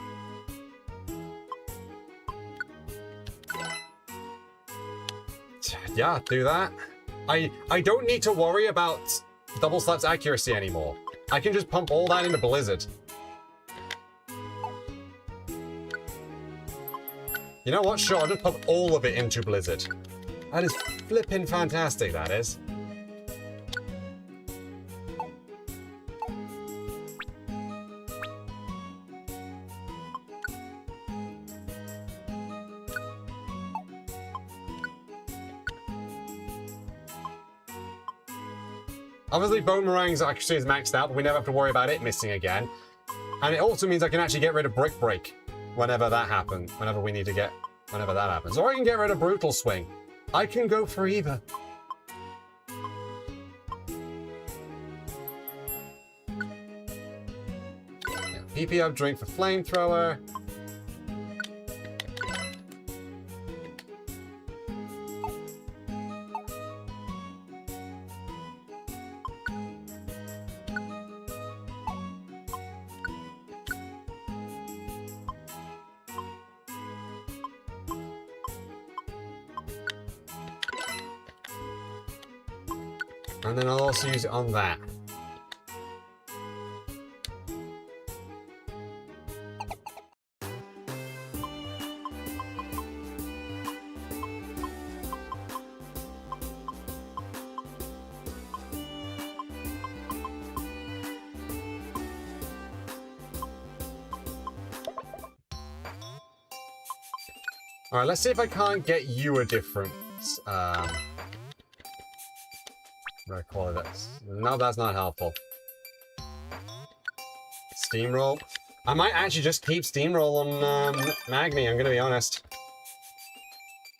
Speaker 1: Yeah, do that. I don't need to worry about double slap's accuracy anymore. I can just pump all that into Blizzard. You know what? Sure, I'll just pump all of it into Blizzard. That is flippin' fantastic, that is. Obviously, Bone Meringue's accuracy is maxed out, but we never have to worry about it missing again. And it also means I can actually get rid of Brick Break whenever that happens, whenever that happens. Or I can get rid of Brutal Swing. I can go for either. Yeah, PP up drink for Flamethrower. And then I'll also use it on that. Alright, let's see if I can't get you a different right quality. No, that's not helpful. Steamroll. I might actually just keep Steamroll on Magni, I'm gonna be honest.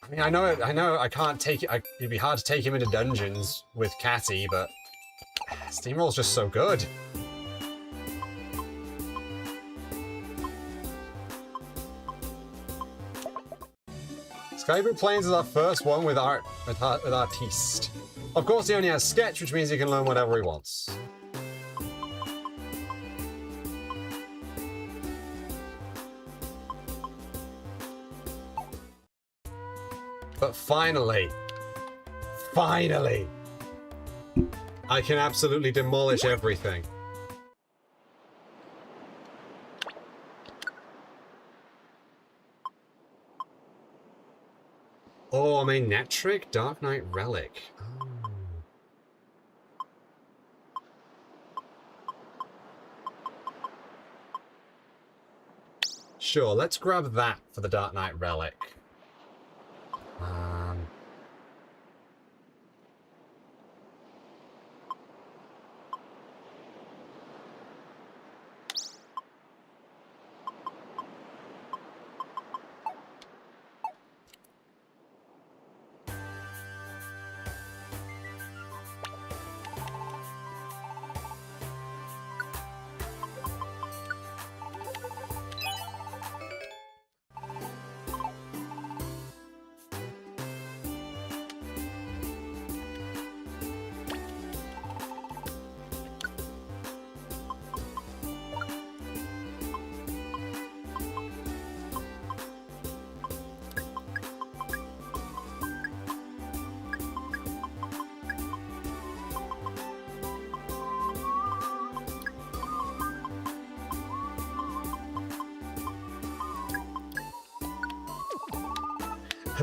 Speaker 1: I mean, I know I can't take it, it'd be hard to take him into dungeons with Catty, but Steamroll's just so good. Skyblue Plains is our first one with Artiste. Of course, he only has Sketch, which means he can learn whatever he wants. But finally, I can absolutely demolish everything. Oh, I'm a Netric Dark Knight Relic. Oh. Sure, let's grab that for the Dark Knight Relic.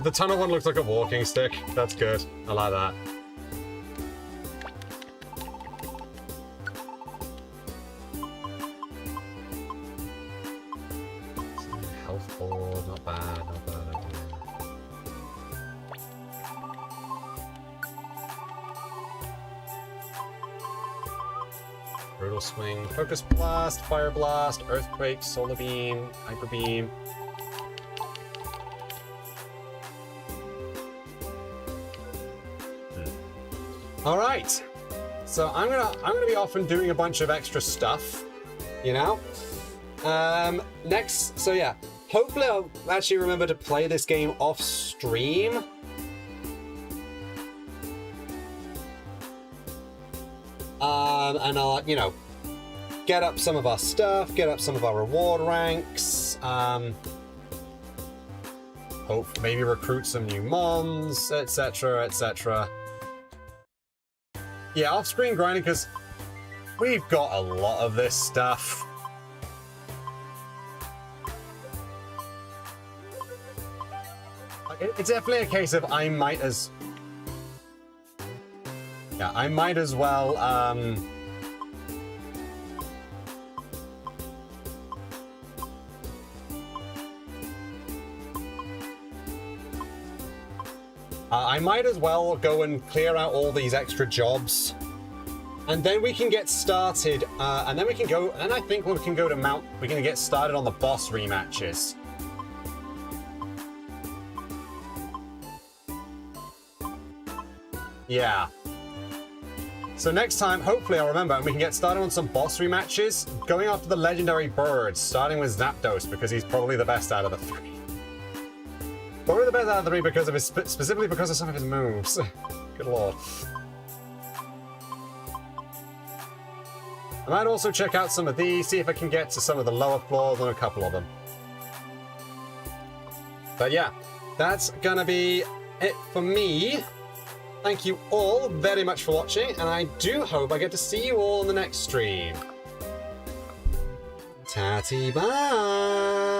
Speaker 1: The tunnel one looks like a walking stick. That's good. I like that. Health board, not bad, not bad. Brutal Swing, Focus Blast, Fire Blast, Earthquake, Solar Beam, Hyper Beam. All right, so I'm gonna be off and doing a bunch of extra stuff, you know. Next, so yeah, hopefully I'll actually remember to play this game off stream. And I'll, you know, get up some of our stuff, get up some of our reward ranks. Hope maybe recruit some new mons, etc., etc. Yeah, off-screen grinding, because we've got a lot of this stuff. It's definitely a case of I might as well, I might as well go and clear out all these extra jobs, and then we can get started. And then we can go. And I think we can go to Mount. We're gonna get started on the boss rematches. Yeah. So next time, hopefully I'll remember, and we can get started on some boss rematches, going after the legendary birds, starting with Zapdos, because he's probably the best out of the three. Probably the best out of the three because of his, specifically because of some of his moves. Good lord. I might also check out some of these, see if I can get to some of the lower floors on a couple of them. But yeah, that's gonna be it for me. Thank you all very much for watching, and I do hope I get to see you all in the next stream. Tatty bye!